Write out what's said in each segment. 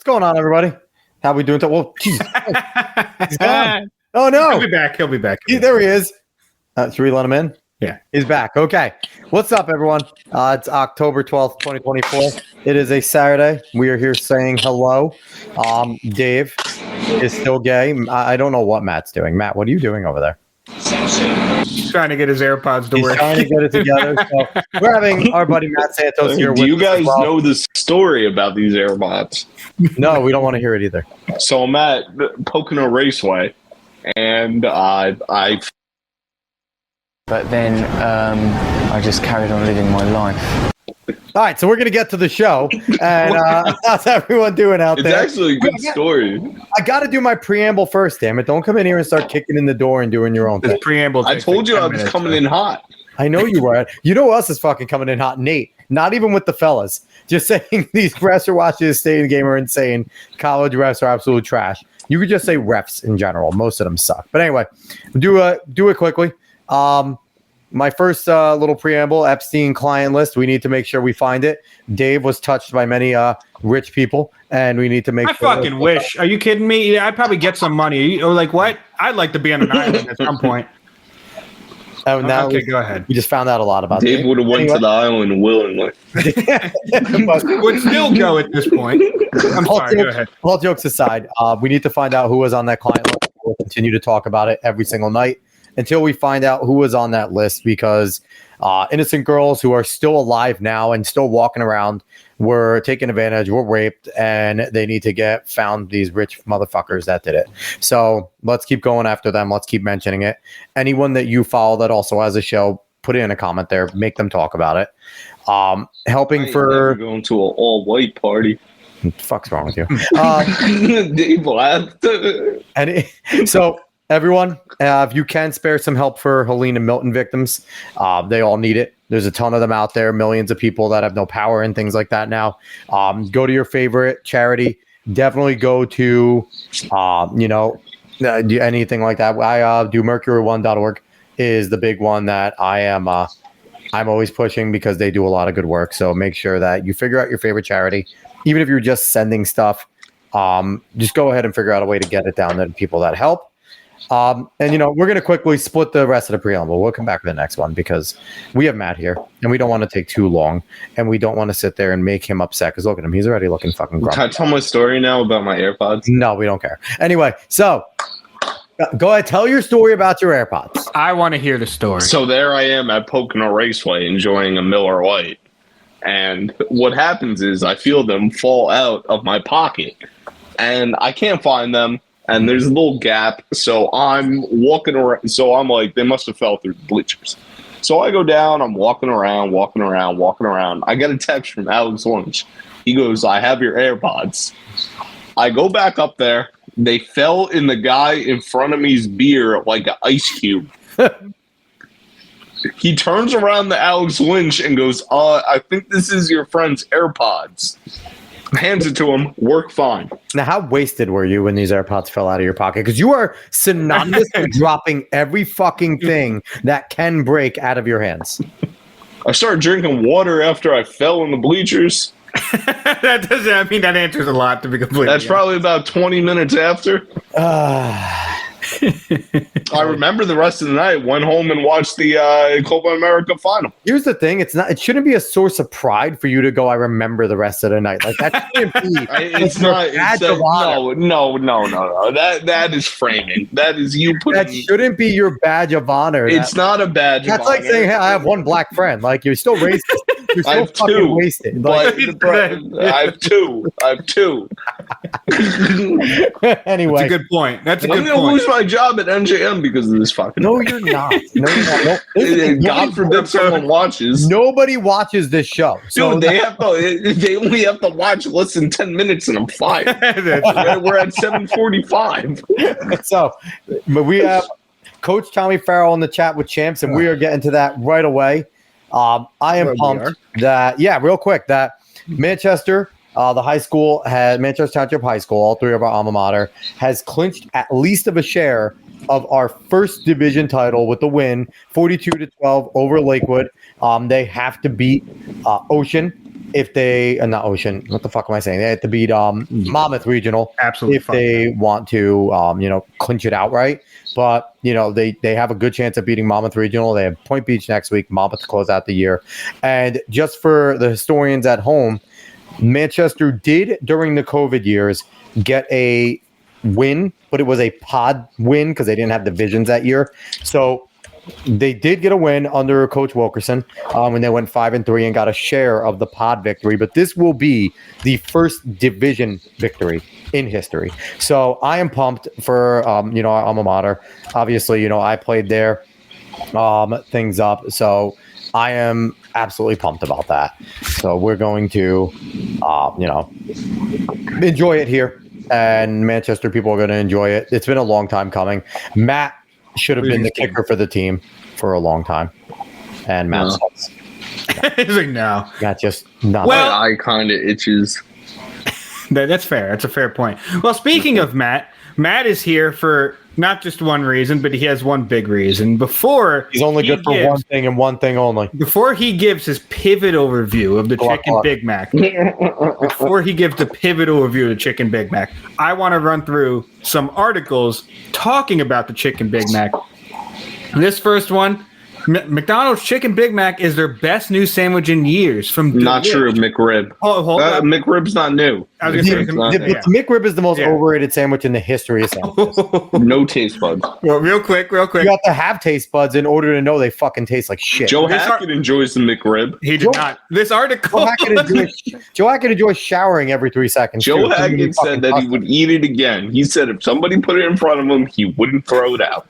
What's going on, everybody? How we doing? Well, Jesus, he's gone. Oh no, He'll be back. There he is. Should we let him in? Yeah, he's back. Okay, what's up, everyone? It's October 12th, 2024. It is a Saturday. We are here saying hello. Dave is still gay. I don't know what Matt's doing. Matt, what are you doing over there? He's trying to get his AirPods to work. He's trying to get it together. So we're having our buddy Matt Santos here. Do you guys know the story about these AirPods? No, we don't want to hear it either. So I'm at Pocono Raceway, and But then I just carried on living my life. All right, so we're going to get to the show. And how's everyone doing out there? It's actually a good story. I got to do my preamble first, damn it. Don't come in here and start kicking in the door and doing your own thing. Preamble. I told you I was coming in hot. I know you were. You know who else is fucking coming in hot? Nate. Not even with the fellas. Just saying these refs are watching the stadium game are insane. College refs are absolute trash. You could just say refs in general. Most of them suck. But anyway, do it quickly. My first little preamble, Epstein client list. We need to make sure we find it. Dave was touched by many rich people, and we need to make sure. I fucking wish. Are you kidding me? I'd probably get some money. Or like what? I'd like to be on an island at some point. Oh, now okay, go ahead. We just found out a lot about Dave. Would have went to the island willingly. Would still go at this point. I'm sorry. Go ahead. All jokes aside, we need to find out who was on that client list. We'll continue to talk about it every single night until we find out who was on that list, because innocent girls who are still alive now and still walking around were taken advantage, were raped, and they need to get found, these rich motherfuckers that did it. So let's keep going after them. Let's keep mentioning it. Anyone that you follow that also has a show, put it in a comment there. Make them talk about it. Helping for going to an all-white party. What the fuck's wrong with you? Dave laughed. So everyone, if you can spare some help for Helene and Milton victims, they all need it. There's a ton of them out there, millions of people that have no power and things like that now. Go to your favorite charity. Definitely go to, anything like that. I do mercury1.org is the big one that I'm always pushing because they do a lot of good work. So make sure that you figure out your favorite charity. Even if you're just sending stuff, just go ahead and figure out a way to get it down to people that help. And we're going to quickly split the rest of the preamble. We'll come back to the next one because we have Matt here and we don't want to take too long and we don't want to sit there and make him upset because look at him. He's already looking fucking grumpy. Can I tell my story now about my AirPods? No, we don't care. Anyway, so go ahead. Tell your story about your AirPods. I want to hear the story. So there I am at Pocono Raceway enjoying a Miller Lite. And what happens is I feel them fall out of my pocket and I can't find them. And there's a little gap, so I'm walking around. So I'm like, they must have fell through the bleachers. So I go down, I'm walking around. I get a text from Alex Lynch. He goes, I have your AirPods. I go back up there. They fell in the guy in front of me's beer like an ice cube. He turns around to Alex Lynch and goes, I think this is your friend's AirPods. Hands it to him, work fine. Now, how wasted were you when these AirPods fell out of your pocket? Because you are synonymous with dropping every fucking thing that can break out of your hands. I started drinking water after I fell in the bleachers. That answers a lot, to be completely honest. That's probably about 20 minutes after. I remember the rest of the night. Went home and watched the Copa America final. Here's the thing: it shouldn't be a source of pride for you to go. I remember the rest of the night. Like that shouldn't be. It's not. No. That is framing. That is you putting. That shouldn't be your badge of honor. It's not a badge. That's like saying, "Hey, I have one black friend." Like you're still racist. You're still fucking wasted. Like, I have two. Anyway, that's a good point. I'm gonna lose my job at NJM because of this fucking. No, you're not. No. God forbid someone watches. Nobody watches this show. So dude, they only have to watch less than 10 minutes and I'm fired. We're at 7:45. So, but we have Coach Tommy Farrell in the chat with Champs, and we are getting to that right away. I am pumped that real quick that Manchester. The high school Manchester Township High School, all three of our alma mater, has clinched at least of a share of our first division title with the win, 42-12 over Lakewood. They have to beat Ocean if they not Ocean, what the fuck am I saying? They have to beat Monmouth Regional Absolutely if they want to clinch it outright. But they have a good chance of beating Monmouth Regional. They have Point Beach next week, Monmouth to close out the year. And just for the historians at home, Manchester did during the COVID years get a win, but it was a pod win because they didn't have divisions that year. So they did get a win under Coach Wilkerson when they went 5-3 and got a share of the pod victory. But this will be the first division victory in history. So I am pumped for our alma mater. Obviously, I played there. Things up. So I am absolutely pumped about that. So we're going to, enjoy it here. And Manchester people are going to enjoy it. It's been a long time coming. Matt should have been the kicker for the team for a long time. And Matt sucks. He's like, no. Matt just not. Well, eye kind of itches. That's fair. That's a fair point. Well, speaking of Matt is here for not just one reason, but he has one big reason. He's only good for one thing and one thing only. Before he gives his pivotal review of the Chicken Big Mac, I want to run through some articles talking about the Chicken Big Mac. This first one, McDonald's Chicken Big Mac is their best new sandwich in years. Not true, McRib. Oh, hold on. McRib's not new. I was gonna say, McRib is the most overrated sandwich in the history of sandwiches. No taste buds. Well, real quick. You have to have taste buds in order to know they fucking taste like shit. Joe Hackett enjoys the McRib. He did not. This article. Joe Hackett enjoys showering every 3 seconds. Joe Hackett said that he would eat it again. He said if somebody put it in front of him, he wouldn't throw it out.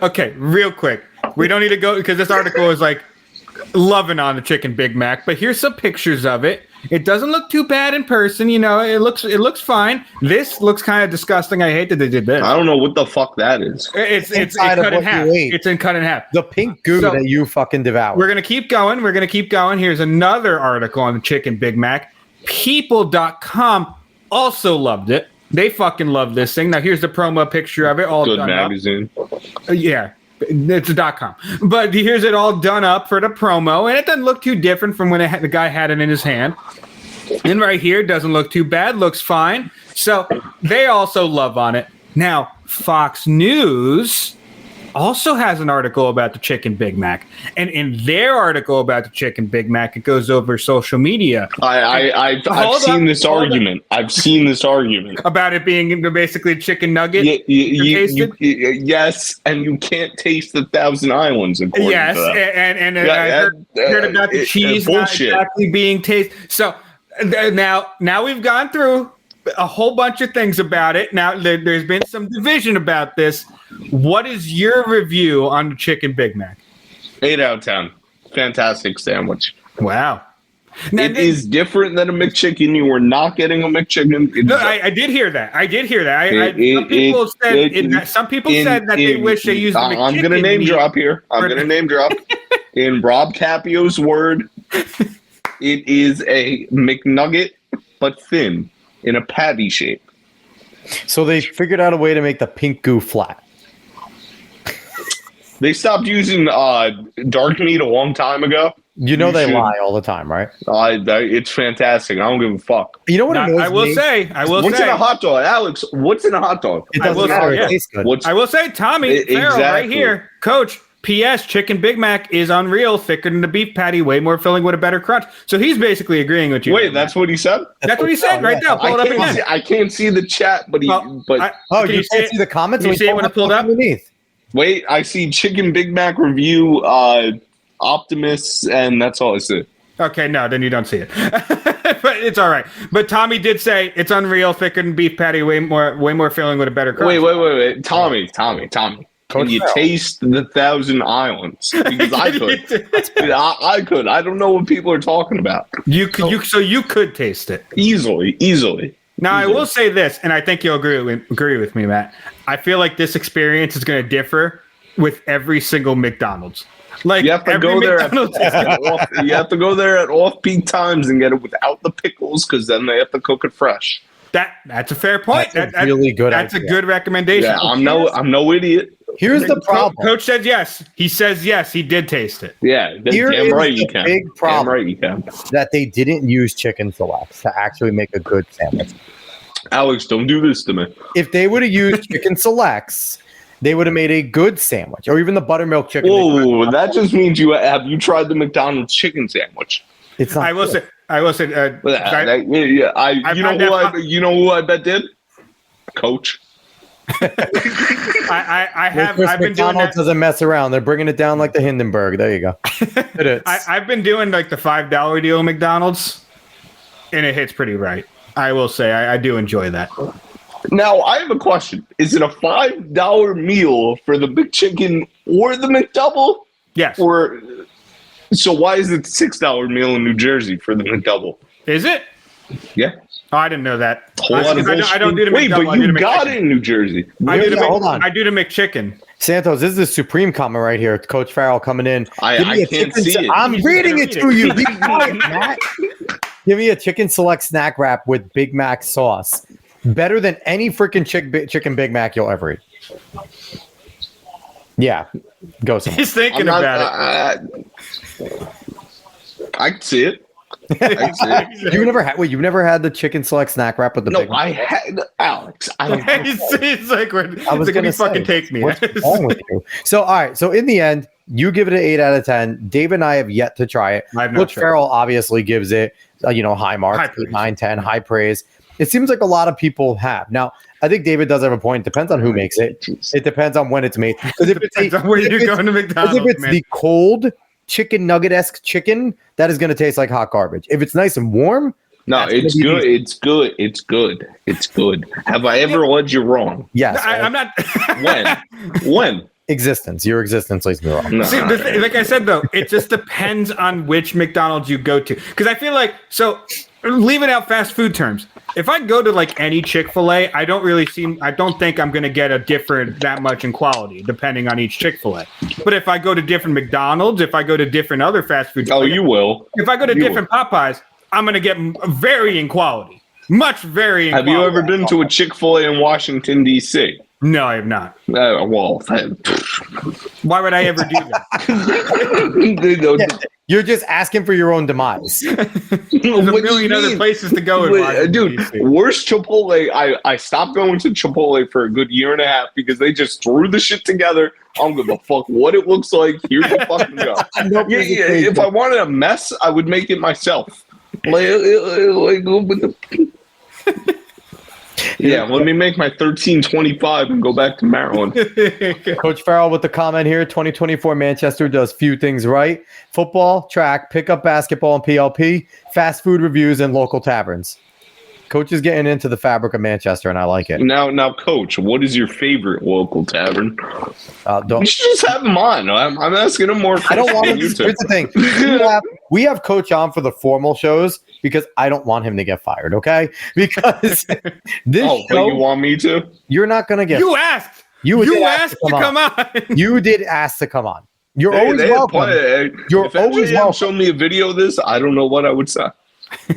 Okay, real quick. We don't need to go because this article is like loving on the Chicken Big Mac, but here's some pictures of it. It doesn't look too bad in person, it looks fine. This looks kind of disgusting. I hate that they did this. I don't know what the fuck that is. It's cut in half. It's cut in half. The pink goo that you fucking devour. We're gonna keep going. Here's another article on the Chicken Big Mac. People.com also loved it. They fucking love this thing. Now here's the promo picture of it. All good done magazine. Yeah. It's a .com, but here's it all done up for the promo, and it doesn't look too different from when the guy had it in his hand. And right here, doesn't look too bad, looks fine. So they also love on it. Now, Fox News also has an article about the Chicken Big Mac, and in their article about the Chicken Big Mac, it goes over social media. I've seen this argument. I've seen this argument about it being basically a chicken nugget. Yes, and you can't taste the 1,000 Islands. Yes, and I heard about the cheese not exactly being tasted. So now we've gone through a whole bunch of things about it. Now there's been some division about this. What is your review on the Chicken Big Mac? 8 out of 10. Fantastic sandwich. Wow. It is different than a McChicken. You were not getting a McChicken. No, I did hear that. Some people said that they wish they used the McChicken. I'm going to name drop here. In Rob Capio's word, it is a McNugget, but thin, in a patty shape. So they figured out a way to make the pink goo flat. They stopped using dark meat a long time ago. They lie all the time, right? It's fantastic. I don't give a fuck. You know what I will say. What's in a hot dog, Alex? What's in a hot dog? It doesn't matter. It tastes good. I will say, Tommy Farrell right here, Coach. P.S. Chicken Big Mac is unreal, thicker than the beef patty, way more filling with a better crunch. So he's basically agreeing with you. Wait, that's what he said? That's what he said right now. Pull it up again. I can't see the chat, but you can't see the comments? Can you see it when it pulled up? Underneath. Wait, I see Chicken Big Mac review, Optimus, and that's all I see. Okay, no, then you don't see it. But it's all right. But Tommy did say it's unreal, thicker than beef patty, way more filling with a better crunch. Wait. Tommy. Can you taste the 1,000 Islands? Because I could. I could. I don't know what people are talking about. You could taste it easily. Now I will say this, and I think you'll agree with me, Matt. I feel like this experience is going to differ with every single McDonald's. Like you have to go there. You have to go there at off-peak times and get it without the pickles, because then they have to cook it fresh. That's a fair point. That's a really good. That's idea. A good recommendation. Yeah, I'm no idiot. Here's the problem. Coach said yes. He says yes. He did taste it. Yeah, Here damn is right the you can. big problem. Damn right you can. That they didn't use chicken selects to actually make a good sandwich. Alex, don't do this to me. If they would have used chicken selects, they would have made a good sandwich, or even the buttermilk chicken. Whoa, that just means you tried the McDonald's chicken sandwich. It's not. I will say. You know who I bet did? Coach. I've been doing McDonald's that. doesn't mess around. They're bringing it down like the Hindenburg. There you go. It is. I've been doing like the $5 deal at McDonald's, and it hits pretty right. I will say I do enjoy that. Now I have a question: is it a $5 meal for the big chicken or the McDouble? Yes. Or so why is it a $6 meal in New Jersey for the McDouble? Is it? Yeah. Oh, I didn't know that. Whole lot of I don't do the Wait, McDouble. but I do you the got McChicken. it in New Jersey. Hold on. I do the McChicken. Santos, this is the supreme comment right here. Coach Farrell coming in. I can't see it. I'm He's reading gonna it read to it. you. Be quiet, Matt. Give me a chicken select snack wrap with Big Mac sauce. Better than any freaking chicken Big Mac you'll ever eat. Yeah. Go somewhere. He's thinking about it. I can see it. I can see it. You've never had the chicken select snack wrap with the No, Big Mac? I had Alex. He's like, I was going gonna to fucking say, take me. What's wrong with you? So, all right. So, in the end, you give it an 8 out of 10. Dave and I have yet to try it. I've not Coach tried Farrell obviously gives it, high marks, High 8, praise. 9, 10, high praise. It seems like a lot of people have. Now, I think David does have a point. Depends on who makes it. It depends on when it's made. Because if it's Depends on where you're going to McDonald's, if it's man. the cold chicken nugget-esque chicken, that is going to taste like hot garbage. If it's nice and warm, No, that's it's gonna be good. It's good. It's good. It's good. Have I ever led you wrong? yes. I'm not. When? Existence. Your existence leads me wrong. No. See, like I said, though, it just depends on which McDonald's you go to. Because I feel like, so leaving out fast food terms, if I go to like any Chick-fil-A, I don't think I'm going to get that much in quality, depending on each Chick-fil-A. But if I go to different McDonald's, if I go to different other fast food, Oh, you will. if I go to different Popeyes, I'm going to get varying quality. Much varying Have quality. you ever been to a Chick-fil-A in Washington, D.C.? No, I have not. Well, Why would I ever do that? You're just asking for your own demise. There's a million other places to go in Washington, Dude, DC. worst Chipotle. I stopped going to Chipotle for a good year and a half because they just threw the shit together. I don't give a fuck what it looks like. Here you fucking go. Yeah, if I wanted a mess, I would make it myself. Yeah, let me make my 1325 and go back to Maryland. Coach Farrell with the comment here. 2024 Manchester does few things right. Football, track, pickup basketball and PLP, fast food reviews, and local taverns. Coach is getting into the fabric of Manchester, and I like it. Now, Coach, what is your favorite local tavern? Don't. You should just have him on. I'm asking him more. I don't want him. questions Here's than you the thing: we have Coach on for the formal shows because I don't want him to get fired. Okay, because this Oh, but show, you want me to? you're not going to get. You asked. You You did asked to come on. You did ask to come on. You're always They welcome. You're if always MJM welcome. showed me a video of this, I don't know what I would say.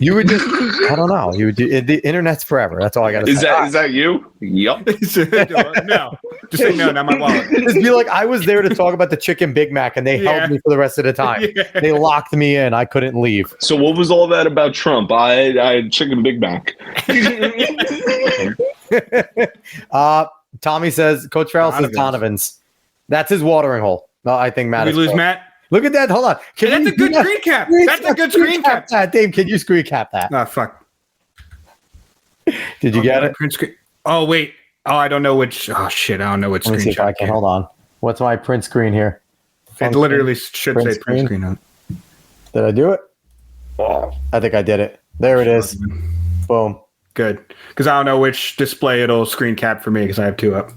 You would just. I don't know. You would. The internet's forever. That's all I got to Is say. that you? Yup. No, just say no, not my wallet. Just be like, I was there to talk about the chicken Big Mac, and they Yeah. held me for the rest of the time. Yeah. They locked me in. I couldn't leave. So what was all that about Trump? I had chicken Big Mac. Tommy says, Coach Farrell says Donovan's. That's his watering hole. No, I think Matt We is lose correct. Matt. Look at that. Hold on. Can That's we a good do that? screen cap. Please, That's a good screen cap. that. Dave, can you screen cap that? Oh, fuck. Did you get it? Print screen. Oh, wait. Oh, I don't know which. Oh, shit. I don't know which Let me see if I screenshot. can. Hold on. What's my print screen here? It literally should Print say print screen? screen on it. Did I do it? I think I did it. There it is. Boom. Good. Because I don't know which display it'll screen cap for me because I have two up.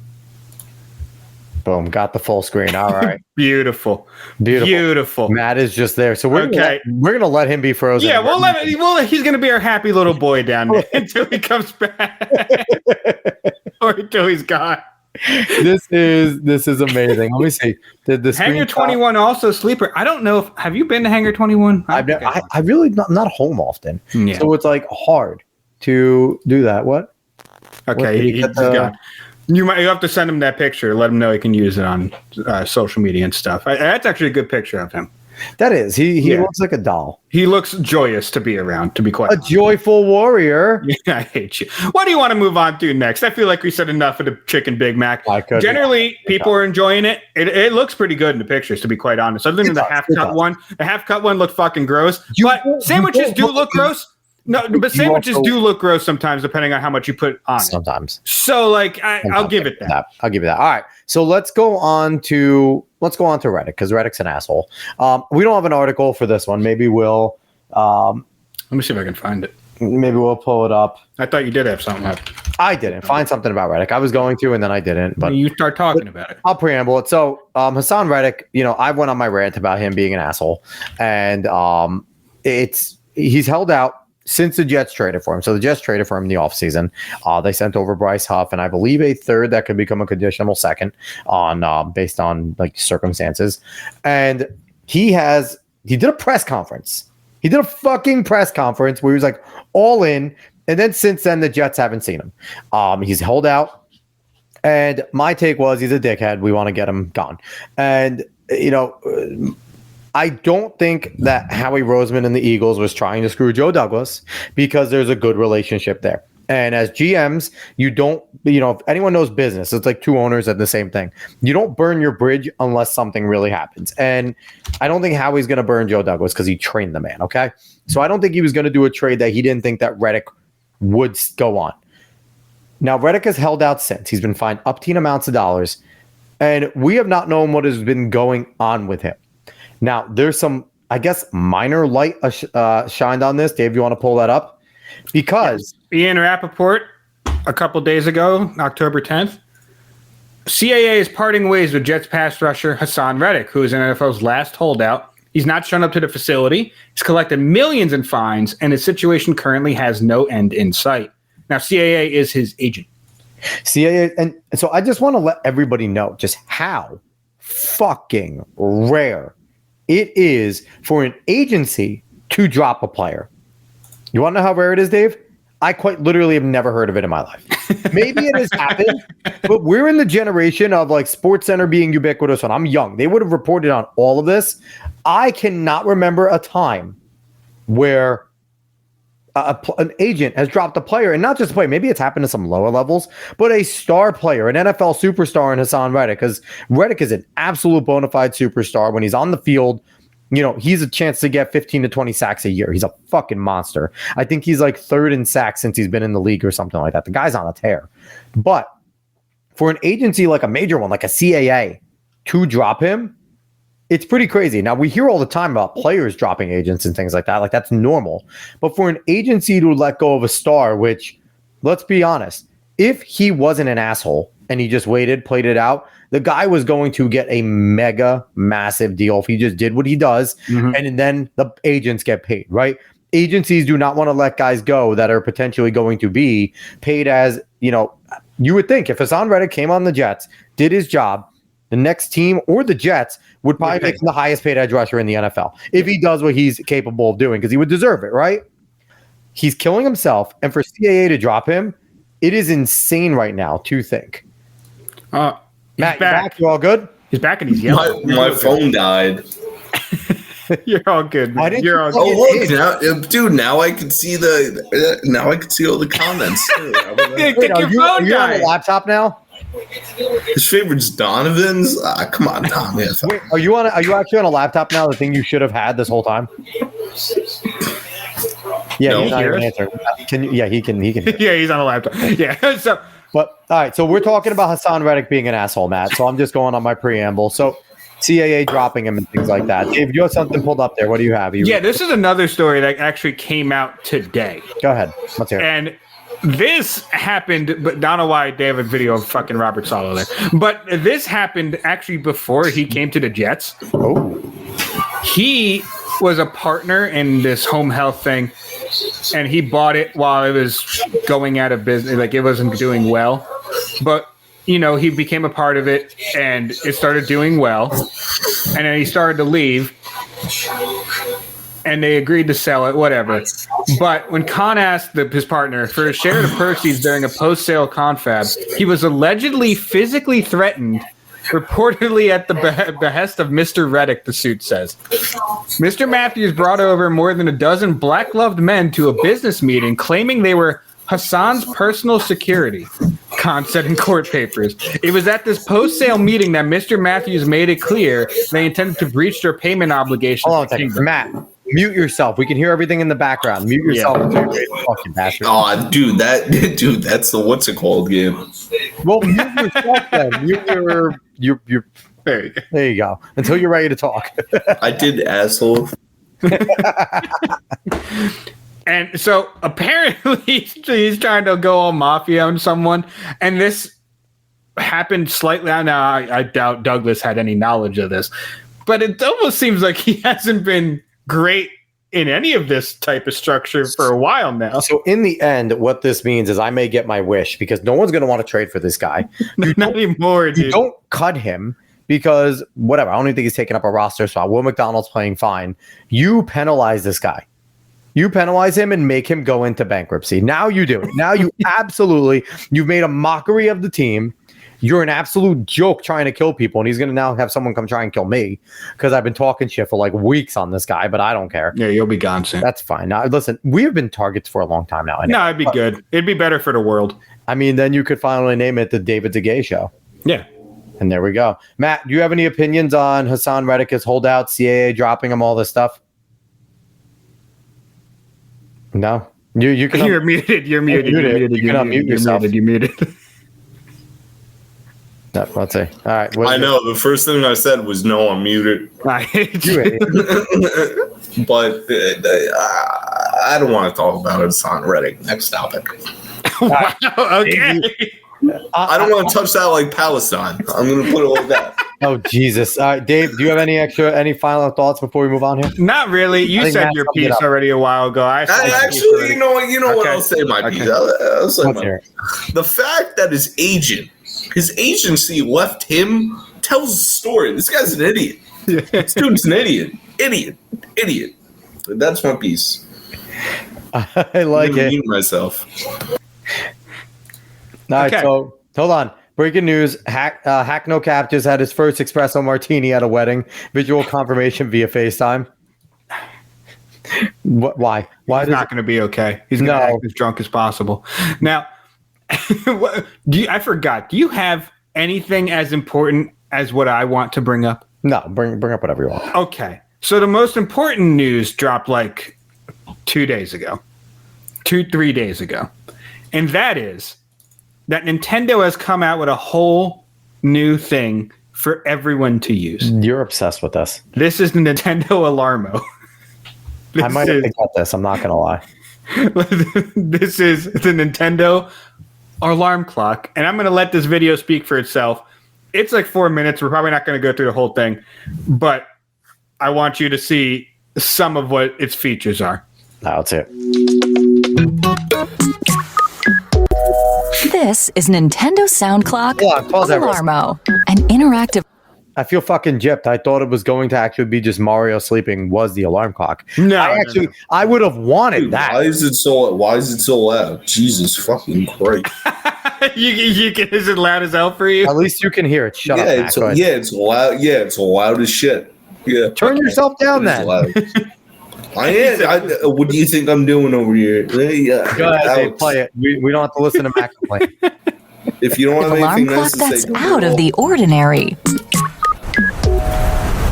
Boom. Got the full screen. All right. Beautiful. Beautiful. Beautiful. Matt is just there. So we're Okay. gonna let him be frozen. Yeah, he's going to be our happy little boy down there until he comes back. Or until he's gone. This is amazing. Let me see. Did the Hangar screenshot- 21 also sleeper. I don't know if have you been to Hangar 21? I really not home often. Yeah. So it's like hard to do that. What? Okay, What, he's did you get the- gone. You have to send him that picture. Let him know he can use it on social media and stuff. That's actually a good picture of him. That is. He looks like a doll. He looks joyous to be around, to be quite honest. Joyful warrior. Yeah, I hate you. What do you want to move on to next? I feel like we said enough of the chicken Big Mac. Generally, people are enjoying it. It looks pretty good in the pictures, to be quite honest. Other than the half-cut one. The half-cut one looked fucking gross. But sandwiches do look gross. No, but sandwiches do look gross sometimes, depending on how much you put on it. Sometimes. So, like, I'll give it that. I'll give you that. All right. So let's go on to Reddick, because Reddick's an asshole. We don't have an article for this one. Maybe we'll. Let me see if I can find it. Maybe we'll pull it up. I thought you did have something up. I didn't find something about Reddick. I was going to, and then I didn't. But you start talking about it. I'll preamble it. So Hassan Reddick, I went on my rant about him being an asshole, and he's held out since the Jets traded for him. So the Jets traded for him in the offseason. They sent over Bryce Huff and I believe a third that could become a conditional second on based on like circumstances. And he did a press conference. He did a fucking press conference where he was like all in. And then since then, the Jets haven't seen him. He's held out. And my take was he's a dickhead. We want to get him gone. And, I don't think that Howie Roseman and the Eagles was trying to screw Joe Douglas because there's a good relationship there. And as GMs, you don't, if anyone knows business, it's like two owners at the same thing. You don't burn your bridge unless something really happens. And I don't think Howie's going to burn Joe Douglas because he trained the man, okay? So I don't think he was going to do a trade that he didn't think that Reddick would go on. Now, Reddick has held out since. He's been fined obscene amounts of dollars. And we have not known what has been going on with him. Now, there's some, I guess, minor light shined on this. Dave, you want to pull that up? Because Ian Rappaport, a couple days ago, October 10th, CAA is parting ways with Jets pass rusher Hassan Reddick, who is NFL's last holdout. He's not shown up to the facility. He's collected millions in fines, and his situation currently has no end in sight. Now, CAA is his agent. CAA, and so I just want to let everybody know just how fucking rare it is for an agency to drop a player. You want to know how rare it is, Dave? I quite literally have never heard of it in my life. Maybe it has happened, but we're in the generation of like SportsCenter being ubiquitous when I'm young. They would have reported on all of this. I cannot remember a time where an agent has dropped a player, and not just a player. Maybe it's happened to some lower levels, but a star player, an NFL superstar in Hassan Reddick, because Reddick is an absolute bona fide superstar. When he's on the field, he's a chance to get 15 to 20 sacks a year. He's a fucking monster. I think he's like third in sacks since he's been in the league or something like that. The guy's on a tear. But for an agency like a major one, like a CAA, to drop him, it's pretty crazy. Now, we hear all the time about players dropping agents and things like that. Like, that's normal. But for an agency to let go of a star, which, let's be honest, if he wasn't an asshole and he just waited, played it out, the guy was going to get a mega massive deal if he just did what he does. Mm-hmm. And then the agents get paid, right? Agencies do not want to let guys go that are potentially going to be paid as, you would think if Hassan Reddick came on the Jets, did his job, the next team or the Jets would probably make him the highest paid edge rusher in the NFL if he does what he's capable of doing, because he would deserve it, right? He's killing himself, and for CAA to drop him, it is insane right now to think. Matt, you're back. You all good? He's back and he's yelling. My phone died. You're all good, man. You're all good. Oh, look, now I can see now I can see all the comments. Wait, are you on a laptop now? His favorite's Donovan's. Come on, Don. Wait, are you actually on a laptop now? The thing you should have had this whole time. Yeah, no, he's not even answering. He can. Yeah, he's on a laptop. Yeah. But all right, so we're talking about Hassan Reddick being an asshole, Matt. So I'm just going on my preamble. So CAA dropping him and things like that. Dave, you have something pulled up there. What do you have? This is another story that actually came out today. Go ahead. Let's hear it. And this happened, but I don't know why they have a video of fucking Robert Saleh there. But this happened actually before he came to the Jets. Oh. He was a partner in this home health thing, and he bought it while it was going out of business. Like, it wasn't doing well. But, he became a part of it, and it started doing well. And then he started to leave. and they agreed to sell it, whatever. But when Khan asked his partner for a share of the proceeds during a post-sale confab, he was allegedly physically threatened, reportedly at the behest of Mr. Reddick, the suit says. Mr. Matthews brought over more than a dozen black-gloved men to a business meeting claiming they were Hassan's personal security, Khan said in court papers. It was at this post-sale meeting that Mr. Matthews made it clear they intended to breach their payment obligations. Hold on a second. Matt, mute yourself. We can hear everything in the background. Mute yourself. Fucking bastard. Oh, dude, that's the what's it called game. Well, mute yourself then. Mute your There there you go. Until you're ready to talk. I did, asshole. And so apparently he's trying to go all mafia on someone, and this happened slightly. Now I doubt Douglas had any knowledge of this, but it almost seems like he hasn't been great in any of this type of structure for a while now. So in the end, what this means is I may get my wish because no one's going to want to trade for this guy. Not anymore, dude. You don't cut him because whatever. I don't even think he's taking up a roster spot. Will McDonald's playing fine. You penalize this guy. You penalize him and make him go into bankruptcy. Now you do it. Now you you've made a mockery of the team. You're an absolute joke trying to kill people. And he's going to now have someone come try and kill me because I've been talking shit for like weeks on this guy, but I don't care. Yeah, you'll be gone soon. That's fine. Now, listen, we've been targets for a long time now. No, it'd be good. It'd be better for the world. I mean, then you could finally name it the David DeGay Show. Yeah. And there we go. Matt, do you have any opinions on Hassan Reddick's holdout, CAA dropping him, all this stuff? No, you can. You're muted. You're muted. You're muted. You can unmute yourself. You're muted. No, let's see. All right. I know. The first thing I said was no, I'm muted. I hate you. But I don't want to talk about Hassan Reddick. Next topic. Wow. Okay. I don't want to touch that like Palestine. I'm going to put it like that. Oh Jesus! All right, Dave. Do you have any final thoughts before we move on here? Not really. You said Matt your summed it piece up. already a while ago. Actually, you know what? Okay. I'll say my piece. Okay. I'll say Let's my hear piece. it. The fact that his agency left him tells a story. This guy's an idiot. This dude's an idiot. Idiot. That's my piece. I like I'm it. mute myself. All right, Okay. so hold on. Breaking news: Hack No Cap just had his first espresso martini at a wedding. Visual confirmation via FaceTime. Why? Why? He's not going to be okay. He's going to act as drunk as possible. Now, I forgot. Do you have anything as important as what I want to bring up? No, bring up whatever you want. Okay. So the most important news dropped like 3 days ago. And that is that Nintendo has come out with a whole new thing for everyone to use. You're obsessed with this. This is the Nintendo Alarmo. I might have got this. I'm not going to lie. This is the Nintendo alarm clock, and I'm going to let this video speak for itself. It's like 4 minutes. We're probably not going to go through the whole thing, but I want you to see some of what its features are. That's it. This is Nintendo Sound Clock Hold on, pause that real Alarmo, an interactive. I feel fucking gypped. I thought it was going to actually be just Mario sleeping was the alarm clock. No, I would have wanted Dude, that. Why is it so loud? Jesus fucking Christ. you get as loud as hell for you. At least you can hear it. Shut up, Matt. It's Go ahead. it's loud. Yeah, it's loud as shit. Yeah. Turn yourself down It is then. loud. I am. What do you think I'm doing over here? Yeah, Go ahead, Dave, Alex, play it. We don't have to listen to Mac complain. If you don't have Alarm anything clock nice to that's say, out of the ordinary.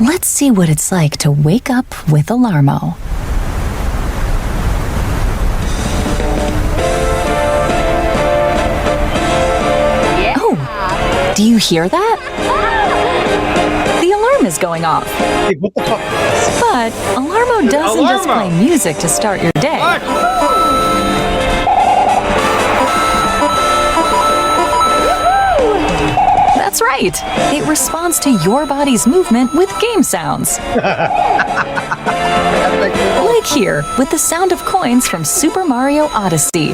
Let's see what it's like to wake up with Alarmo. Oh, do you hear that? The alarm is going off. Hey, what the fuck? But Alarmo doesn't just play music to start your day. That's right. It responds to your body's movement with game sounds. Like here, with the sound of coins from Super Mario Odyssey.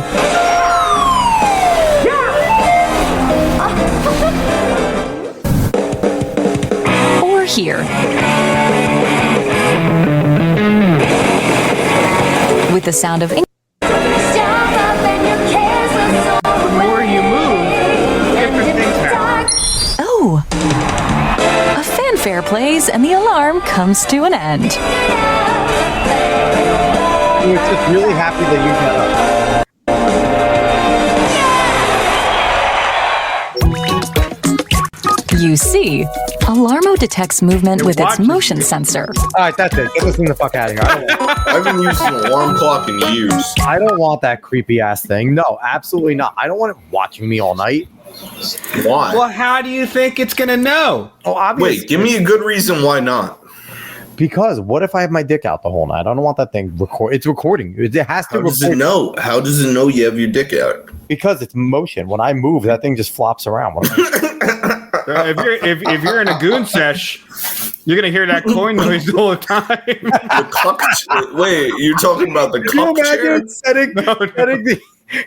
Or here. with the sound of The more you move, different things happen. Oh! A fanfare plays and the alarm comes to an end. He was just really happy that you got up. You see, Alarmo detects movement with its motion sensor. All right, that's it. Get this thing the fuck out of here. I've been using an alarm clock in years. I don't want that creepy ass thing. No, absolutely not. I don't want it watching me all night. Why? Well, how do you think it's going to know? Oh, obviously. Wait, give me a good reason why not. Because what if I have my dick out the whole night? I don't want that thing record. It's recording. It has to How does record. it know? How does it know you have your dick out? Because it's motion. When I move, that thing just flops around. If you're in a goon sesh, you're going to hear that coin noise all the time. The cuck wait, you're talking about the Can you cuck chair? imagine setting the,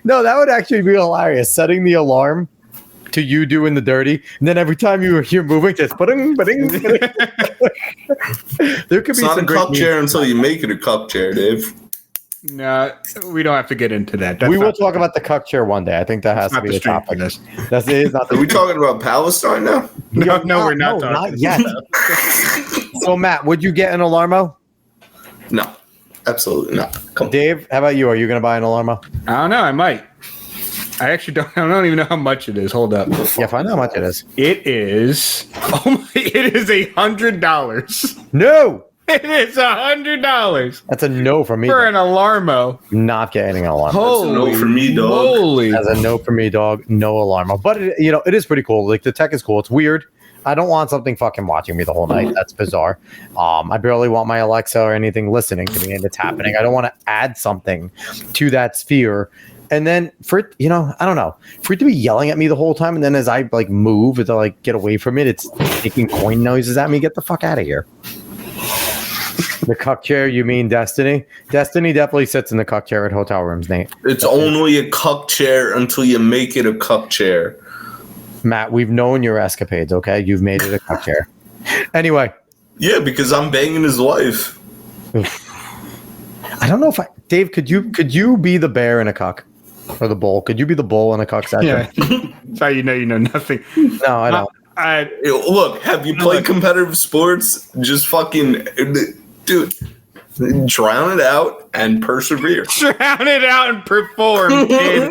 no, that would actually be hilarious. Setting the alarm to you doing the dirty, and then every time you're moving, just ba-ding, ba-ding, ba-ding. There could It's be not a some great cuck chair until you make it a cuck chair, Dave. No, we don't have to get into that. That's We will not- talk about the cuck chair one day. I think that has to not be the the stream topic. for this. That's it. Is not Are we talking about Palestine now? No, we're not No, talking. not yet. So, Matt, would you get an Alarmo? No, absolutely not. Come on. Dave, how about you? Are you going to buy an Alarmo? I don't know. I might. I actually don't. I don't even know how much it is. Hold up. Yeah, find out how much it is. It is. Oh my! It is $100. No, It is $100 that's a no for me. for an Alarmo. Not getting an Alarmo. Holy no for me, dog. Holy. As a no for me, dog. No Alarmo. But it is pretty cool. Like the tech is cool. It's weird. I don't want something fucking watching me the whole night. That's bizarre. I barely want my Alexa or anything listening to me, and it's happening. I don't want to add something to that sphere. And then for it, I don't know, for it to be yelling at me the whole time, and then as I like move to like get away from it, it's making coin noises at me. Get the fuck out of here. The cuck chair, you mean Destiny? Destiny definitely sits in the cuck chair at hotel rooms, Nate. It's only a cuck chair until you make it a cuck chair. Matt, we've known your escapades, okay? You've made it a cuck chair. Anyway. Yeah, because I'm banging his wife. I don't know if Dave, could you be the bear in a cuck? Or the bull? Could you be the bull in a cuck session? Yeah. That's how you know nothing. No, I don't. Look, have you played competitive sports? Just fucking, dude, drown it out and persevere. Drown it out and perform, kid.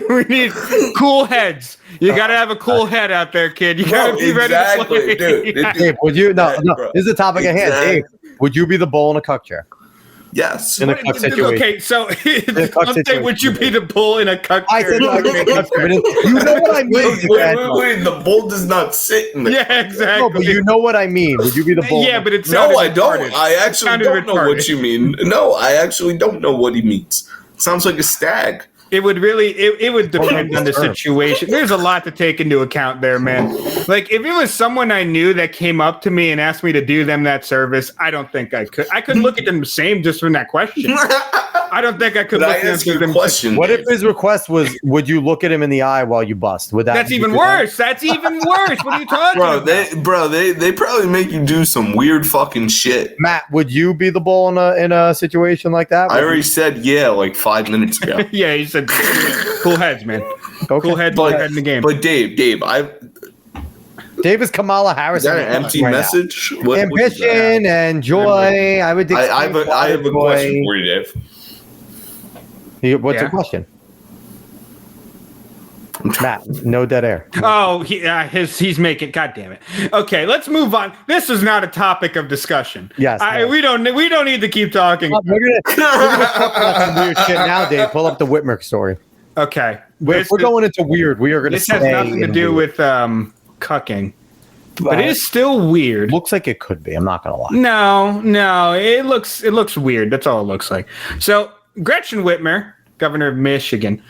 We need cool heads. You got to have a cool head out there, kid. You got to be ready to play. Dude. Dave, would you? No, Bro. this is the topic at hand. Dave, would you be the bull in a cuck chair? Yes. In a cuck situation. Okay, so cuck I'm saying, situation. would you be the bull in a cuck I chair? said no, I can be a cuck chair, but you know what I mean. Wait. The bull does not sit in the. Yeah, exactly. No, but you know what I mean. Would you be the bull? Yeah, but it's No, I don't. I actually don't know what you mean. No, I actually don't know what he means. Sounds like a stag. It would really, it would depend on the situation. There's a lot to take into account there, man. Like, if it was someone I knew that came up to me and asked me to do them that service, I don't think I could. I could look at them the same just from that question. I don't think I could But look I at ask you a them. question. What if his request was, would you look at him in the eye while you bust? Would that? That's even worse. That's even worse. What are you talking about? They probably make you do some weird fucking shit. Matt, would you be the bull in a situation like that? I already said yeah like 5 minutes ago. Yeah, he said, cool heads, man. Okay. Cool heads, cool head in the game. But Dave, Dave is Kamala Harris. is that an empty message? What is Ambition that? and joy. I would. I have a question for you, Dave. What's Yeah. your question? Matt, no dead air. Oh, he's making. God damn it. Okay, let's move on. This is not a topic of discussion. Yes, no. we don't need to keep talking. We're gonna talk about some weird shit now, Dave. Pull up the Whitmer story. Okay, If we're going into weird, we are going to. This has nothing to do with cucking, but it is still weird. Looks like it could be. I'm not going to lie. No, it looks weird. That's all it looks like. So Gretchen Whitmer, governor of Michigan,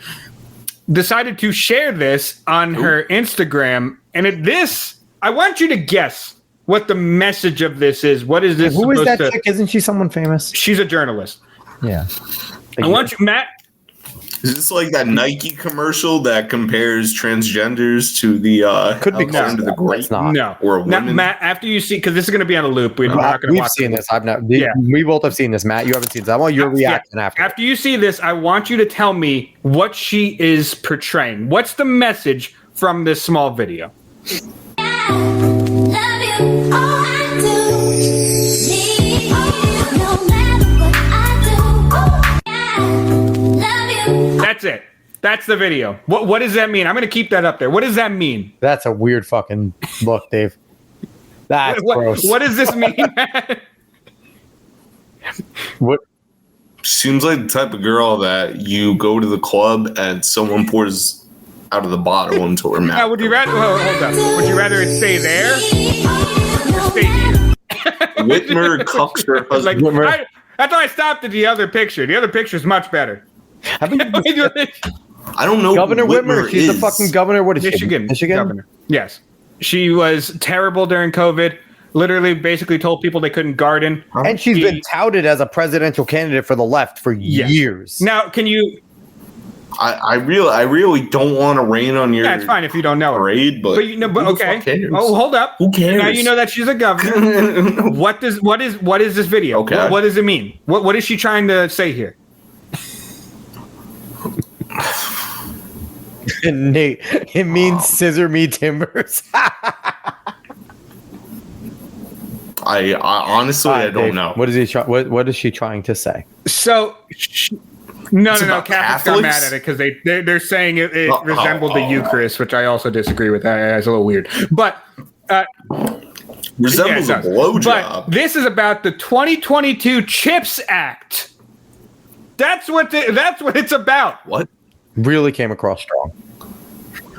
decided to share this on her Instagram, and I want you to guess what the message of this is. What is this? Who is that supposed chick? Isn't she someone famous? She's a journalist. Yeah. I want you, Matt. Is this like that Nike commercial that compares transgenders to the Could be outside close of to the that, great it's not. No. or a Now, woman? Matt, after you see, because this is going to be on a loop. We're not going to We've watch seen it. this. I've not. Yeah. We both have seen this, Matt. You haven't seen this. I want your reaction after. After you see this, I want you to tell me what she is portraying. What's the message from this small video? That's it. That's the video. What does that mean? I'm going to keep that up there. What does that mean? That's a weird fucking look, Dave. That's gross. What does this mean? What? Seems like the type of girl that you go to the club and someone pours out of the bottle into her mouth. Now, would you rather? Oh, hold up. Would you rather it stay there or stay here? Whitmer cucks her husband. Whitmer. That's why I stopped at the other picture. The other picture is much better. I don't know. Governor who Whitmer. She's the fucking governor. What is Michigan. she? Michigan Governor. Yes. She was terrible during COVID. Literally, basically told people they couldn't garden. And she's been touted as a presidential candidate for the left for years. Now, can you? I really don't want to rain on your. That's fine if you don't know her. Parade, but you know, but who the okay. fuck cares? Oh, hold up. Who cares? Now you know that she's a governor. What is this video? Okay. What does it mean? What is she trying to say here? Nate, it means scissor me timbers. I honestly I don't Dave, know. What is he? What is she trying to say? So, no. about Catholics got Catholics? mad at it because they're saying it resembled the Eucharist, which I also disagree with. That's a little weird. But Resembles yeah, a blowjob. But this is about the 2022 CHIPS Act. That's what it's about. What? Really came across strong.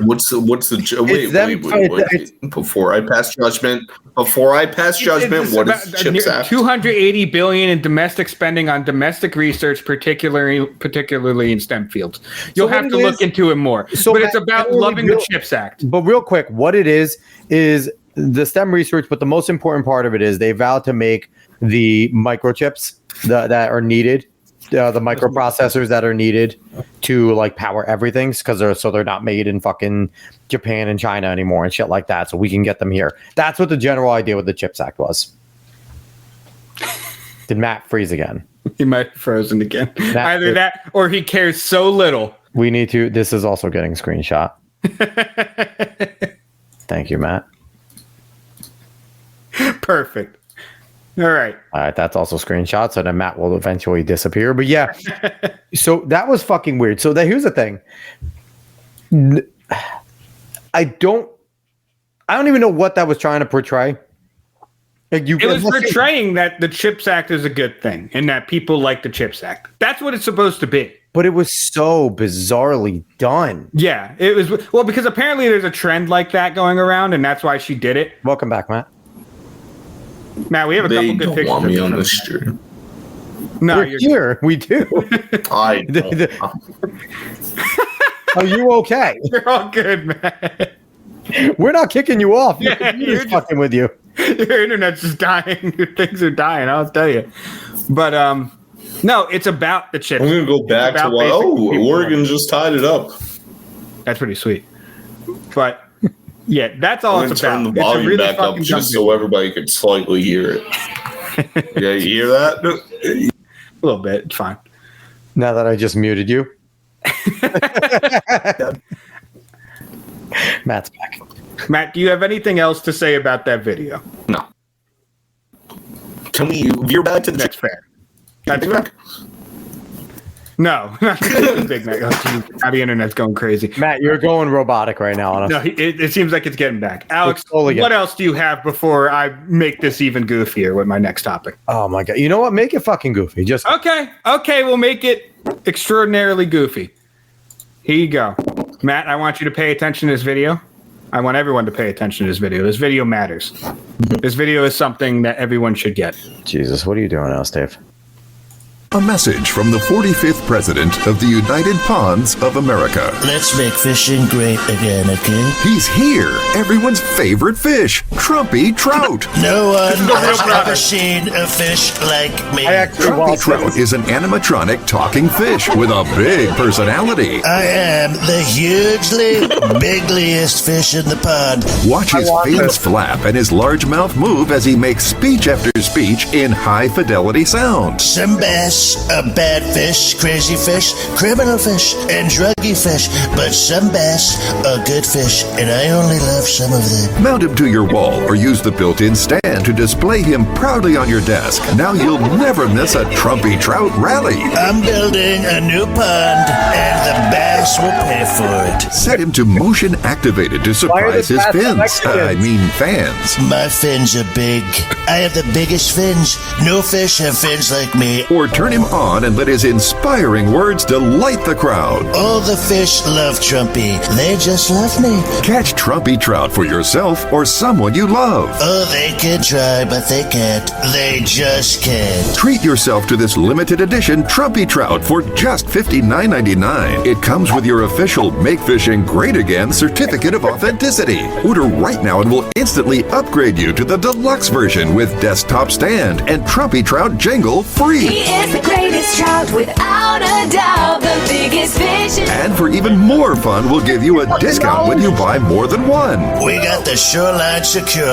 Wait, before I pass judgment, what is CHIPS Act? 280 billion in domestic spending on domestic research, particularly in STEM fields. You'll have to look into it more. But it's about loving the CHIPS Act. But real quick, what it is the STEM research, but the most important part of it is they vowed to make the microchips that are needed, the microprocessors that are needed to like power everything, because they're not made in fucking Japan and China anymore and shit like that. So we can get them here. That's what the general idea with the CHIPS Act was. Did Matt freeze again? He might have frozen again. Either it- that or he cares so little. We need to. This is also getting screenshot. Thank you, Matt. Perfect. All right. That's also screenshot, so then Matt will eventually disappear. But yeah, so that was fucking weird. So here's the thing. I don't even know what that was trying to portray. Like It was portraying that the CHIPS Act is a good thing and that people like the CHIPS Act. That's what it's supposed to be. But it was so bizarrely done. Yeah, it was. Well, because apparently there's a trend like that going around, and that's why she did it. Welcome back, Matt. Matt, we have a They couple good don't pictures. want me of on you. this stream. No, We're you're here. We do. I don't. Are you okay? You're all good, man. We're not kicking you off. Your Yeah, computer's you're fucking with you. Your internet's just dying. Your things are dying. I'll tell you. But no, it's about the chips. I'm gonna go back to Oregon just tied it up. That's pretty sweet. But yeah, that's all I'm gonna it's about. turn the It's a volume really back up fucking just dumb so everybody could slightly hear it. Yeah, you hear that? video. A little bit. It's fine. Now that I just muted you. Matt's back. Matt, do you have anything else to say about that video? No. Can we veer back to the That's fair. That's Big fair. Mac? No, not the Big Mac. Oh, geez. Now the internet's going crazy. Matt, you're going robotic right now. On us. No, it seems like it's getting back. Alex, It's slowly what getting- else do you have before I make this even goofier with my next topic? Oh my god! You know what? Make it fucking goofy. Just Okay, we'll make it extraordinarily goofy. Here you go. Matt, I want you to pay attention to this video. I want everyone to pay attention to this video. This video matters. This video is something that everyone should get. Jesus, what are you doing now, Steve? A message from the 45th President of the United Ponds of America. Let's make fishing great again, okay? He's here, everyone's favorite fish, Trumpy Trout. No one has ever seen a fish like me. Trumpy Trout is an animatronic talking fish with a big personality. I am the hugely bigliest fish in the pond. Watch his fins flap and his large mouth move as he makes speech after speech in high-fidelity sound. Some bass are bad fish, crazy fish, criminal fish, and druggy fish. But some bass are good fish, and I only love some of them. Mount him to your wall or use the built-in stand to display him proudly on your desk. Now you'll never miss a Trumpy Trout rally. I'm building a new pond, and the bass will pay for it. Set him to motion activated to surprise his fins. Fans. My fins are big. I have the biggest fins. No fish have fins like me. Or turn him on and let his inspiring words delight the crowd. All the fish love Trumpy. They just love me. Catch Trumpy Trout for yourself or someone you love. Oh, they can try, but they can't. They just can't. Treat yourself to this limited edition Trumpy Trout for just $59.99. It comes with your official Make Fishing Great Again certificate of authenticity. Order right now and we'll instantly upgrade you to the deluxe version with desktop stand and Trumpy Trout jingle free. He is the greatest trout without a doubt, the biggest fish. And for even more fun, we'll give you a discount when you buy more than one. We got the shoreline secure.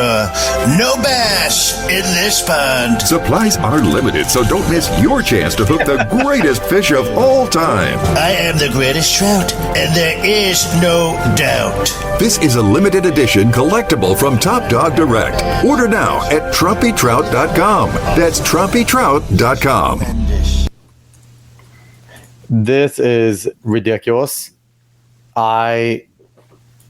No bass in this pond. Supplies are limited, so don't miss your chance to hook the greatest fish of all time. I am the greatest trout, and there is no doubt. This is a limited edition collectible from Top Dog Direct. Order now at TrumpyTrout.com. That's TrumpyTrout.com. This is ridiculous. I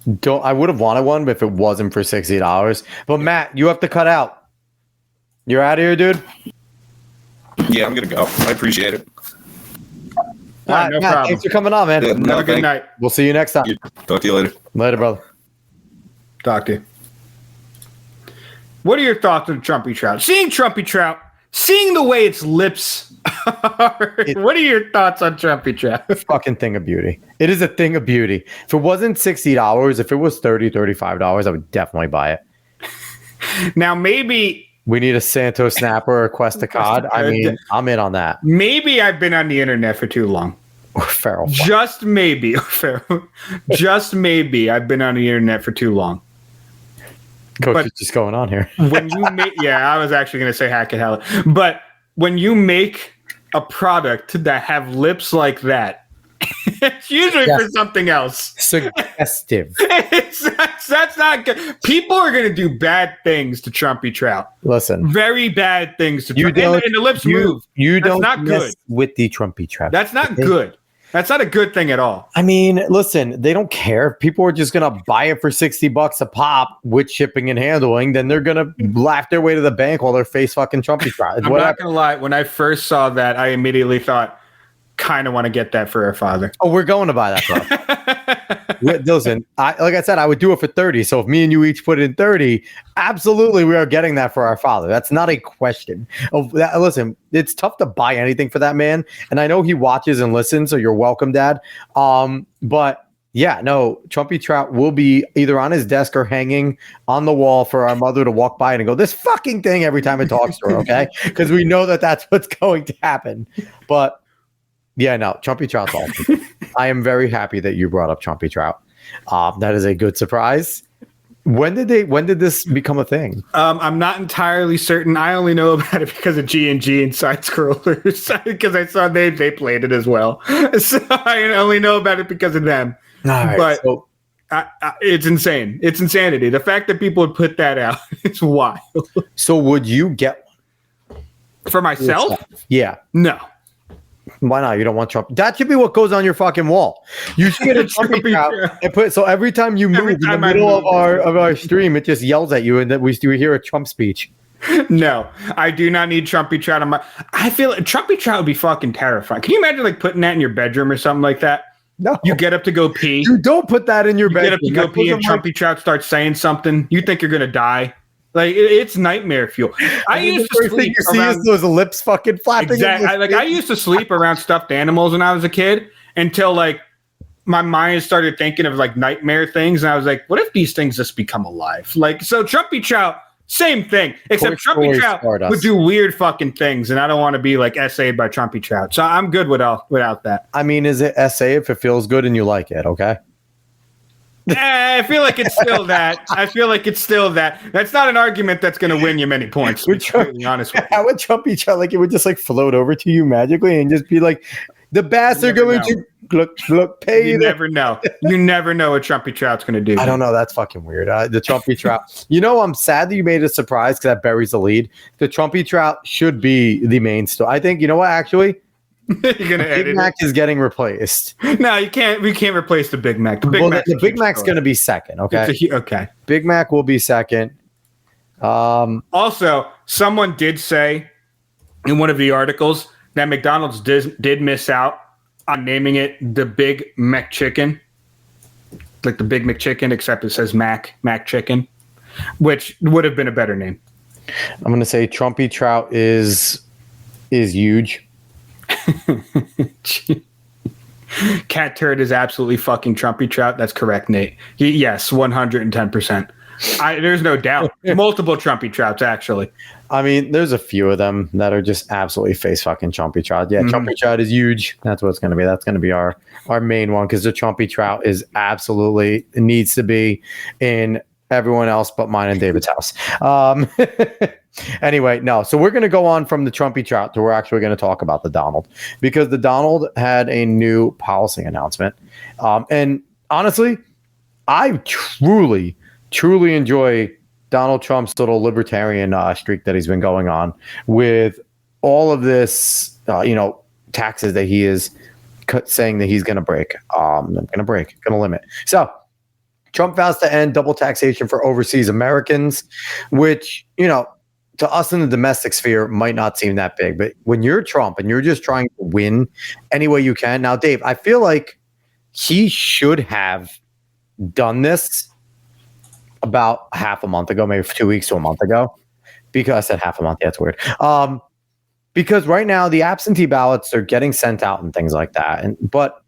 would have wanted one if it wasn't for $60. But Matt, you have to cut out. You're out of here, dude. Yeah, I'm gonna go. I appreciate it. All right, no Matt, problem. thanks for coming on, man. Yeah, Have a good night. We'll see you next time. Talk to you later. Later, brother. Talk to you. What are your thoughts on Trumpy Trout? Seeing Trumpy Trout, seeing the way its lips are. What are your thoughts on Trumpy Trout? Fucking thing of beauty. It is a thing of beauty. If it wasn't $60, if it was $30, $35, I would definitely buy it. Now, maybe we need a Santos snapper or a Quest a cod. I mean, I'm in on that. Maybe I've been on the internet for too long. Or feral. Just maybe. Just maybe I've been on the internet for too long. Coach, but what's just going on here? When you make, I was actually going to say hack it, hell. But when you make a product that have lips like that, it's usually for something else. Suggestive. That's not good. People are going to do bad things to Trumpy Trout. Listen. Very bad things to Trumpy. And the lips move. You That's don't not mess good. with the Trumpy Trout. That's not good. That's not a good thing at all. I mean, listen, they don't care. People are just going to buy it for $60 a pop with shipping and handling. Then they're going to laugh their way to the bank while their face fucking Trumpy Trout. I'm not going to lie. When I first saw that, I immediately thought, kind of want to get that for her father. Oh, we're going to buy that, bro. Listen, like I said, I would do it for 30. So if me and you each put in 30, absolutely, we are getting that for our father. That's not a question. Listen, it's tough to buy anything for that man, and I know he watches and listens. So you're welcome, Dad. But yeah, no, Trumpy Trout will be either on his desk or hanging on the wall for our mother to walk by and go, this fucking thing every time it talks to her. Okay, because we know that that's what's going to happen. But yeah, no, Trumpy Trout's awesome. I am very happy that you brought up Trumpy Trout. That is a good surprise. When did this become a thing? I'm not entirely certain. I only know about it because of G&G and Side Scrollers because I saw they played it as well. So I only know about it because of them. Right, but it's insane. It's insanity. The fact that people would put that out is wild. So would you get one? For myself? Yeah. No. Why not? You don't want Trump. That should be what goes on your fucking wall. You should get a Trumpy Trout and put. So every time you move in the middle of our stream, it just yells at you, and then we hear a Trump speech. No, I do not need Trumpy Trout on my. I feel like Trumpy Trout would be fucking terrifying. Can you imagine like putting that in your bedroom or something like that? No, you get up to go pee. You don't put that in your bedroom. Get up to go pee, and Trumpy Trout starts saying something. You think you're gonna die? Like it's nightmare fuel. I used to sleep around those lips fucking flapping. Exactly. I used to sleep around stuffed animals when I was a kid until like my mind started thinking of like nightmare things, and I was like, what if these things just become alive? Like, so Trumpy Trout, same thing, except Trumpy Trout would do weird fucking things, and I don't want to be like SA'd by Trumpy Trout, so I'm good without that. I mean, is it SA if it feels good and you like it? Okay. I feel like it's still that. That's not an argument that's going to win you many points. To be completely honest with you. How would Trumpy Trout, like, it would just like float over to you magically and just be like, the bass are going to look pay. You never know. You never know what Trumpy Trout's going to do. I don't know. That's fucking weird. The Trumpy Trout. You know, I'm sad that you made a surprise because that buries the lead. The Trumpy Trout should be the main story. I think, you know what, actually? You're gonna Big Mac is getting replaced. No, you can't. We can't replace the Big Mac. The Big Mac's going to be second. Okay. Okay. Big Mac will be second. Also, someone did say in one of the articles that McDonald's did miss out on naming it the Big Mac Chicken, like the Big McChicken, except it says Mac Chicken, which would have been a better name. I'm going to say Trumpy Trout is huge. Cat turd is absolutely fucking Trumpy Trout. That's correct, Nate. Yes, 110%. There's no doubt. Multiple Trumpy Trouts, actually. I mean, there's a few of them that are just absolutely face fucking Trumpy Trout. Yeah, Trumpy Trout is huge. That's what it's going to be. That's going to be our main one because the Trumpy Trout is absolutely needs to be in everyone else but mine and David's house. Anyway, no. So we're going to go on from the Trumpy Trout to we're actually going to talk about the Donald because the Donald had a new policy announcement. And honestly, I truly enjoy Donald Trump's little libertarian streak that he's been going on with all of this, taxes that he is saying that he's going to break. Going to limit. So Trump vows to end double taxation for overseas Americans, which, to us in the domestic sphere might not seem that big. But when you're Trump and you're just trying to win any way you can. Now, Dave, I feel like he should have done this about half a month ago, maybe 2 weeks to a month ago, because I said half a month. Yeah, it's weird. Because right now the absentee ballots are getting sent out and things like that. But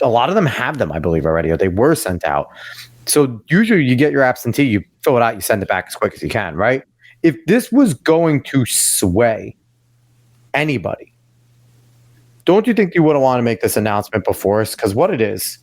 a lot of them have them, I believe, already, or they were sent out. So usually you get your absentee, you fill it out, you send it back as quick as you can, right? If this was going to sway anybody, don't you think you would have wanted to make this announcement before us? Because what it is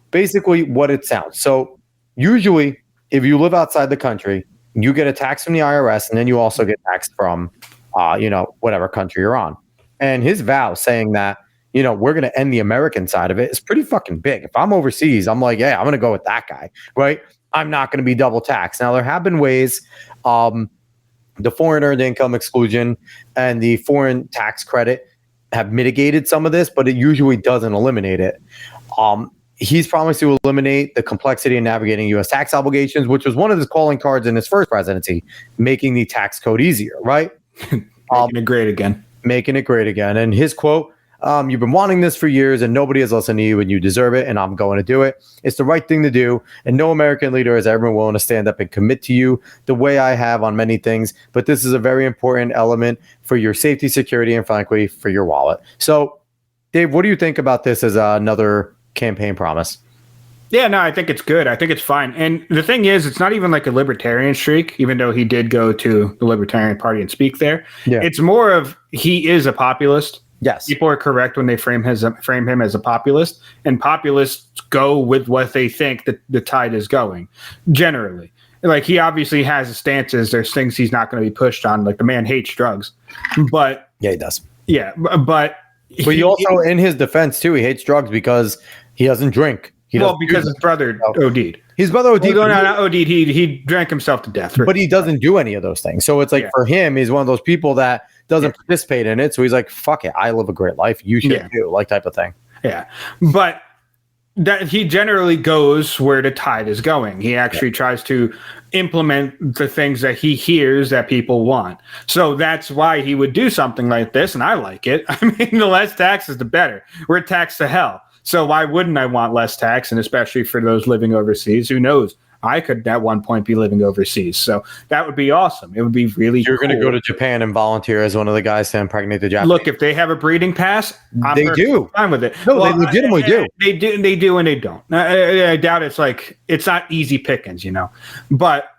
basically what it sounds. So usually if you live outside the country, you get a tax from the IRS and then you also get taxed from, whatever country you're on. And his vow saying that, we're going to end the American side of it is pretty fucking big. If I'm overseas, I'm like, yeah, I'm going to go with that guy, right? I'm not going to be double taxed. Now, there have been ways, the foreign earned income exclusion and the foreign tax credit have mitigated some of this, but it usually doesn't eliminate it. He's promised to eliminate the complexity in navigating U.S. tax obligations, which was one of his calling cards in his first presidency, making the tax code easier, right? Making it great again. Making it great again. And his quote, you've been wanting this for years and nobody has listened to you and you deserve it and I'm going to do it. It's the right thing to do. And no American leader has ever been willing to stand up and commit to you the way I have on many things. But this is a very important element for your safety, security, and frankly, for your wallet. So, Dave, what do you think about this as another campaign promise? Yeah, no, I think it's good. I think it's fine. And the thing is, it's not even like a libertarian streak, even though he did go to the Libertarian Party and speak there. Yeah. It's more of he is a populist. Yes. People are correct when they frame him as a populist, and populists go with what they think that the tide is going, generally. Like, he obviously has stances. There's things he's not going to be pushed on. Like, the man hates drugs. But yeah, he does. Yeah, but he also, in his defense, too, he hates drugs because he doesn't drink. Because his brother OD'd. His brother OD'd. Well, not OD'd. He drank himself to death. But he doesn't do any of those things. So it's like, for him, he's one of those people that doesn't participate in it. So he's like, fuck it. I live a great life. You should too, like type of thing. Yeah. But that he generally goes where the tide is going. He actually tries to implement the things that he hears that people want. So that's why he would do something like this. And I like it. I mean, the less taxes, the better. We're taxed to hell. So why wouldn't I want less tax? And especially for those living overseas, who knows? I could at one point be living overseas. So that would be awesome. It would be really You're cool. going to go to Japan and volunteer as one of the guys to impregnate the Japanese. Look, if they have a breeding pass, They do. fine with it. No, they legitimately do. They do, and they don't. I doubt it's like it's not easy pickings, but.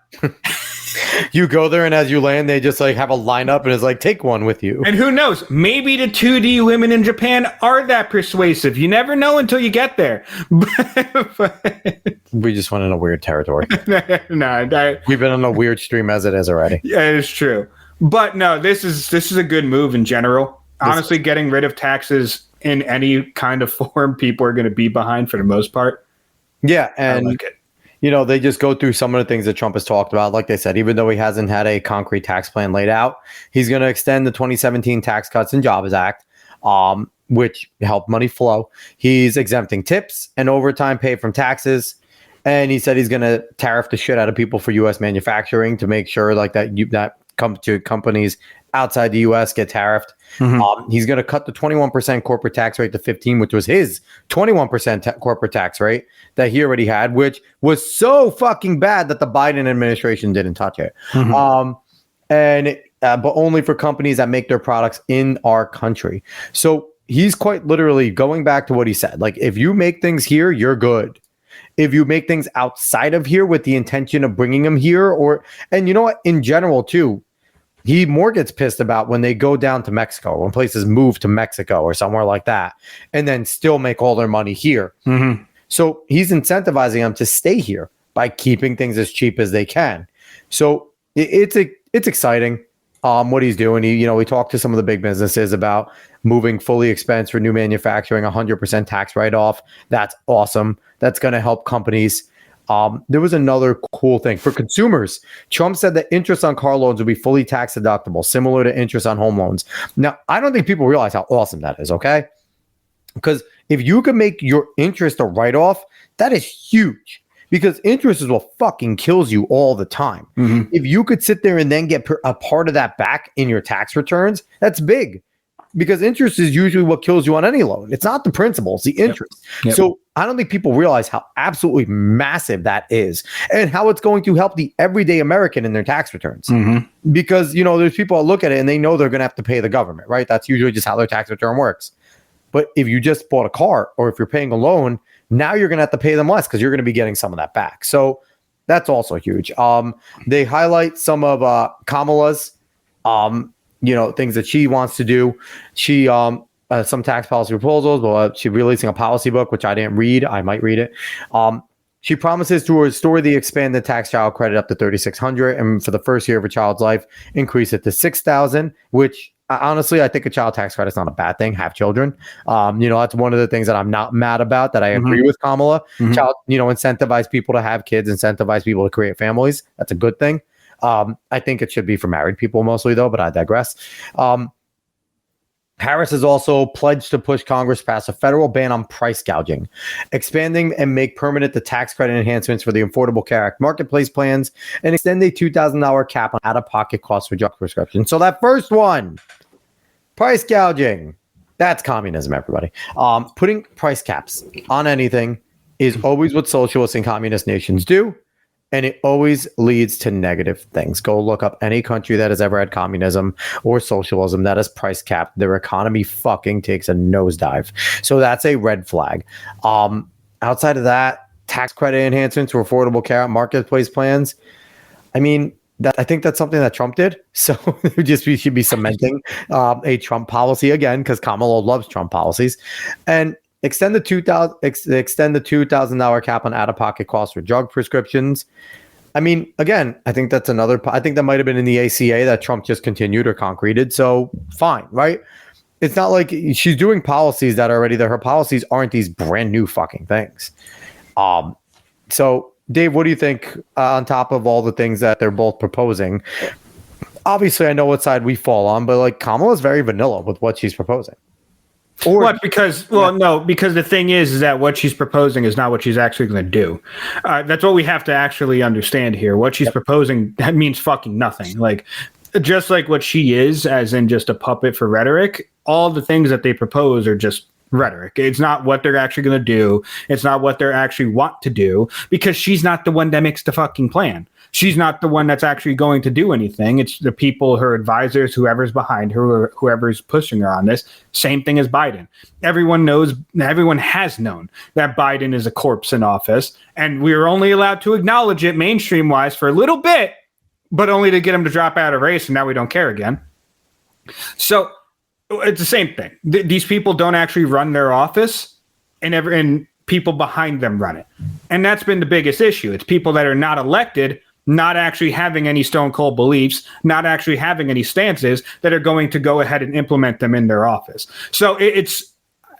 You go there, and as you land, they just like have a lineup, and it's like, take one with you. And who knows? Maybe the 2D women in Japan are that persuasive. You never know until you get there. We just went in a weird territory. No, We've been on a weird stream as it is already. yeah, it's true. But no, this is a good move in general. Honestly, getting rid of taxes in any kind of form, people are going to be behind for the most part. Yeah, and I like it. They just go through some of the things that Trump has talked about. Like they said, even though he hasn't had a concrete tax plan laid out, he's going to extend the 2017 Tax Cuts and Jobs Act, which helped money flow. He's exempting tips and overtime pay from taxes. And he said he's going to tariff the shit out of people for U.S. manufacturing to make sure like that come to companies outside the U.S. get tariffed. Mm-hmm. He's going to cut the 21% corporate tax rate to 15%, which was his 21% corporate tax rate that he already had, which was so fucking bad that the Biden administration didn't touch it. Mm-hmm. But only for companies that make their products in our country. So he's quite literally going back to what he said. Like, if you make things here, you're good. If you make things outside of here with the intention of bringing them here, and you know what, in general too, he more gets pissed about when they go down to Mexico, when places move to Mexico or somewhere like that, and then still make all their money here. Mm-hmm. So he's incentivizing them to stay here by keeping things as cheap as they can. So it's exciting what he's doing. We talked to some of the big businesses about moving fully expense for new manufacturing, 100% tax write-off. That's awesome. That's going to help companies. There was another cool thing for consumers. Trump said that interest on car loans will be fully tax deductible, similar to interest on home loans. Now, I don't think people realize how awesome that is, okay? Because if you can make your interest a write-off, that is huge. Because interest is what fucking kills you all the time. Mm-hmm. If you could sit there and then get a part of that back in your tax returns, that's big. Because interest is usually what kills you on any loan. It's not the principal, it's the interest. Yep. So I don't think people realize how absolutely massive that is and how it's going to help the everyday American in their tax returns. Mm-hmm. Because, there's people that look at it and they know they're going to have to pay the government, right? That's usually just how their tax return works. But if you just bought a car or if you're paying a loan, now you're going to have to pay them less because you're going to be getting some of that back. So that's also huge. They highlight some of Kamala's things that she wants to do. She some tax policy proposals, but she's releasing a policy book, which I didn't read. I might read it. She promises to restore the expanded tax child credit up to $3,600, and for the first year of a child's life, increase it to $6,000. Which honestly, I think a child tax credit is not a bad thing. Have children. That's one of the things that I'm not mad about. That I agree with Kamala. Mm-hmm. Incentivize people to have kids, incentivize people to create families. That's a good thing. I think it should be for married people mostly, though, but I digress. Harris has also pledged to push Congress past a federal ban on price gouging, expanding and make permanent the tax credit enhancements for the Affordable Care Act marketplace plans, and extend a $2,000 cap on out-of-pocket costs for drug prescriptions. So that first one, price gouging, that's communism, everybody. Putting price caps on anything is always what socialist and communist nations do. And it always leads to negative things. Go look up any country that has ever had communism or socialism that is price capped. Their economy fucking takes a nosedive. So that's a red flag. Outside of that, tax credit enhancements for Affordable Care marketplace plans. I mean, I think that's something that Trump did. So we should be cementing a Trump policy again, because Kamala loves Trump policies. And extend the $2,000 cap on out-of-pocket costs for drug prescriptions. I mean, again, I think that's another. I think that might have been in the ACA that Trump just continued or concreted. So fine, right? It's not like she's doing policies that are already there. Her policies aren't these brand new fucking things. So Dave, what do you think on top of all the things that they're both proposing? Obviously, I know what side we fall on, but like Kamala's very vanilla with what she's proposing. Because the thing is that what she's proposing is not what she's actually going to do. That's what we have to actually understand here. What she's proposing, that means fucking nothing. Like, just like what she is, as in just a puppet for rhetoric, all the things that they propose are just rhetoric. It's not what they're actually going to do. It's not what they actually want to do, because she's not the one that makes the fucking plan. She's not the one that's actually going to do anything. It's the people, her advisors, whoever's behind her, whoever's pushing her on this. Same thing as Biden. Everyone has known that Biden is a corpse in office, and we were only allowed to acknowledge it mainstream wise for a little bit, but only to get him to drop out of race, and now we don't care again. So it's the same thing. These people don't actually run their office, and people behind them run it. And that's been the biggest issue. It's people that are not elected, not actually having any stone cold beliefs, not actually having any stances, that are going to go ahead and implement them in their office. So it's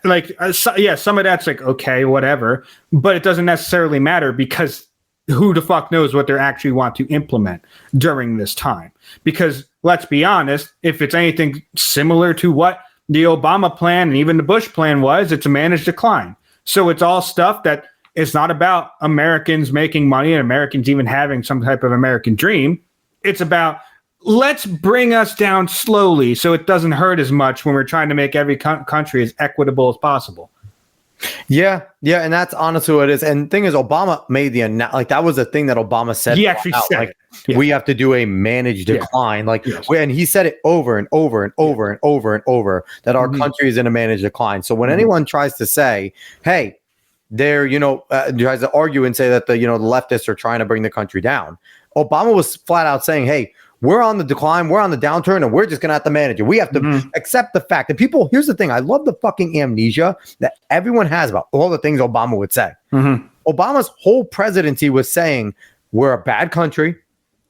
like, some of that's like, okay, whatever, but it doesn't necessarily matter, because who the fuck knows what they actually want to implement during this time? Because let's be honest, if it's anything similar to what the Obama plan and even the Bush plan was, it's a managed decline. So it's all stuff that it's not about Americans making money and Americans even having some type of American dream. It's about, let's bring us down slowly so it doesn't hurt as much when we're trying to make every country as equitable as possible. Yeah, and that's honestly what it is. And the thing is, Obama made that was the thing that Obama said. He actually said it. Yeah. We have to do a managed decline. And he said it over and over and over and over and over, that our country is in a managed decline. So when anyone tries to say, hey, they're, tries to argue and say that the leftists are trying to bring the country down, Obama was flat out saying, hey, we're on the decline, we're on the downturn, and we're just going to have to manage it. We have to accept the fact that people, here's the thing, I love the fucking amnesia that everyone has about all the things Obama would say. Obama's whole presidency was saying, we're a bad country.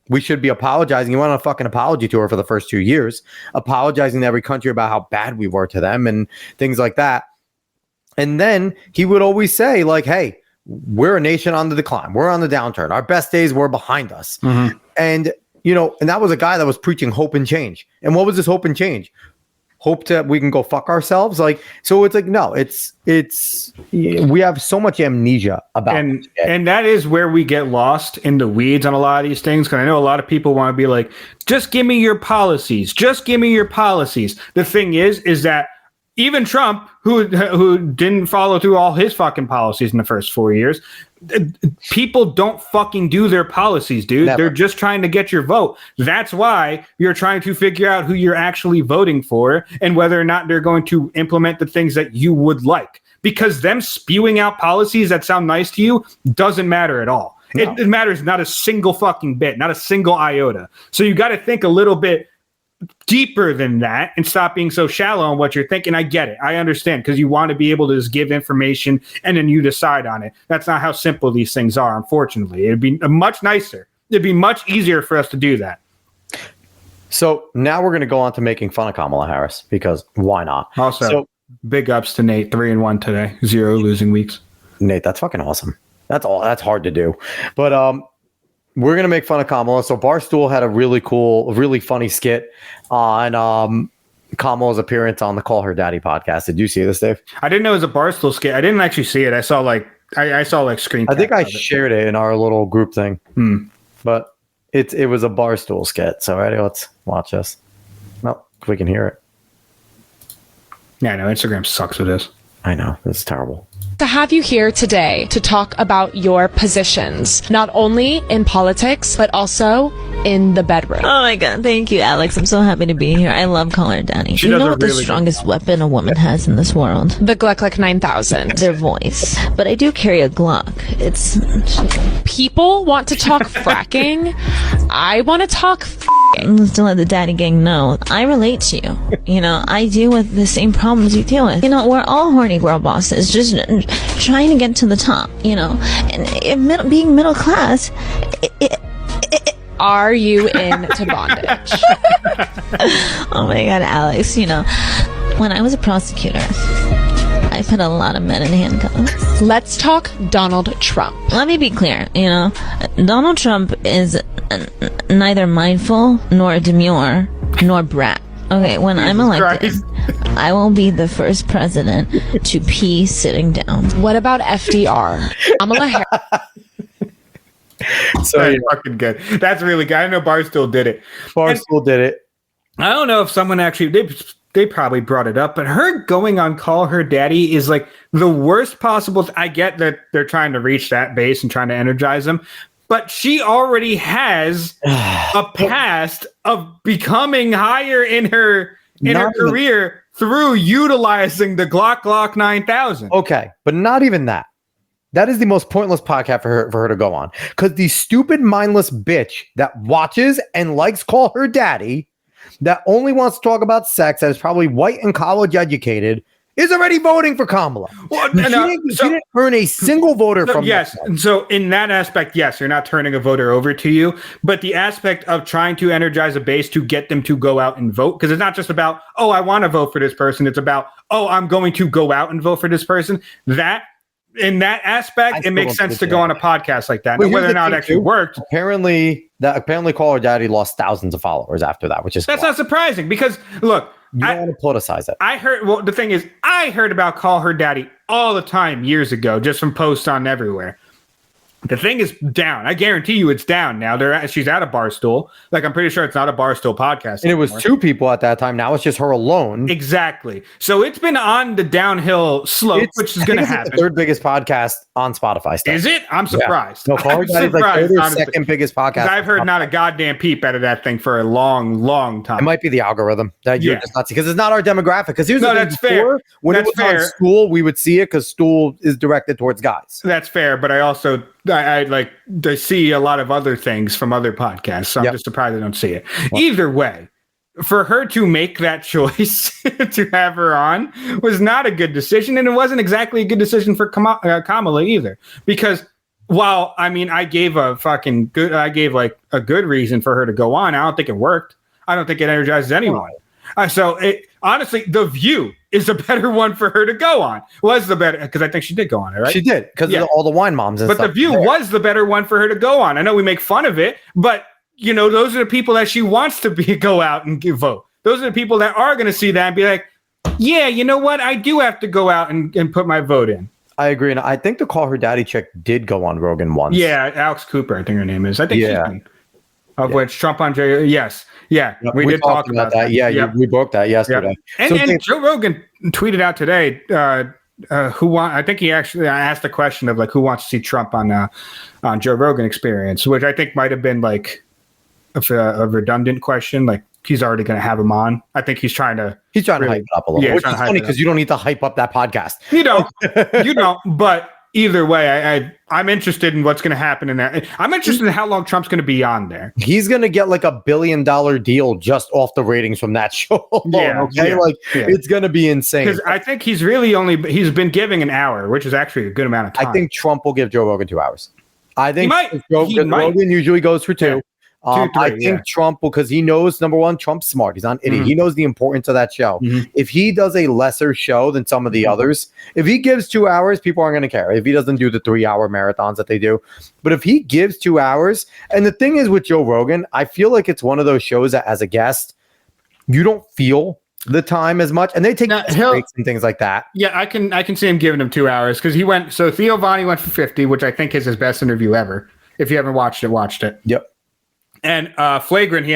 We should be apologizing. He went on a fucking apology tour for the first 2 years, apologizing to every country about how bad we were to them and things like that. And then he would always say, like, hey, we're a nation on the decline. We're on the downturn. Our best days were behind us. And and that was a guy that was preaching hope and change. And what was this hope and change? Hope that we can go fuck ourselves. So it's like, no, it's we have so much amnesia about it. And that is where we get lost in the weeds on a lot of these things. Cause I know a lot of people want to be like, just give me your policies. Just give me your policies. The thing is that even Trump, who didn't follow through all his fucking policies in the first 4 years, people don't fucking do their policies, dude. Never. They're just trying to get your vote. That's why you're trying to figure out who you're actually voting for and whether or not they're going to implement the things that you would like. Because them spewing out policies that sound nice to you doesn't matter at all. No. It matters not a single fucking bit, not a single iota. So you got to think a little bit deeper than that and stop being so shallow on what you're thinking. I get it. I understand, because you want to be able to just give information and then you decide on it. That's not how simple these things are, unfortunately. It'd be much nicer. It'd be much easier for us to do that. So now we're going to go on to making fun of Kamala Harris, because why not? Also, big ups to Nate, 3-1 today, 0 losing weeks. Nate, that's fucking awesome. That's hard to do. But we're going to make fun of Kamala. So Barstool had a really funny skit on Kamala's appearance on the Call Her Daddy podcast. Did you see this, Dave? I didn't know it was a Barstool skit. I didn't actually see it. I saw I saw screen. I think I shared it in our little group thing. But it was a Barstool skit. So ready, let's watch this. Well, if we can hear it. Yeah, no, Instagram sucks with this. I know. This is terrible. To have you here today to talk about your positions, not only in politics, but also in the bedroom. Oh my God. Thank you, Alex. I'm so happy to be here. I love Call Her Daddy. You know what the strongest weapon a woman has in this world? The Gluck 9000. Their voice. But I do carry a Glock. People want to talk fracking. I want to talk Just to let the daddy gang know, I relate to you. I deal with the same problems you deal with. We're all horny girl bosses, just trying to get to the top, and being middle class. Are you into bondage? Oh my God, Alex, when I was a prosecutor, I put a lot of men in handcuffs. Let's talk Donald Trump. Let me be clear, Donald Trump is neither mindful nor demure nor brat. Okay, when I'm elected, I will be the first president to pee sitting down. What about FDR? Kamala Harris. So that's fucking good. That's really good. I know Barstool did it. Barstool did it. I don't know if someone actually they probably brought it up, but her going on Call Her Daddy is like the worst possible. I get that they're trying to reach that base and trying to energize them, but she already has a past of becoming higher in her career through utilizing the Glock 9000. Okay, but not even that. That is the most pointless podcast for her to go on, because the stupid, mindless bitch that watches and likes Call Her Daddy, that only wants to talk about sex, that is probably white and college educated, is already voting for Kamala. Well, she didn't earn a single voter from yes. And so in that aspect, yes, you're not turning a voter over to you, but the aspect of trying to energize a base to get them to go out and vote, because it's not just about, oh, I want to vote for this person. It's about, oh, I'm going to go out and vote for this person. That in that aspect, it makes sense to go on a podcast like that. Now, whether or not it actually worked. Apparently Call Her Daddy lost thousands of followers after that, which is not surprising, because look, you don't want to politicize it. The thing is, I heard about Call Her Daddy all the time years ago, just from posts on everywhere. The thing is down. I guarantee you it's down now. She's at a Barstool. Like, I'm pretty sure it's not a Barstool podcast and anymore. It was 2 people at that time. Now it's just her alone. Exactly. So it's been on the downhill slope, which is going to happen. The 3rd biggest podcast on Spotify stuff. Is it? I'm surprised. Yeah. No, Call Her Daddy is like 3rd or 2nd biggest podcast. I've heard not a goddamn peep out of that thing for a long, long time. It might be the algorithm that you're just not seeing, because it's not our demographic. Because here's the thing, that's fair. When it was on Stool, we would see it because Stool is directed towards guys. That's fair, but I also I see a lot of other things from other podcasts, so I'm just surprised I don't see it. Well, either way, for her to make that choice to have her on was not a good decision, and it wasn't exactly a good decision for Kamala either. Because while I gave a good reason for her to go on, I don't think it worked. I don't think it energizes anyone. Honestly, The View is a better one for her to go on. Was the better, because I think she did go on it, right? She did, because of all the wine moms and stuff. But The View was the better one for her to go on. I know we make fun of it, but those are the people that she wants to go out and vote. Those are the people that are going to see that and be like, yeah, you know what? I do have to go out and put my vote in. I agree. And I think the Call Her Daddy chick did go on Rogan once. Yeah, Alex Cooper, I think her name is. I think she's been. Of which Trump on Jay, yes. Yeah, we did talk about that. Yeah, we broke that yesterday. And Joe Rogan tweeted out today, I think he actually asked a question of who wants to see Trump on Joe Rogan Experience, which I think might have been a redundant question. Like, he's already going to have him on. I think he's trying to hype it up a little. Yeah, which is funny because you don't need to hype up that podcast. You don't, but either way, I'm interested in what's going to happen in that. I'm interested in how long Trump's going to be on there. He's going to get $1 billion deal just off the ratings from that show alone, it's going to be insane. Because I think he's been giving an hour, which is actually a good amount of time. I think Trump will give Joe Rogan 2 hours. I think Rogan usually goes for 2. I think Trump, because he knows, number one, Trump's smart. He's not an idiot. Mm-hmm. He knows the importance of that show. Mm-hmm. If he does a lesser show than some of the others, if he gives 2 hours, people aren't going to care. If he doesn't do the 3-hour marathons that they do. But if he gives 2 hours, and the thing is with Joe Rogan, I feel like it's one of those shows that as a guest, you don't feel the time as much, and they take breaks and things like that. Yeah, I can see him giving him 2 hours, because Theo Vaughn went for 50, which I think is his best interview ever. If you haven't watched it. Yep. And Flagrant,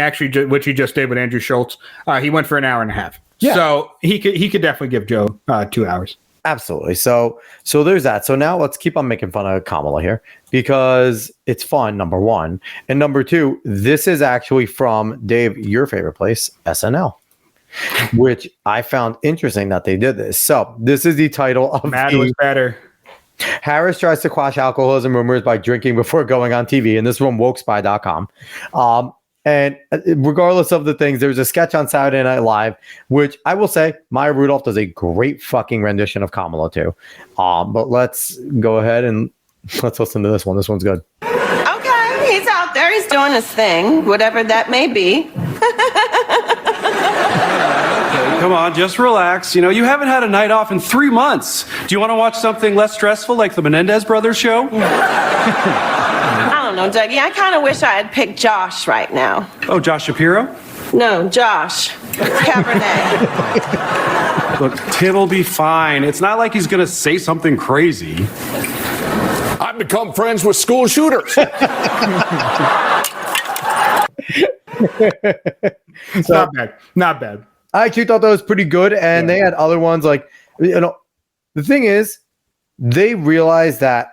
which he just did with Andrew Schultz, he went for an hour and a half. Yeah. So he could definitely give Joe 2 hours. Absolutely. So there's that. So now let's keep on making fun of Kamala here, because it's fun, number one. And number two, this is actually from, Dave, your favorite place, SNL, which I found interesting that they did this. So this is the title of Mad was better. Harris tries to quash alcoholism rumors by drinking before going on TV. And this is from wokespy.com. And regardless of the things, there's a sketch on Saturday Night Live, which I will say Maya Rudolph does a great fucking rendition of Kamala too. But let's go ahead and let's listen to this one. This one's good. Okay, he's out there. He's doing his thing, whatever that may be. Come on, just relax. You haven't had a night off in 3 months. Do you want to watch something less stressful like the Menendez Brothers show? I don't know, Dougie. I kind of wish I had picked Josh right now. Oh, Josh Shapiro? No, Josh. Cabernet. Look, Tim'll be fine. It's not like he's going to say something crazy. I've become friends with school shooters. Not bad. I actually thought that was pretty good. And they had other ones like, the thing is, they realized that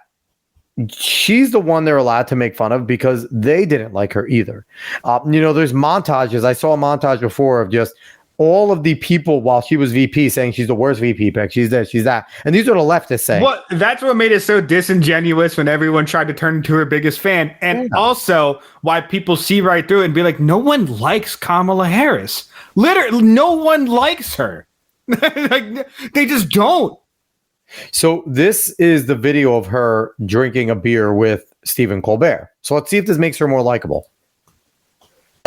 she's the one they're allowed to make fun of because they didn't like her either. There's montages. I saw a montage before of just all of the people while she was VP saying she's the worst VP pick. She's this, she's that. And these are the leftists saying. Well, that's what made it so disingenuous when everyone tried to turn into her biggest fan. And also why people see right through it and be like, no one likes Kamala Harris. Literally, no one likes her. Like, they just don't. So this is the video of her drinking a beer with Stephen Colbert. So let's see if this makes her more likable.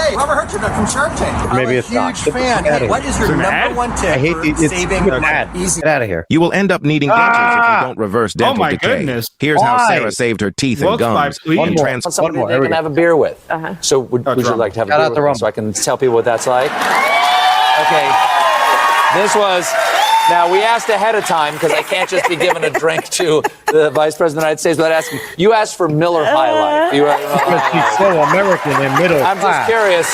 Hey, Robert Herjavec from Shark Tank. Maybe I'm it's a not. huge fan. Hey, what is your number one tip I hate for it's saving money? Easy. Get out of here. You will end up needing dentures if you don't reverse dental decay. Goodness. Here's how Why? Sarah saved her teeth and gums. One more. They can have a beer with. So would you like to have a beer with me so I can tell people what that's like? Okay. This was... Now, we asked ahead of time because I can't just be giving a drink to the Vice President of the United States without asking. You asked for Miller High Life. She's so American and middle I'm class. just curious.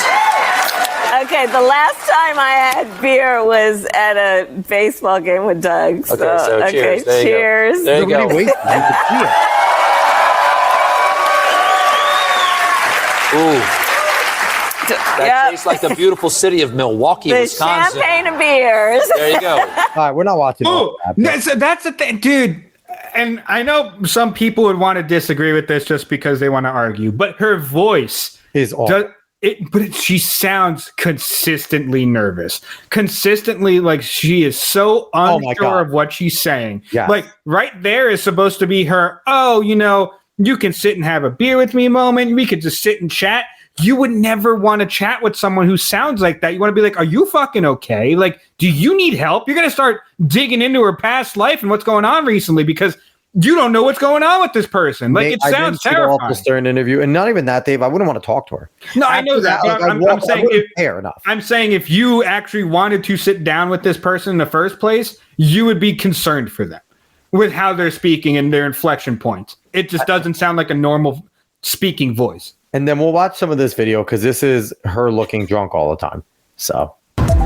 Okay, the last time I had beer was at a baseball game with Doug. So cheers. There you go. There you go. Ooh. That tastes like the beautiful city of Milwaukee, the Wisconsin. Champagne of beers. There you go. All right, we're not watching. That's the thing, dude. And I know some people would want to disagree with this just because they want to argue, but her voice is awful. She sounds consistently nervous, consistently like she is so unsure of what she's saying. Yes. Like right there is supposed to be her, you can sit and have a beer with me moment. We could just sit and chat. You would never want to chat with someone who sounds like that. You want to be like, are you fucking okay? Like, do you need help? You're going to start digging into her past life and what's going on recently because you don't know what's going on with this person. Like, it sounds terrifying. I didn't see the Stern interview, and not even that, Dave. I wouldn't want to talk to her. No, I know that. I'm saying if you actually wanted to sit down with this person in the first place, you would be concerned for them with how they're speaking and their inflection points. It just doesn't sound like a normal speaking voice. And then we'll watch some of this video because this is her looking drunk all the time. So.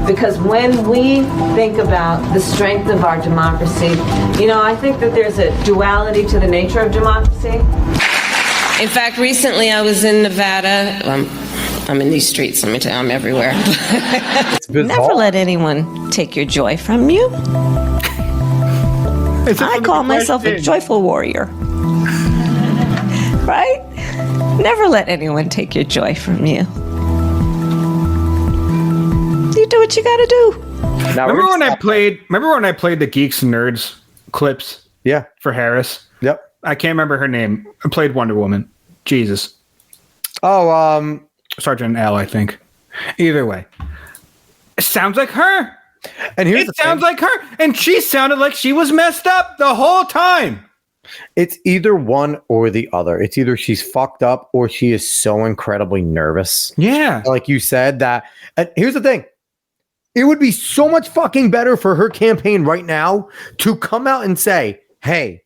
Because when we think about the strength of our democracy, I think that there's a duality to the nature of democracy. In fact, recently I was in Nevada. I'm in these streets, let me tell you, I'm everywhere. Never let anyone take your joy from you. I call myself a joyful warrior. Right? Never let anyone take your joy from you. You do what you gotta do. Remember when I played the Geeks and Nerds clips? Yeah. For Harris? Yep. I can't remember her name. I played Wonder Woman. Jesus. Oh, Sergeant L, I think. Either way. It sounds like her. And it sounds like her. And she sounded like she was messed up the whole time. It's either one or the other. It's either she's fucked up or she is so incredibly nervous. Yeah. Like you said that. And here's the thing. It would be so much fucking better for her campaign right now to come out and say, hey,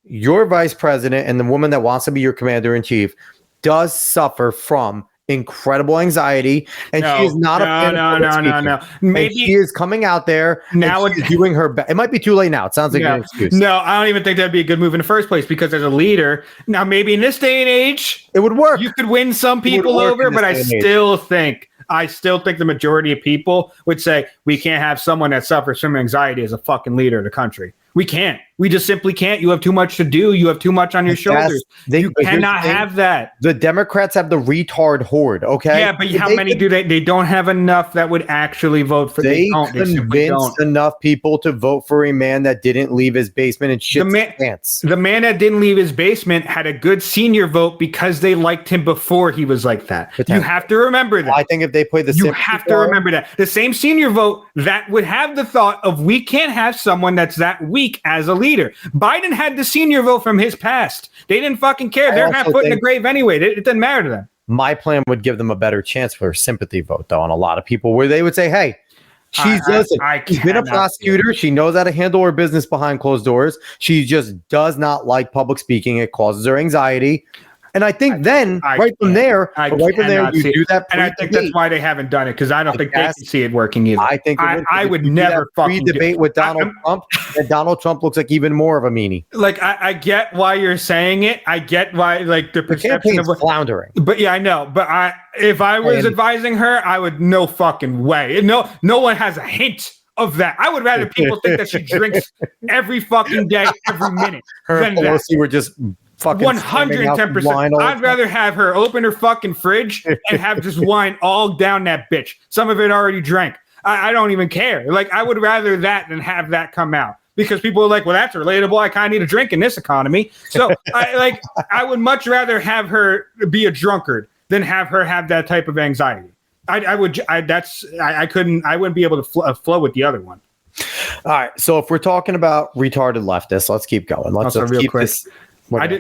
your vice president and the woman that wants to be your commander in chief does suffer from incredible anxiety, and she is not no. Maybe she is coming out there now. She's doing her best. It might be too late now. It sounds like an excuse. No, I don't even think that'd be a good move in the first place because as a leader, now maybe in this day and age, it would work. You could win some people over, but I still think the majority of people would say we can't have someone that suffers from anxiety as a fucking leader of the country. We can't. We just simply can't. You have too much to do. You have too much on your shoulders. You cannot have that. The Democrats have the retard horde, okay? Yeah, but how many do they? They don't have enough that would actually vote for. They convinced enough people to vote for a man that didn't leave his basement and shit his pants. The man that didn't leave his basement had a good senior vote because they liked him before he was like that. You have to remember that. I think if they play you have to remember that. The same senior vote that would have the thought of we can't have someone that's that weak as a leader. Biden had the senior vote from his past. They didn't fucking care. They're not put in the grave anyway. It doesn't matter to them. My plan would give them a better chance for a sympathy vote, though, on a lot of people where they would say, hey, she's been a prosecutor. She knows how to handle her business behind closed doors. She just does not like public speaking. It causes her anxiety. And I think right from there, you do that. And I think that's why they haven't done it, because I don't think they can see it working either. I think I would never fucking debate with Donald Trump, and Donald Trump looks like even more of a meanie. Like I get why you're saying it. I get why, like, the perception of floundering. But yeah, I know. But if I was advising her, I would no fucking way. No one has a hint of that. I would rather people think that she drinks every fucking day, every minute. Her and Pelosi were just fucking 110%. I'd rather have her open her fucking fridge and have just wine all down that bitch. Some of it already drank. I don't even care. Like, I would rather that than have that come out, because people are like, well, that's relatable. I kind of need a drink in this economy. So I would much rather have her be a drunkard than have her have that type of anxiety. I wouldn't be able to flow with the other one. All right. So if we're talking about retarded leftists, let's keep going. Let's keep quick. this.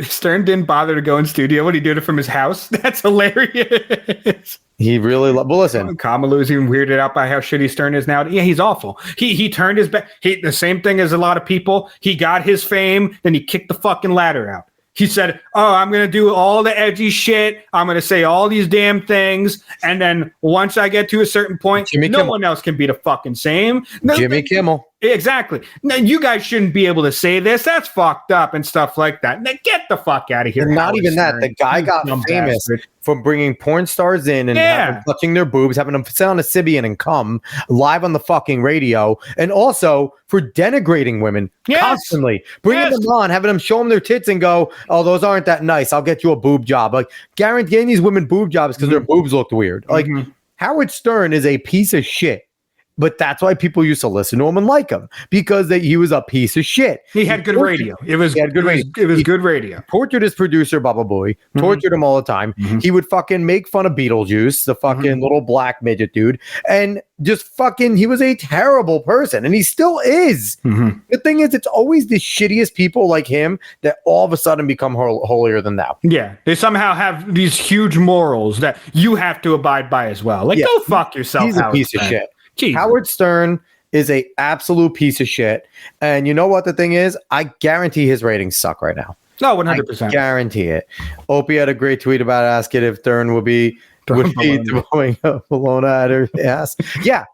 Stern didn't bother to go in studio. What, he did it from his house? That's hilarious. He really well, listen. Kamala was even weirded out by how shitty Stern is now. Yeah, he's awful. He turned his back. The same thing as a lot of people. He got his fame, then he kicked the fucking ladder out. He said, "Oh, I'm going to do all the edgy shit. I'm going to say all these damn things. And then once I get to a certain point, no one else can be the fucking same." Jimmy Kimmel. Exactly. Now, you guys shouldn't be able to say this. That's fucked up and stuff like that. Now, get the fuck out of here. And not even that. The guy got famous for bringing porn stars in and having them touching their boobs, having them sit on a Sybian and come live on the fucking radio, and also for denigrating women constantly, bringing them on, having them show them their tits and go, "Oh, those aren't that nice. I'll get you a boob job." Like, guaranteeing these women boob jobs because their boobs looked weird. Like, Howard Stern is a piece of shit. But that's why people used to listen to him and like him, because he was a piece of shit. He had good radio. It was good radio. Tortured his producer, Baba Booey. Tortured him all the time. He would fucking make fun of Beetlejuice, the fucking little black midget dude, and just fucking. He was a terrible person, and he still is. The thing is, it's always the shittiest people like him that all of a sudden become holier than thou. Yeah, they somehow have these huge morals that you have to abide by as well. Like, go fuck yourself. He's a piece of shit. Jesus. Howard Stern is a absolute piece of shit. And you know what the thing is? I guarantee his ratings suck right now. No, 100%. I guarantee it. Opie had a great tweet about asking if Stern would be throwing Bologna at her ass. Yeah.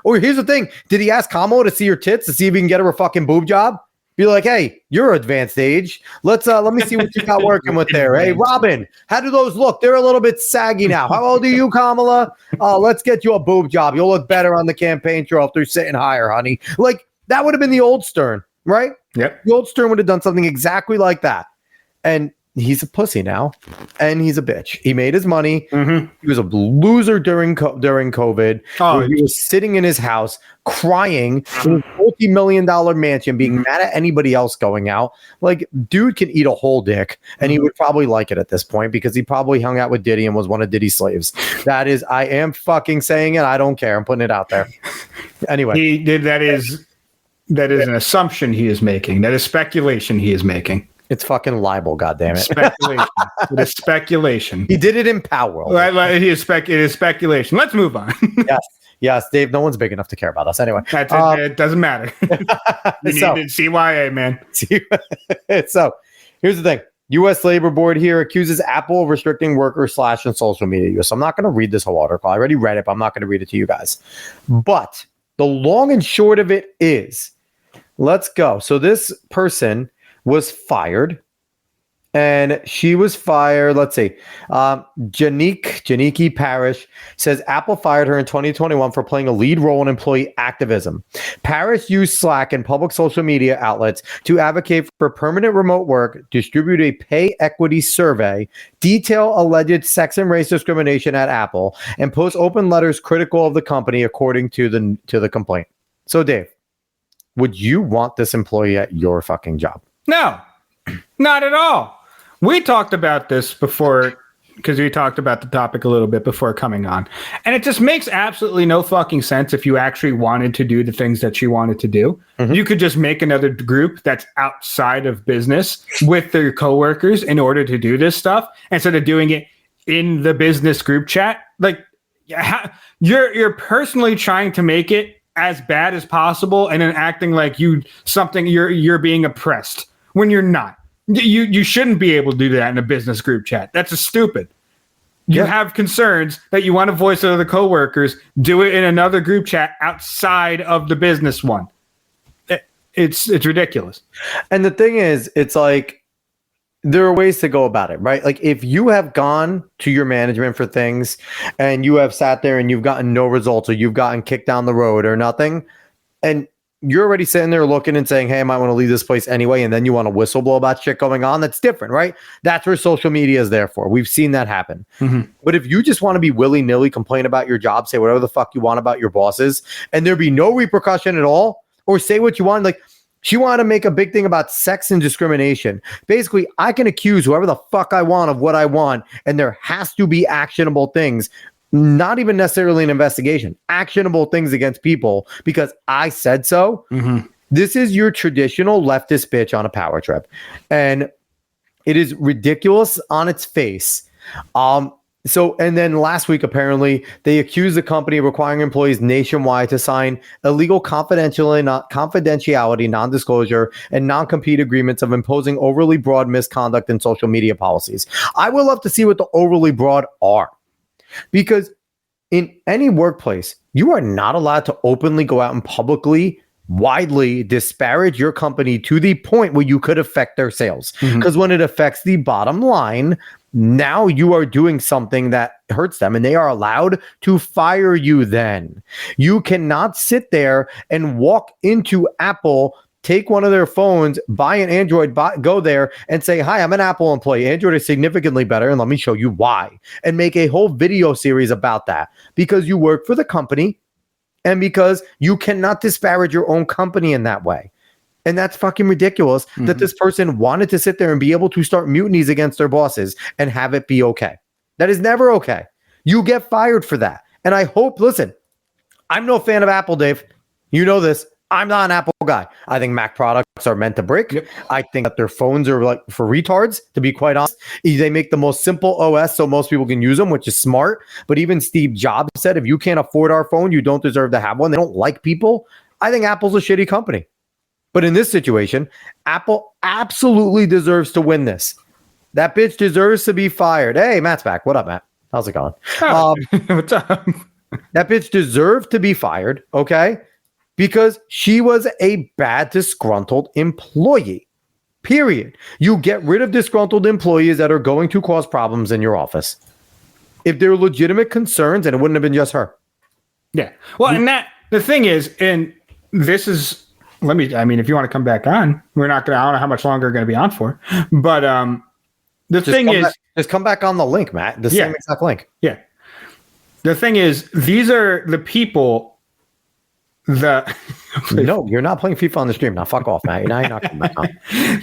Or here's the thing. Did he ask Kamala to see her tits to see if he can get her a fucking boob job? Be like, "Hey, you're advanced age. Let me see what you got working with there. Hey, Robin, how do those look? They're a little bit saggy now. How old are you, Kamala? Let's get you a boob job. You'll look better on the campaign trail if they're sitting higher, honey." Like, that would have been the old Stern, right? Yep. The old Stern would have done something exactly like that. And he's a pussy now, and he's a bitch. He made his money. He was a loser during COVID. He was sitting in his house crying in a multi-million-dollar mansion, being mad at anybody else going out. Like, dude can eat a whole dick, and he would probably like it at this point, because he probably hung out with Diddy and was one of Diddy's slaves. That is, I am fucking saying it. I don't care. I'm putting it out there. Anyway, that is an assumption he is making. That is speculation he is making. It's fucking libel, goddammit. Speculation. It is speculation. He did it in Power. It is speculation. Let's move on. Yes, Dave. No one's big enough to care about us anyway. It doesn't matter. You needed CYA, man. So here's the thing. U.S. Labor Board here accuses Apple of restricting worker / and social media use. I'm not going to read this whole article. I already read it, but I'm not going to read it to you guys. But the long and short of it is, let's go. So this person was fired, and she was fired. Let's see. Janiki Parrish says Apple fired her in 2021 for playing a lead role in employee activism. Parrish used Slack and public social media outlets to advocate for permanent remote work, distribute a pay equity survey, detail alleged sex and race discrimination at Apple, and post open letters critical of the company, according to the complaint. So, Dave, would you want this employee at your fucking job? No, not at all. We talked about this before, because we talked about the topic a little bit before coming on. And it just makes absolutely no fucking sense if you actually wanted to do the things that she wanted to do. You could just make another group that's outside of business with their coworkers in order to do this stuff, instead of doing it in the business group chat. Like, you're personally trying to make it as bad as possible and then acting like you're being oppressed when you're not. You shouldn't be able to do that in a business group chat. That's stupid. You have concerns that you want to voice to other coworkers. Do it in another group chat outside of the business one. It's ridiculous. And the thing is, it's like there are ways to go about it, right? Like if you have gone to your management for things and you have sat there and you've gotten no results or you've gotten kicked down the road or nothing, and you're already sitting there looking and saying, hey, I might want to leave this place anyway, and then you want to whistleblow about shit going on, that's different, right? That's where social media is there for. We've seen that happen. Mm-hmm. But if you just want to be willy-nilly, complain about your job, say whatever the fuck you want about your bosses, and there be no repercussion at all, or say what you want, like she wanted to make a big thing about sex and discrimination. Basically, I can accuse whoever the fuck I want of what I want, and there has to be actionable things. Not even necessarily an investigation, actionable things against people because I said so. Mm-hmm. This is your traditional leftist bitch on a power trip. And it is ridiculous on its face. And then last week, apparently, they accused the company of requiring employees nationwide to sign illegal confidentiality, non-disclosure, and non-compete agreements of imposing overly broad misconduct in social media policies. I would love to see what the overly broad are. Because in any workplace, you are not allowed to openly go out and publicly, widely disparage your company to the point where you could affect their sales. Because when it affects the bottom line, now you are doing something that hurts them and they are allowed to fire you then. You cannot sit there and walk into Apple, take one of their phones, buy an Android, go there and say, hi, I'm an Apple employee. Android is significantly better, and let me show you why. And make a whole video series about that because you work for the company and because you cannot disparage your own company in that way. And that's fucking ridiculous that this person wanted to sit there and be able to start mutinies against their bosses and have it be okay. That is never okay. You get fired for that. And I hope, listen, I'm no fan of Apple, Dave. You know this. I'm not an Apple guy. I think Mac products are meant to break. Yep. I think that their phones are like for retards, to be quite honest. They make the most simple OS so most people can use them, which is smart. But even Steve Jobs said, if you can't afford our phone, you don't deserve to have one. They don't like people. I think Apple's a shitty company. But in this situation, Apple absolutely deserves to win this. That bitch deserves to be fired. Hey, Matt's back. What up, Matt? How's it going? What's up? That bitch deserved to be fired, okay? Because she was a bad, disgruntled employee, period. You get rid of disgruntled employees that are going to cause problems in your office. If there are legitimate concerns, and it wouldn't have been just her. Yeah. Well, and that, the thing is, and this is, if you want to come back on, we're not going to, I don't know how much longer we're going to be on for, but just come back on the link, Matt, the same exact link. Yeah. The thing is, these are the people no, you're not playing FIFA on the stream. Now fuck off, Matt. You're not coming back on.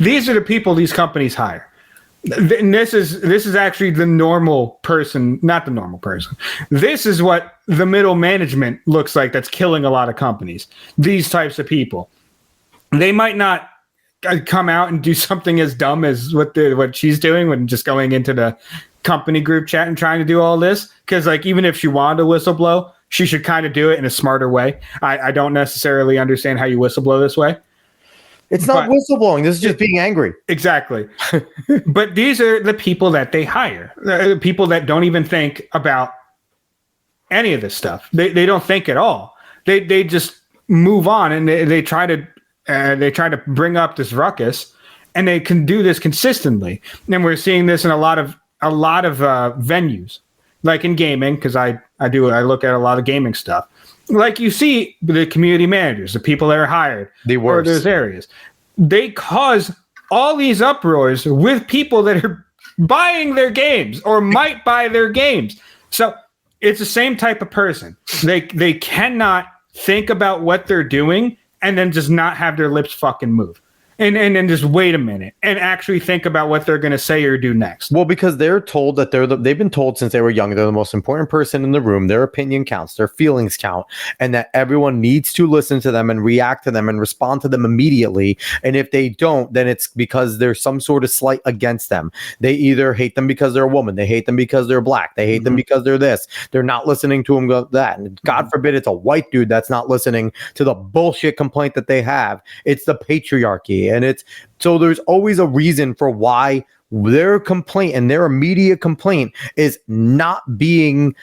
These are the people these companies hire. And this is actually the normal person, not the normal person. This is what the middle management looks like that's killing a lot of companies. These types of people. They might not come out and do something as dumb as what she's doing when just going into the company group chat and trying to do all this. Because like even if she wanted to whistleblow, she should kind of do it in a smarter way. I don't necessarily understand how you whistleblow this way. It's not whistleblowing. This is just being angry. Exactly. But these are the people that they hire. The people that don't even think about any of this stuff. They don't think at all. They just move on and they try to bring up this ruckus, and they can do this consistently. And we're seeing this in a lot of venues, like in gaming, because I look at a lot of gaming stuff. Like you see the community managers, the people that are hired for those areas, they cause all these uproars with people that are buying their games or might buy their games. So it's the same type of person. They cannot think about what they're doing and then just not have their lips fucking move. And then just wait a minute and actually think about what they're going to say or do next. Well, because they're told that they've been told since they were young, they're the most important person in the room. Their opinion counts, their feelings count, and that everyone needs to listen to them and react to them and respond to them immediately. And if they don't, then it's because there's some sort of slight against them. They either hate them because they're a woman, they hate them because they're black, they hate them because they're this. They're not listening to them that. And God forbid it's a white dude that's not listening to the bullshit complaint that they have. It's the patriarchy. democracy. And so there's always a reason for why their complaint and their immediate complaint is not being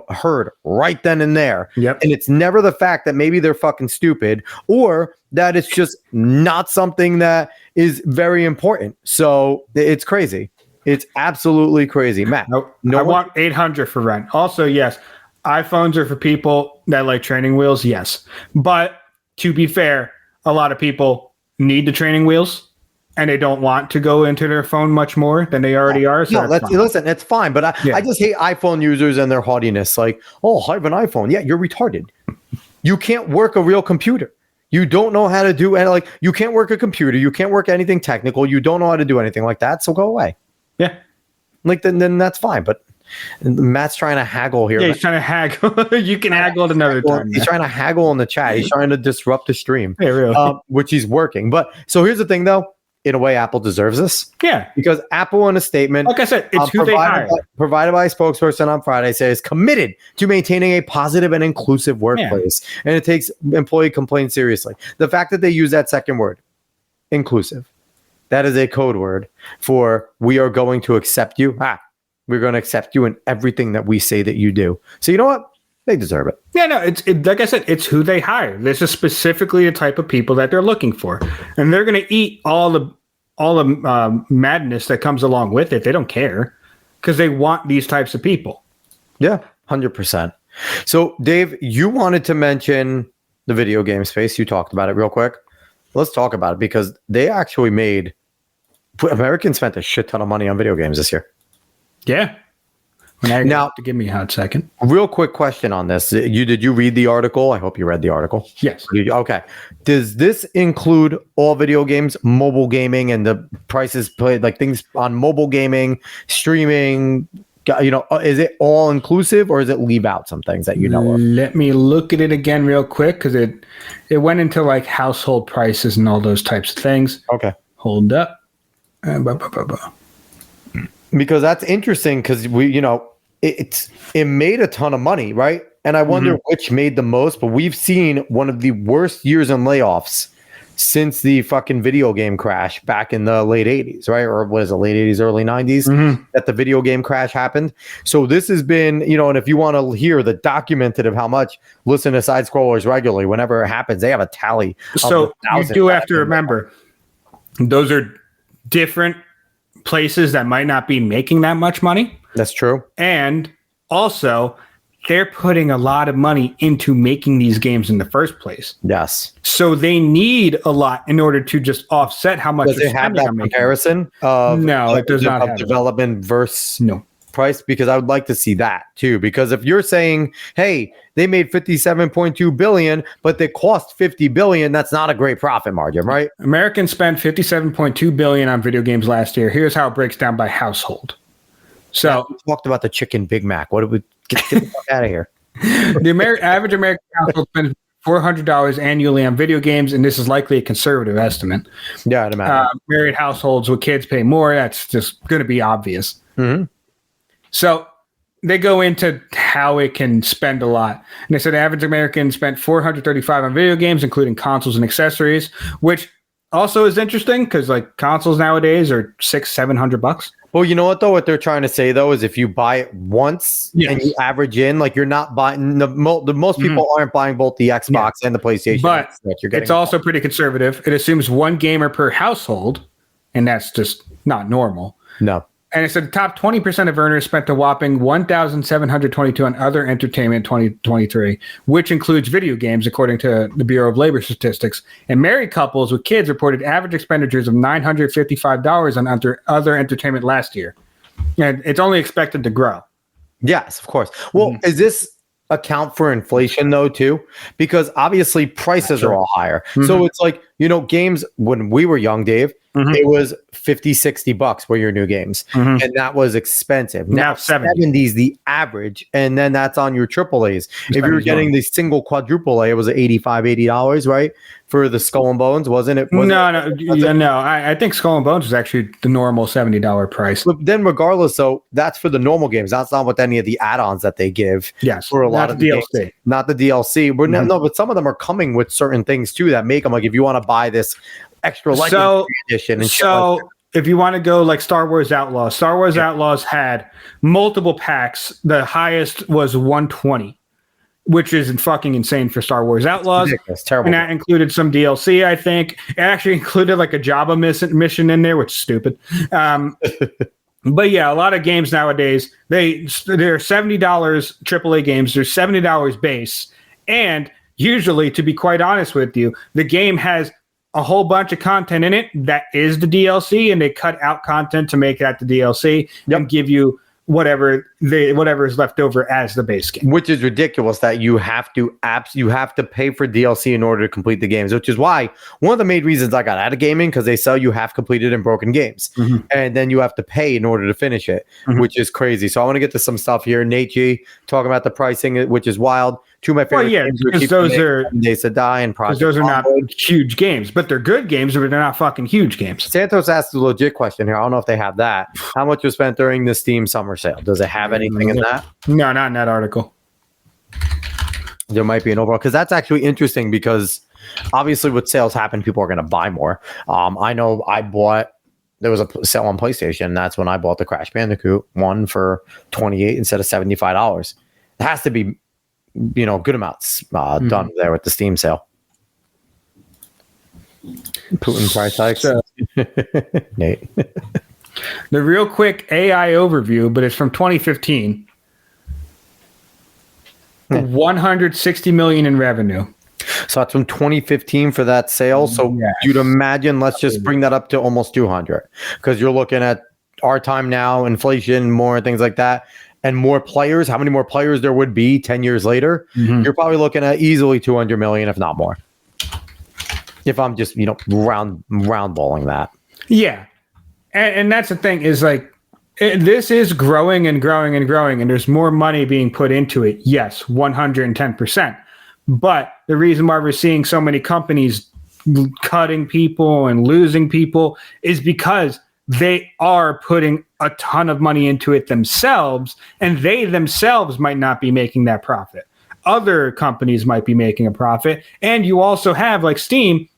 heard right then and there. Yep. And it's never the fact that maybe they're fucking stupid or that it's just not something that is very important. So it's crazy. It's absolutely crazy. Matt, I want 800 for rent. Also, yes, iPhones are for people that like training wheels. Yes. But to be fair, a lot of people need the training wheels. And they don't want to go into their phone much more than they already are. So listen, it's fine. But I just hate iPhone users and their haughtiness. Like, oh, I have an iPhone. Yeah, you're retarded. You can't work a real computer. You don't know how to do and like you can't work a computer. You can't work anything technical. You don't know how to do anything like that. So go away. Yeah. Like then that's fine. But Matt's trying to haggle here. Yeah, he's trying to haggle. You can haggle at another time. He's trying to haggle in the chat. He's trying to disrupt the stream. Yeah, really. Which he's working. But so here's the thing though. In a way, Apple deserves this. Yeah. Because Apple in a statement, like I said, it's who they hire. Provided by a spokesperson on Friday, says committed to maintaining a positive and inclusive workplace. Yeah. And it takes employee complaints seriously. The fact that they use that second word, inclusive, that is a code word for we are going to accept you. We're going to accept you in everything that we say that you do. So you know what? They deserve it. Yeah, no, it's like I said, it's who they hire. This is specifically the type of people that they're looking for, and they're going to eat all the madness that comes along with it. They don't care because they want these types of people. Yeah, 100%. So, Dave, you wanted to mention the video game space. You talked about it real quick. Let's talk about it because they actually Americans spent a shit ton of money on video games this year. Yeah. Now, to give me a hot second. Real quick question on this. Did you read the article? I hope you read the article. Yes. Okay. Does this include all video games, mobile gaming, and the prices played, like things on mobile gaming, streaming? Is it all inclusive or does it leave out some things that you know of? Let me look at it again real quick because it went into like household prices and all those types of things. Okay. Hold up. Because that's interesting because it made a ton of money, right? And I wonder which made the most, but we've seen one of the worst years in layoffs since the fucking video game crash back in the late 80s, right? Or was it late 80s, early 90s that the video game crash happened? So this has been, and if you want to hear the documented of how much, listen to Side Scrollers regularly, whenever it happens, they have a tally. So you do have to remember, those are different places that might not be making that much money. That's true. And also, they're putting a lot of money into making these games in the first place. Yes. So they need a lot in order to just offset how much. Does it have that comparison of no, it does not have development versus no price? Because I would like to see that too. Because if you're saying, hey, they made $57.2 billion, but they cost $50 billion, that's not a great profit margin, right? Americans spent $57.2 billion on video games last year. Here's how it breaks down by household. So we talked about the chicken Big Mac. What did we get the fuck out of here? The average American household spends $400 annually on video games, and this is likely a conservative estimate. Yeah, I'd imagine. Married households with kids pay more. That's just going to be obvious. Mm-hmm. So they go into how it can spend a lot. And they said the average American spent $435 on video games, including consoles and accessories, which also is interesting because like consoles nowadays are $600-700. Well, you know what though? What they're trying to say though is if you buy it once and you average in, like you're not buying the most people aren't buying both the Xbox and the PlayStation. But it's also pretty conservative. It assumes one gamer per household, and that's just not normal. No. And it said the top 20% of earners spent a whopping $1,722 on other entertainment in 2023, which includes video games, according to the Bureau of Labor Statistics. And married couples with kids reported average expenditures of $955 on other entertainment last year. And it's only expected to grow. Yes, of course. Well, is this account for inflation though too? Because obviously prices are all higher. So it's like, games when we were young, Dave, it was $50-$60 were your new games. And that was expensive. Now 70s the average, and then that's on your AAAs. If you were getting the single quadruple A, it was $85-$80, right? For the Skull and Bones, wasn't it? No. I think Skull and Bones was actually the normal $70 price. But then regardless, though, that's for the normal games. That's not with any of the add-ons that they give. Yes. For a lot of the DLC. Games. Not the DLC. But no, but some of them are coming with certain things too that make them like if you want to buy this extra legendary edition and shit like that. If you want to go like Star Wars Outlaws Outlaws had multiple packs. The highest was 120, which is fucking insane for Star Wars Outlaws. It's terrible. And that included some DLC, I think. It actually included like a Jabba mission in there, which is stupid. But yeah, a lot of games nowadays, they're $70 AAA games. They're $70 base. And usually, to be quite honest with you, the game has a whole bunch of content in it that is the DLC, and they cut out content to make that the DLC and give you whatever is left over as the base game. Which is ridiculous that you have to pay for DLC in order to complete the games, which is why one of the main reasons I got out of gaming, because they sell you half completed and broken games. And then you have to pay in order to finish it, which is crazy. So I want to get to some stuff here. Nate G talking about the pricing, which is wild. Two of my favorite games because those are Days to Die and Project. Those are not huge games, but they're good games, but they're not fucking huge games. Santos asked a legit question here. I don't know if they have that. How much was spent during the Steam summer sale? Does it have anything in that? No, not in that article. There might be an overall, because that's actually interesting, because obviously with sales happen, people are going to buy more. I know there was a sale on PlayStation, and that's when I bought the Crash Bandicoot one for $28 instead of $75. It has to be, good amounts done there with the Steam sale. Putin price hikes. Nate. The real quick AI overview, but it's from 2015. $160 million in revenue. So that's from 2015 for that sale. So you'd imagine, let's just bring that up to almost 200, because you're looking at our time now, inflation, more things like that. And more players, how many more players there would be 10 years later, you're probably looking at easily 200 million, if not more. If I'm just, round balling that. Yeah. And that's the thing is like, this is growing and growing and growing, and there's more money being put into it. Yes, 110%. But the reason why we're seeing so many companies cutting people and losing people is because they are putting a ton of money into it themselves, and they themselves might not be making that profit. Other companies might be making a profit. And you also have like Steam.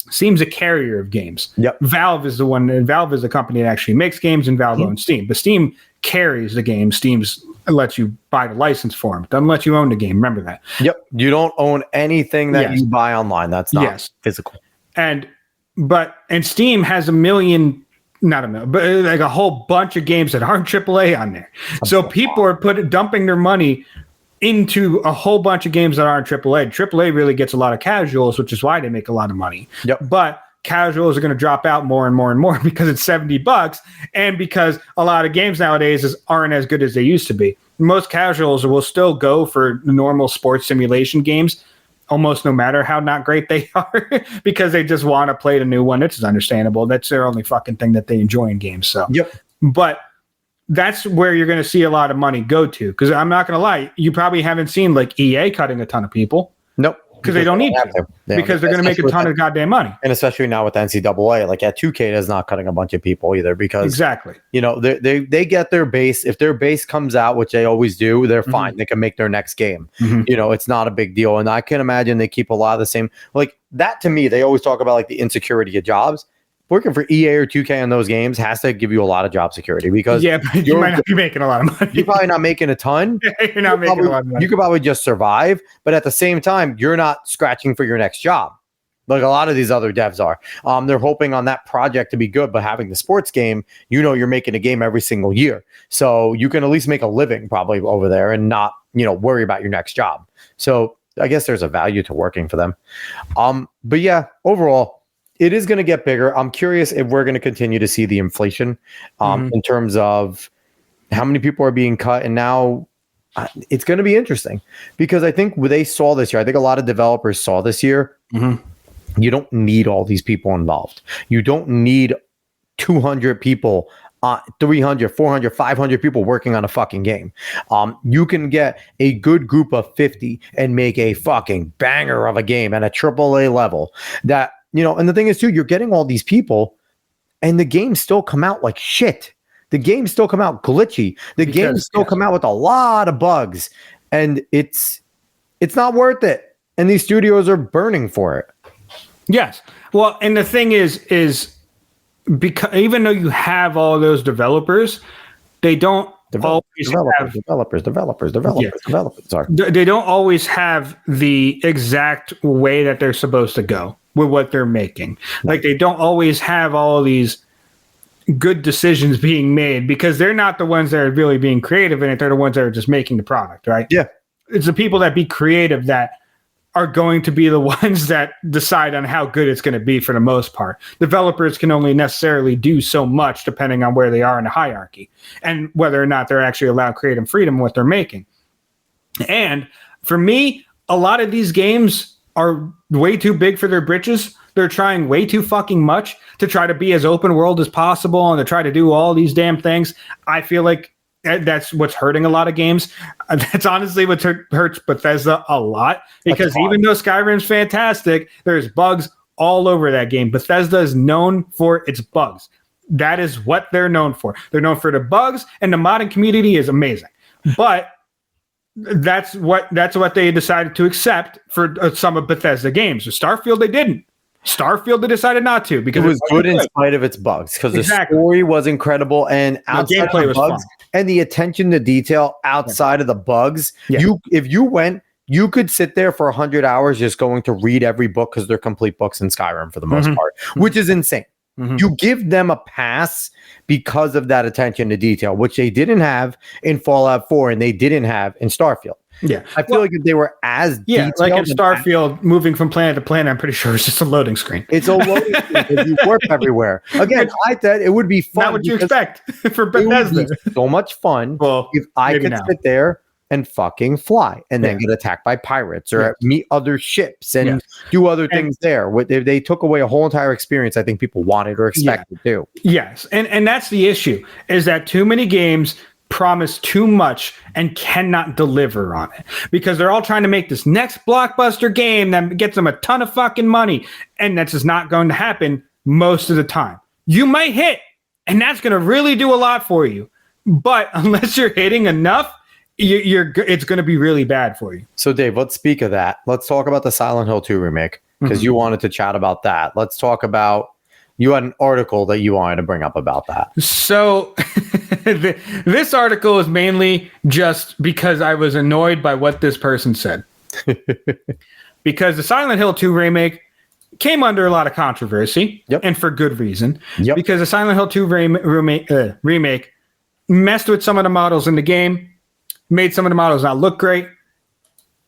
Steam's a carrier of games. Yep. Valve is the company that actually makes games, and Valve owns Steam. But Steam carries the game. Steam's lets you buy the license for them. Doesn't let you own the game. Remember that. Yep. You don't own anything that you buy online. That's not physical. And Steam has not a million, but like a whole bunch of games that aren't AAA on there. So people are dumping their money into a whole bunch of games that aren't AAA. AAA really gets a lot of casuals, which is why they make a lot of money. Yep. But casuals are going to drop out more and more and more because it's $70, and because a lot of games nowadays aren't as good as they used to be. Most casuals will still go for normal sports simulation games, almost no matter how not great they are, because they just want to play the new one. Which is understandable. That's their only fucking thing that they enjoy in games. So, but that's where you're going to see a lot of money go to. Because I'm not going to lie, you probably haven't seen like EA cutting a ton of people. Nope. Because they don't need to. Because they're going to make a ton of goddamn money. And especially now with NCAA, like at 2K is not cutting a bunch of people either, because they get their base. If their base comes out, which they always do, they're fine. They can make their next game. It's not a big deal. And I can imagine they keep a lot of the same, like that. To me, they always talk about like the insecurity of jobs. Working for EA or 2K on those games has to give you a lot of job security, because but you might not be making a lot of money. You're probably not making a ton. You're not making a lot of money. You could probably just survive, but at the same time, you're not scratching for your next job like a lot of these other devs are. They're hoping on that project to be good, but having the sports game, you're making a game every single year, so you can at least make a living probably over there and not worry about your next job. So I guess there's a value to working for them. But yeah, overall, it is going to get bigger. I'm curious if we're going to continue to see the inflation in terms of how many people are being cut. And now it's going to be interesting, because I think they saw this year. I think a lot of developers saw this year. You don't need all these people involved. You don't need 200 people, 300, 400, 500 people working on a fucking game. You can get a good group of 50 and make a fucking banger of a game at a AAA level that, and the thing is too, you're getting all these people and the games still come out like shit. The games still come out glitchy. The games still come out with a lot of bugs, and it's not worth it. And these studios are burning for it. Yes. Well, and the thing is because even though you have all those developers, they don't developers. Sorry. They don't always have the exact way that they're supposed to go with what they're making. Like they don't always have all of these good decisions being made because they're not the ones that are really being creative in it. They're the ones that are just making the product, right? Yeah. It's the people that be creative that are going to be the ones that decide on how good it's going to be for the most part. Developers can only necessarily do so much depending on where they are in the hierarchy and whether or not they're actually allowed creative freedom in what they're making. And for me, a lot of these games are way too big for their britches. They're trying way too fucking much to try to be as open world as possible and to try to do all these damn things. I feel like that's what's hurting a lot of games. That's honestly what hurts Bethesda a lot because even though Skyrim's fantastic, there's bugs all over that game. Bethesda is known for its bugs. That is what they're known for. They're known for the bugs, and the modding community is amazing. But that's what they decided to accept for some of Bethesda games. With Starfield, they didn't. Starfield, they decided not to because it was good in spite of its bugs because the story was incredible and outside of the bugs and the attention to detail outside of the bugs. If you went, you could sit there for 100 hours just going to read every book because they're complete books in Skyrim for the most part, which is insane. You give them a pass because of that attention to detail, which they didn't have in Fallout 4 and they didn't have in Starfield. Yeah, I feel like if they were as like in Starfield, moving from planet to planet, I'm pretty sure it's just a loading screen. It's a loading screen because you warp everywhere. Again, I thought it would be fun. Not what you expect for Bethesda. It would be so much fun if I could sit there and fucking fly and then get attacked by pirates or meet other ships and do other things there. If they took away a whole entire experience, I think people wanted or expected to. Yes, and that's the issue is that too many games promise too much and cannot deliver on it because they're all trying to make this next blockbuster game that gets them a ton of fucking money, and that's just not going to happen most of the time. You might hit, and that's going to really do a lot for you, but unless you're hitting enough, it's going to be really bad for you. So Dave, let's speak of that. Let's talk about the Silent Hill 2 remake because you wanted to chat about that. Let's talk about you had an article that you wanted to bring up about that. So this article is mainly just because I was annoyed by what this person said. Because the Silent Hill 2 remake came under a lot of controversy, and for good reason. Because the Silent Hill 2 remake messed with some of the models in the game, made some of the models not look great,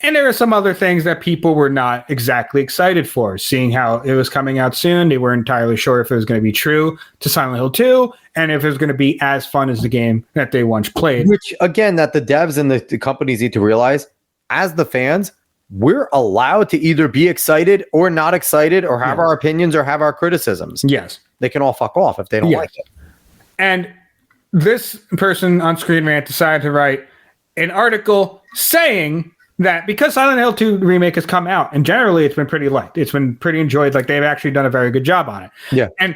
and there are some other things that people were not exactly excited for. Seeing how it was coming out soon, they weren't entirely sure if it was going to be true to Silent Hill 2 and if it was going to be as fun as the game that they once played. Which, again, that the devs and the companies need to realize, as the fans, we're allowed to either be excited or not excited or have our opinions or have our criticisms. Yes. They can all fuck off if they don't like it. And this person on Screen Rant decided to write an article saying that because Silent Hill 2 remake has come out, and generally it's been pretty light. It's been pretty enjoyed. Like they've actually done a very good job on it. Yeah. And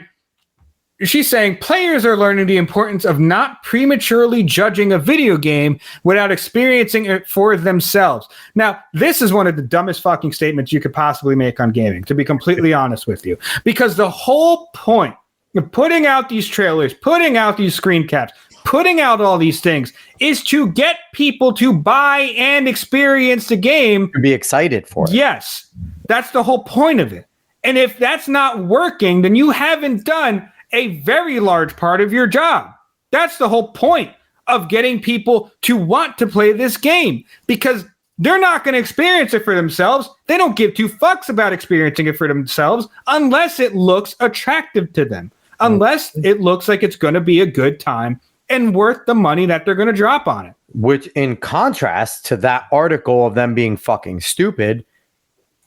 she's saying players are learning the importance of not prematurely judging a video game without experiencing it for themselves. Now, this is one of the dumbest fucking statements you could possibly make on gaming, to be completely honest with you. Because the whole point of putting out these trailers, putting out these screen caps, putting out all these things is to get people to buy and experience the game. To be excited for it. Yes. That's the whole point of it. And if that's not working, then you haven't done a very large part of your job. That's the whole point of getting people to want to play this game because they're not going to experience it for themselves. They don't give two fucks about experiencing it for themselves unless it looks attractive to them, unless it looks like it's going to be a good time and worth the money that they're going to drop on it. Which, in contrast to that article of them being fucking stupid,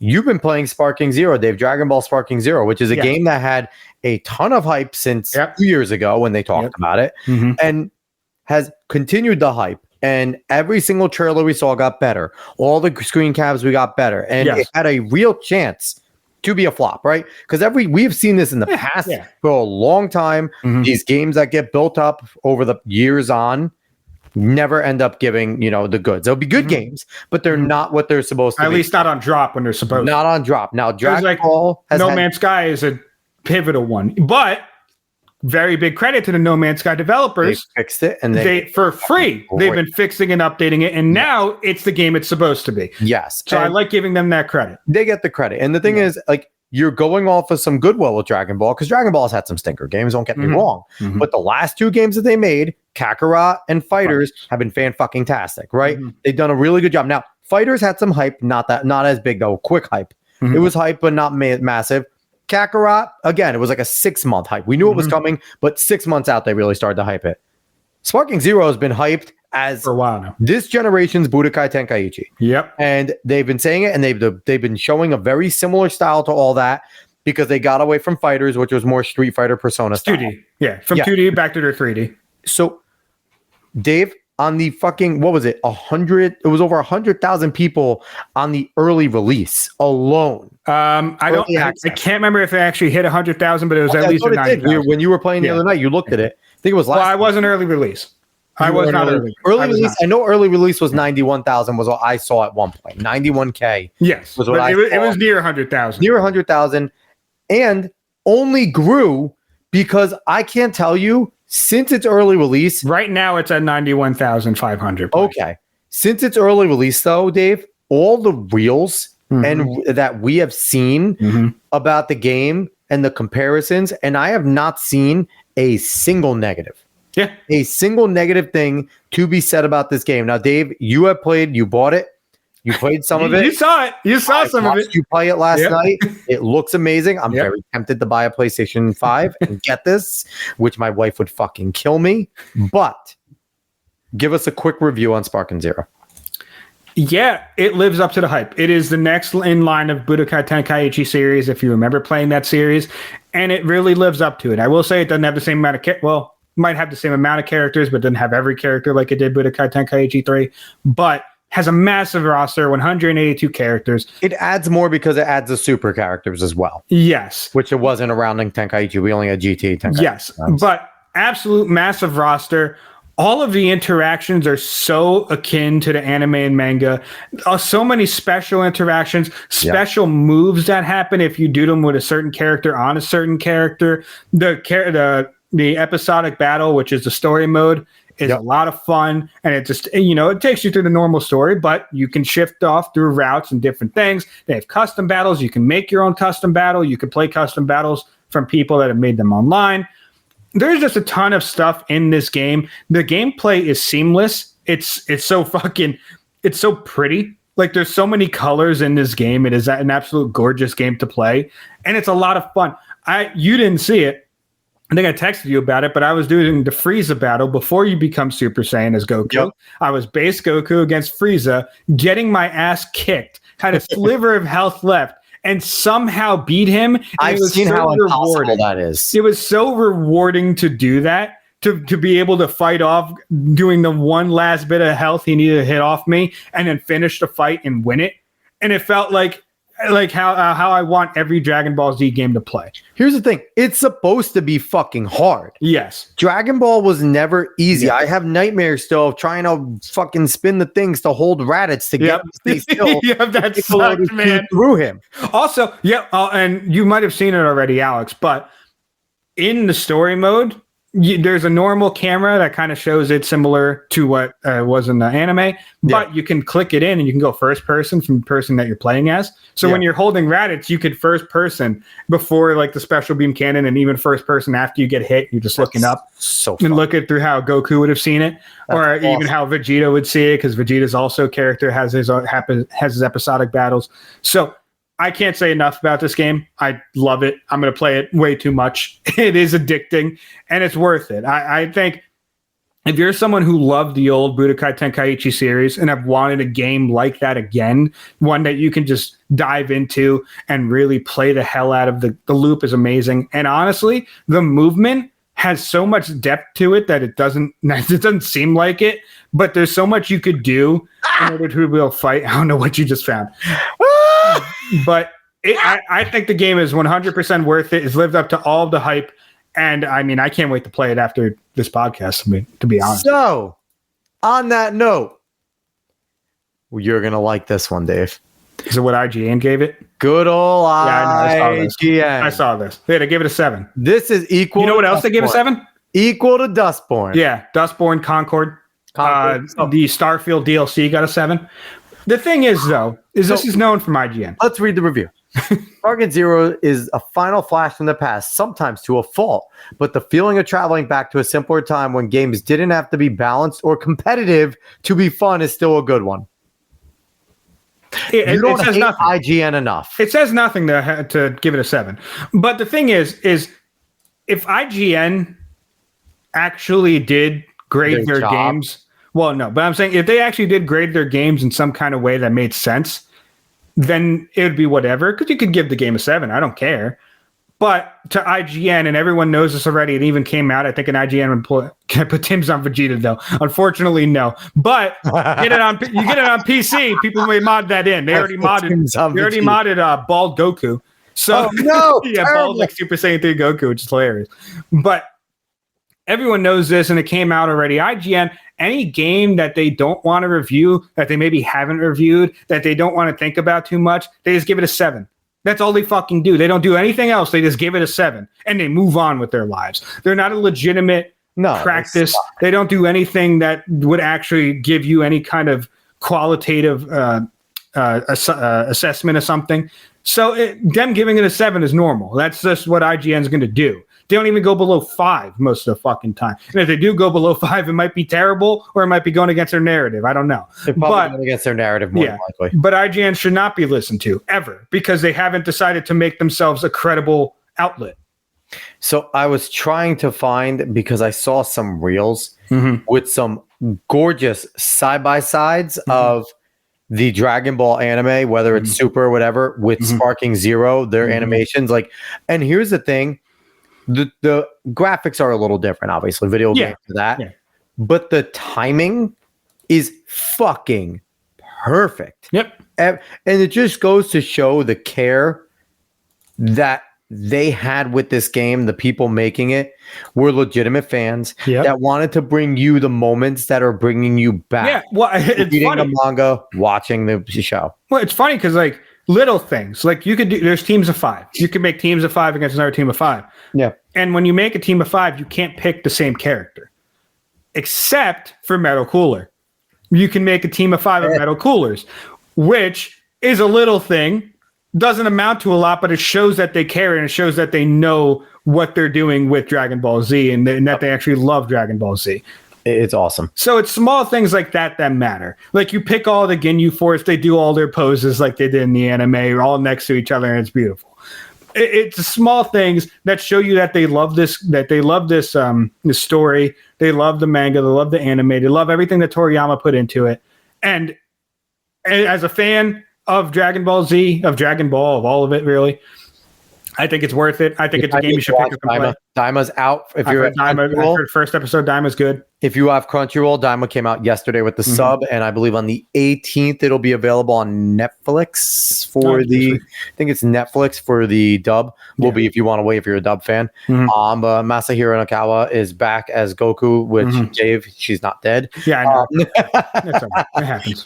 you've been playing Sparking Zero, Dave, Dragon Ball Sparking Zero, which is a game that had a ton of hype since 2 years ago when they talked about it, and has continued the hype. And every single trailer we saw got better. All the screen caps we got better. And it had a real chance to be a flop, right? Because we've seen this in the past for a long time. These games that get built up over the years on never end up giving, the goods. They'll be good games, but they're not what they're supposed to be. At least not on drop when they're supposed to. Not on drop. Now, Dragon Ball has No Man's Sky is a pivotal one, but very big credit to the No Man's Sky developers. They fixed it, and they for free. They've been fixing and updating it, and now it's the game it's supposed to be. Yes. So I like giving them that credit. They get the credit. And the thing is, like, you're going off of some goodwill with Dragon Ball, because Dragon Ball has had some stinker games, don't get me wrong. But the last 2 games that they made, Kakarot and Fighters, have been fan-fucking-tastic, right? They've done a really good job. Now, Fighters had some hype, not as big though, quick hype. It was hype, but not massive. Kakarot, again, it was like a 6-month hype. We knew it was coming, but 6 months out, they really started to hype it. Sparking Zero has been hyped as for a while now. This generation's Budokai Tenkaichi. Yep. And they've been saying it, and they've been showing a very similar style to all that, because they got away from Fighters, which was more Street Fighter Persona style. 2D. Yeah, from 2D back to their 3D. So, Dave, on the fucking, what was it? It was over 100,000 people on the early release alone. I can't remember if it actually hit 100,000, but it was at least 90,000. When you were playing the other night, you looked at it. I think it was last. Well, I wasn't early release. I was not early. Early release. I know early release was 91,000 was what I saw at one point. 91K. Yes, was what it was near 100,000. Near 100,000, and only grew because I can't tell you, since its early release. Right now, it's at 91,500. Okay. Since its early release, though, Dave, all the reels and that we have seen about the game and the comparisons, and I have not seen a single negative. Yeah. A single negative thing to be said about this game. Now, Dave, you have played, you bought it. You played some of it. You saw it. You saw some of it. You play it last night. It looks amazing. I'm very tempted to buy a PlayStation 5 and get this, which my wife would fucking kill me. But give us a quick review on Sparking Zero. Yeah, it lives up to the hype. It is the next in line of Budokai Tenkaichi series, if you remember playing that series, and it really lives up to it. I will say it doesn't have the same amount of might have the same amount of characters, but doesn't have every character like it did Budokai Tenkaichi 3. But has a massive roster, 182 characters. It adds more because it adds the super characters as well. Yes. Which it wasn't around in Tenkaichi. We only had GT Tenkaichi. Yes, but absolute massive roster. All of the interactions are so akin to the anime and manga. So many special interactions, special moves that happen if you do them with a certain character on a certain character. The episodic battle, which is the story mode, is a lot of fun, and it just, it takes you through the normal story, but you can shift off through routes and different things. They have custom battles. You can make your own custom battle. You can play custom battles from people that have made them online. There's just a ton of stuff in this game. The gameplay is seamless. It's so pretty. Like, there's so many colors in this game. It is an absolute gorgeous game to play, and it's a lot of fun. You didn't see it. I think I texted you about it, but I was doing the Frieza battle before you become Super Saiyan as Goku. Yep. I was base Goku against Frieza, getting my ass kicked, had a sliver of health left, and somehow beat him. I've seen how impossible that is. It was so rewarding to do that, to be able to fight off, doing the one last bit of health he needed to hit off me, and then finish the fight and win it. And it felt like how I want every Dragon Ball Z game to play. Here's the thing. It's supposed to be fucking hard. Yes. Dragon Ball was never easy. Yeah. I have nightmares still of trying to fucking spin the things to hold Raditz to get him to stay still. Yeah, that sucked, man. Through him. Also, and you might have seen it already, Alex, but in the story mode, there's a normal camera that kind of shows it similar to what was in the anime, but you can click it in and you can go first person from the person that you're playing as. So when you're holding Raditz, you could first person before like the special beam cannon, and even first person after you get hit. You're just looking up and looking through how Goku would have seen it, or even how Vegeta would see it, because Vegeta's also a character, has his episodic battles. So I can't say enough about this game. I love it. I'm going to play it way too much. It is addicting, and it's worth it. I think if you're someone who loved the old Budokai Tenkaichi series and have wanted a game like that again, one that you can just dive into and really play the hell out of, the loop is amazing. And honestly, the movement has so much depth to it that it doesn't seem like it, but there's so much you could do in order to be able to fight. I don't know what you just found. But I think the game is 100% worth it. It's lived up to all of the hype. And I mean, I can't wait to play it after this podcast, to be honest. So On that note, you're going to like this one, Dave. Is it what IGN gave it? Good old IGN. I saw this. Yeah, they gave it a 7. This is equal. You know what else they gave a 7? Equal to Dustborn. Yeah, Dustborn, Concord. The Starfield DLC got a 7. The thing is, though, this is known from IGN. Let's read the review. Target Zero is a final flash from the past, sometimes to a fault, but the feeling of traveling back to a simpler time when games didn't have to be balanced or competitive to be fun is still a good one. It says nothing. IGN enough. It says nothing to give it a 7. But the thing is if IGN actually did grade their games, well, no, but I'm saying if they actually did grade their games in some kind of way that made sense, then it would be whatever, because you could give the game a 7. I don't care. But to IGN, and everyone knows this already, it even came out, I think an IGN would put Tim's on Vegeta, though. Unfortunately, no. But you get it on PC, people may mod that in. They already modded Bald Goku. So Bald like Super Saiyan 3 Goku, which is hilarious. But everyone knows this, and it came out already. IGN, any game that they don't want to review, that they maybe haven't reviewed, that they don't want to think about too much, they just give it a 7. That's all they fucking do. They don't do anything else. They just give it a 7, and they move on with their lives. They're not a legitimate practice. They don't do anything that would actually give you any kind of qualitative assessment of something. So them giving it a 7 is normal. That's just what IGN's going to do. They don't even go below 5 most of the fucking time. And if they do go below 5, it might be terrible, or it might be going against their narrative. I don't know. They're probably going against their narrative more than likely. But IGN should not be listened to, ever, because they haven't decided to make themselves a credible outlet. So I was trying to find, because I saw some reels with some gorgeous side-by-sides of the Dragon Ball anime, whether it's Super or whatever, with Sparking Zero, their animations. And here's the thing. The graphics are a little different, obviously, video games for that. Yeah. But the timing is fucking perfect. Yep. And it just goes to show the care that they had with this game. The people making it were legitimate fans that wanted to bring you the moments that are bringing you back. Yeah, well, it's reading funny. the manga, watching the show. Well, it's funny because little things you could do. There's teams of 5. You can make teams of 5 against another team of 5. Yeah. And when you make a team of 5, you can't pick the same character, except for Metal Cooler. You can make a team of 5 of Metal Coolers, which is a little thing. Doesn't amount to a lot, but it shows that they care, and it shows that they know what they're doing with Dragon Ball Z, and that they actually love Dragon Ball Z. It's awesome. So it's small things like that matter. Like you pick all the Ginyu Force, they do all their poses like they did in the anime, all next to each other, and it's beautiful. It's small things that show you that they love this. That they love this story. They love the manga. They love the anime. They love everything that Toriyama put into it. And as a fan of Dragon Ball Z, of Dragon Ball, of all of it, really, I think it's worth it. I think it's a game you should pick up and play. Daima's out. If you're at Daima, first episode, Daima's good. If you have Crunchyroll, Daima came out yesterday with the sub, and I believe on the 18th it'll be available on Netflix for I think it's Netflix for the dub. Will be if you want to wait if you're a dub fan. Masahiro Nakawa is back as Goku, which Dave, she's not dead. Yeah, I know. It happens.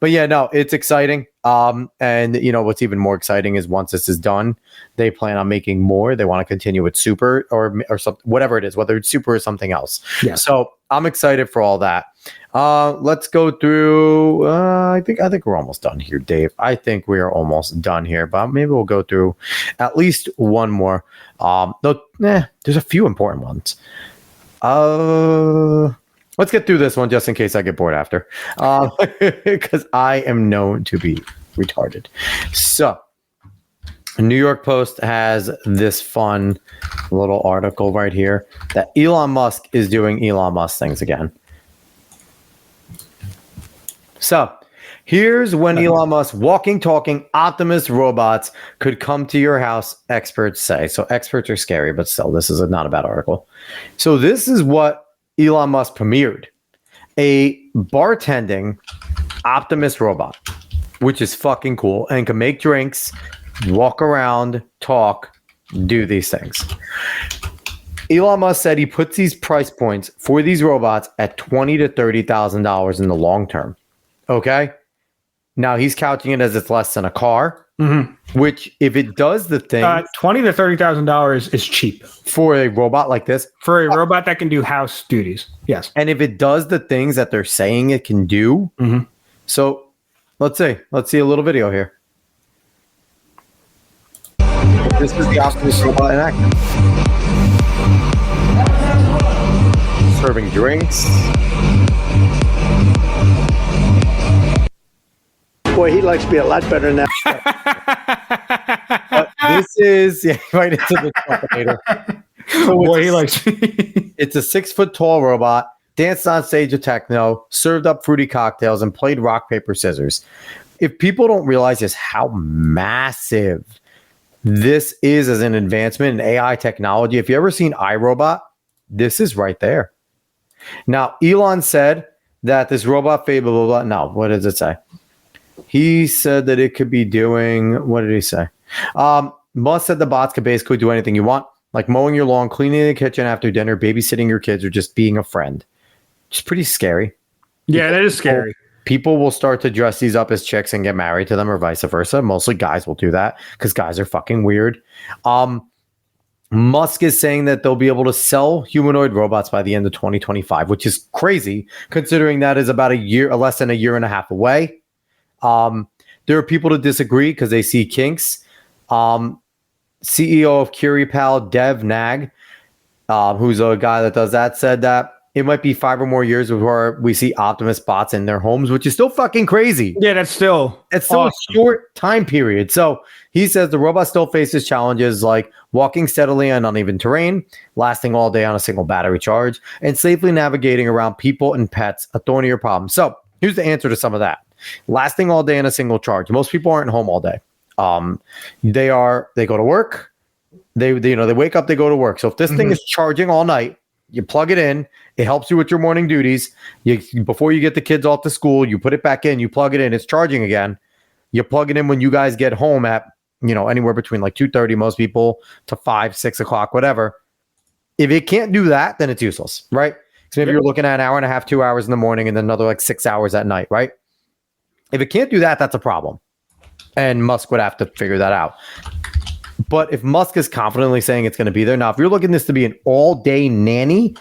But yeah, no, it's exciting. And you know what's even more exciting is once this is done, they plan on making more. They want to continue with Super or something, whatever it is, whether it's Super or something else. Yeah. So I'm excited for all that. Let's go through. I think we're almost done here, Dave. I think we are almost done here, but maybe we'll go through at least one more. There's a few important ones. Let's get through this one just in case I get bored after, because I am known to be retarded. So, New York Post has this fun little article right here that Elon Musk is doing Elon Musk things again. So, here's when Elon Musk walking, talking Optimus robots could come to your house, experts say. So, experts are scary, but still, this is not a bad article. So, this is what Elon Musk premiered: a bartending Optimus robot, which is fucking cool and can make drinks, walk around, talk, do these things. Elon Musk said he puts these price points for these robots at $20,000 to $30,000 in the long term. Okay. Now he's couching it as it's less than a car, which if it does the thing, $20,000 to $30,000 is cheap for a robot like this. For a robot that can do house duties, yes. And if it does the things that they're saying it can do, so let's see a little video here. This is the Optimus robot in action. Serving drinks. Boy, he likes me a lot better now. But this is right into the Trumpinator. So boy, he likes me. It's a 6 foot tall robot, danced on stage of techno, served up fruity cocktails, and played rock, paper, scissors. If people don't realize just how massive this is as an advancement in AI technology, if you ever seen iRobot, this is right there. Now, Elon said that this robot, blah, blah, blah. No, what does it say? He said that it could be doing, what did he say? Musk said the bots could basically do anything you want, like mowing your lawn, cleaning the kitchen after dinner, babysitting your kids, or just being a friend. It's pretty scary. Yeah, that is scary. People will start to dress these up as chicks and get married to them or vice versa. Mostly guys will do that because guys are fucking weird. Musk is saying that they'll be able to sell humanoid robots by the end of 2025, which is crazy considering that is about less than a year and a half away. There are people to disagree because they see kinks. CEO of CuriPal, Dev Nag, who's a guy that does that, said that it might be 5 or more years before we see Optimus bots in their homes, which is still fucking crazy. Yeah, that's still awesome. A short time period. So he says the robot still faces challenges like walking steadily on uneven terrain, lasting all day on a single battery charge, and safely navigating around people and pets, a thornier problem. So here's the answer to some of that. Lasting all day in a single charge. Most people aren't home all day. They go to work. They wake up, they go to work. So if this thing is charging all night, you plug it in. It helps you with your morning duties. Before you get the kids off to school, you put it back in. You plug it in. It's charging again. You plug it in when you guys get home at anywhere between like 2:30, most people, to 5, 6 o'clock, whatever. If it can't do that, then it's useless, right? So maybe you're looking at an hour and a half, 2 hours in the morning, and then another like 6 hours at night, right? If it can't do that, that's a problem. And Musk would have to figure that out. But if Musk is confidently saying it's going to be there, now if you're looking this to be an all-day nanny,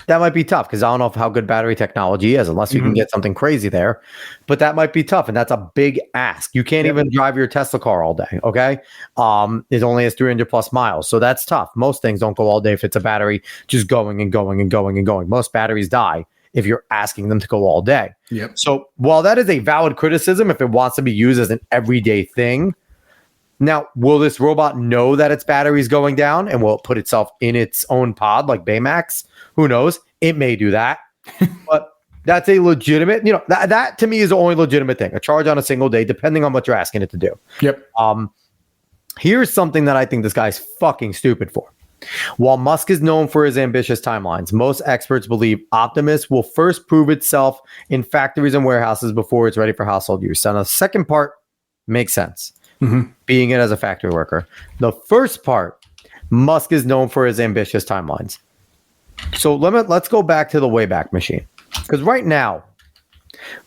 that might be tough because I don't know how good battery technology is unless you can get something crazy there. But that might be tough, and that's a big ask. You can't even drive your Tesla car all day, okay? It only has 300 plus miles, so that's tough. Most things don't go all day if it's a battery just going and going and going and going. Most batteries die if you're asking them to go all day. Yep. So while that is a valid criticism, if it wants to be used as an everyday thing, now, will this robot know that its battery is going down and will it put itself in its own pod like Baymax? Who knows? It may do that. But that's a legitimate, that to me is the only legitimate thing. A charge on a single day, depending on what you're asking it to do. Yep. Here's something that I think this guy's fucking stupid for. While Musk is known for his ambitious timelines, most experts believe Optimus will first prove itself in factories and warehouses before it's ready for household use. And the second part makes sense. Being it as a factory worker. The first part, Musk is known for his ambitious timelines. So let's go back to the Wayback Machine. Because right now,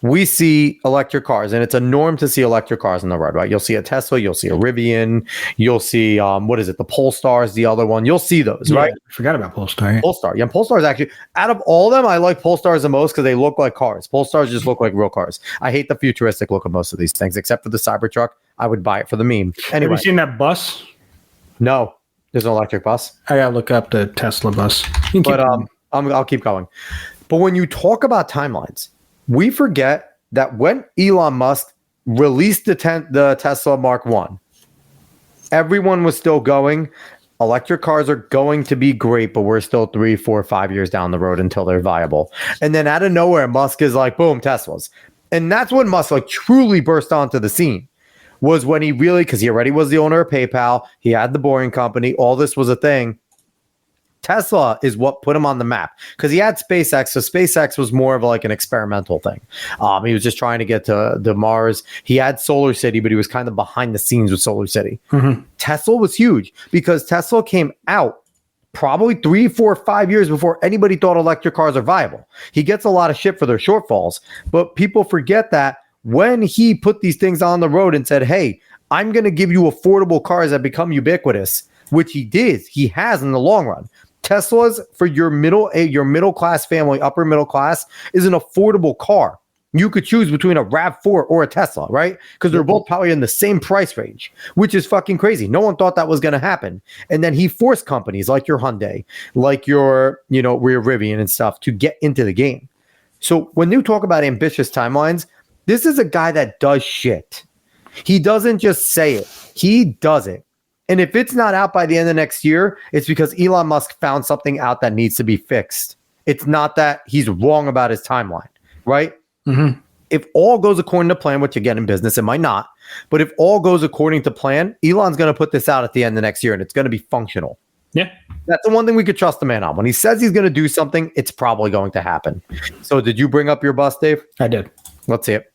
we see electric cars, and it's a norm to see electric cars on the road, right? You'll see a Tesla, you'll see a Rivian, you'll see, the Polestar is the other one. You'll see those, right? I forgot about Polestar. Polestar. Yeah, Polestar is actually, out of all of them, I like Polestars the most because they look like cars. Polestars just look like real cars. I hate the futuristic look of most of these things, except for the Cybertruck. I would buy it for the meme. Anyway. Have you seen that bus? No, there's an electric bus. I gotta look up the Tesla bus. But I'll keep going. But when you talk about timelines, we forget that when Elon Musk released the Tesla Mark 1, everyone was still going, electric cars are going to be great, but we're still 3, 4, 5 years down the road until they're viable. And then out of nowhere, Musk is like, boom, Teslas. And that's when Musk truly burst onto the scene, was when he really, because he already was the owner of PayPal, he had the Boring Company, all this was a thing. Tesla is what put him on the map because he had SpaceX. So SpaceX was more of an experimental thing. He was just trying to get to Mars. He had Solar City, but he was kind of behind the scenes with Solar City. Tesla was huge because Tesla came out probably 3, 4, 5 years before anybody thought electric cars are viable. He gets a lot of shit for their shortfalls, but people forget that when he put these things on the road and said, hey, I'm going to give you affordable cars that become ubiquitous, which he did. He has in the long run. Teslas for your middle class family, upper middle class, is an affordable car. You could choose between a RAV4 or a Tesla, right? Because they're both probably in the same price range, which is fucking crazy. No one thought that was going to happen. And then he forced companies like your Hyundai, like your, Rear Rivian and stuff to get into the game. So when you talk about ambitious timelines, this is a guy that does shit. He doesn't just say it. He does it. And if it's not out by the end of next year, it's because Elon Musk found something out that needs to be fixed. It's not that he's wrong about his timeline, right? Mm-hmm. If all goes according to plan, which again in business, it might not, but if all goes according to plan, Elon's going to put this out at the end of next year and it's going to be functional. Yeah. That's the one thing we could trust the man on. When he says he's going to do something, it's probably going to happen. So did you bring up your bus, Dave? I did. Let's see it.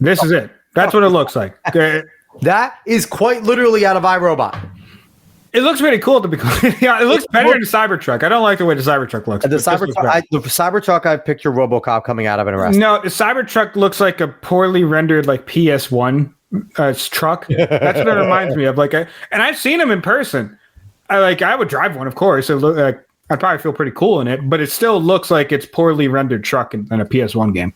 This is it. That's what it looks like. That is quite literally out of iRobot. It looks pretty cool to be clear. Yeah, it looks better than the Cybertruck. I don't like the way the Cybertruck looks. The Cybertruck, I picture RoboCop coming out of an arrest. No, the Cybertruck looks like a poorly rendered like PS1 truck. That's what it reminds me of. And I've seen them in person. I would drive one, of course. It look like I'd probably feel pretty cool in it, but it still looks like it's poorly rendered truck in a PS1 game.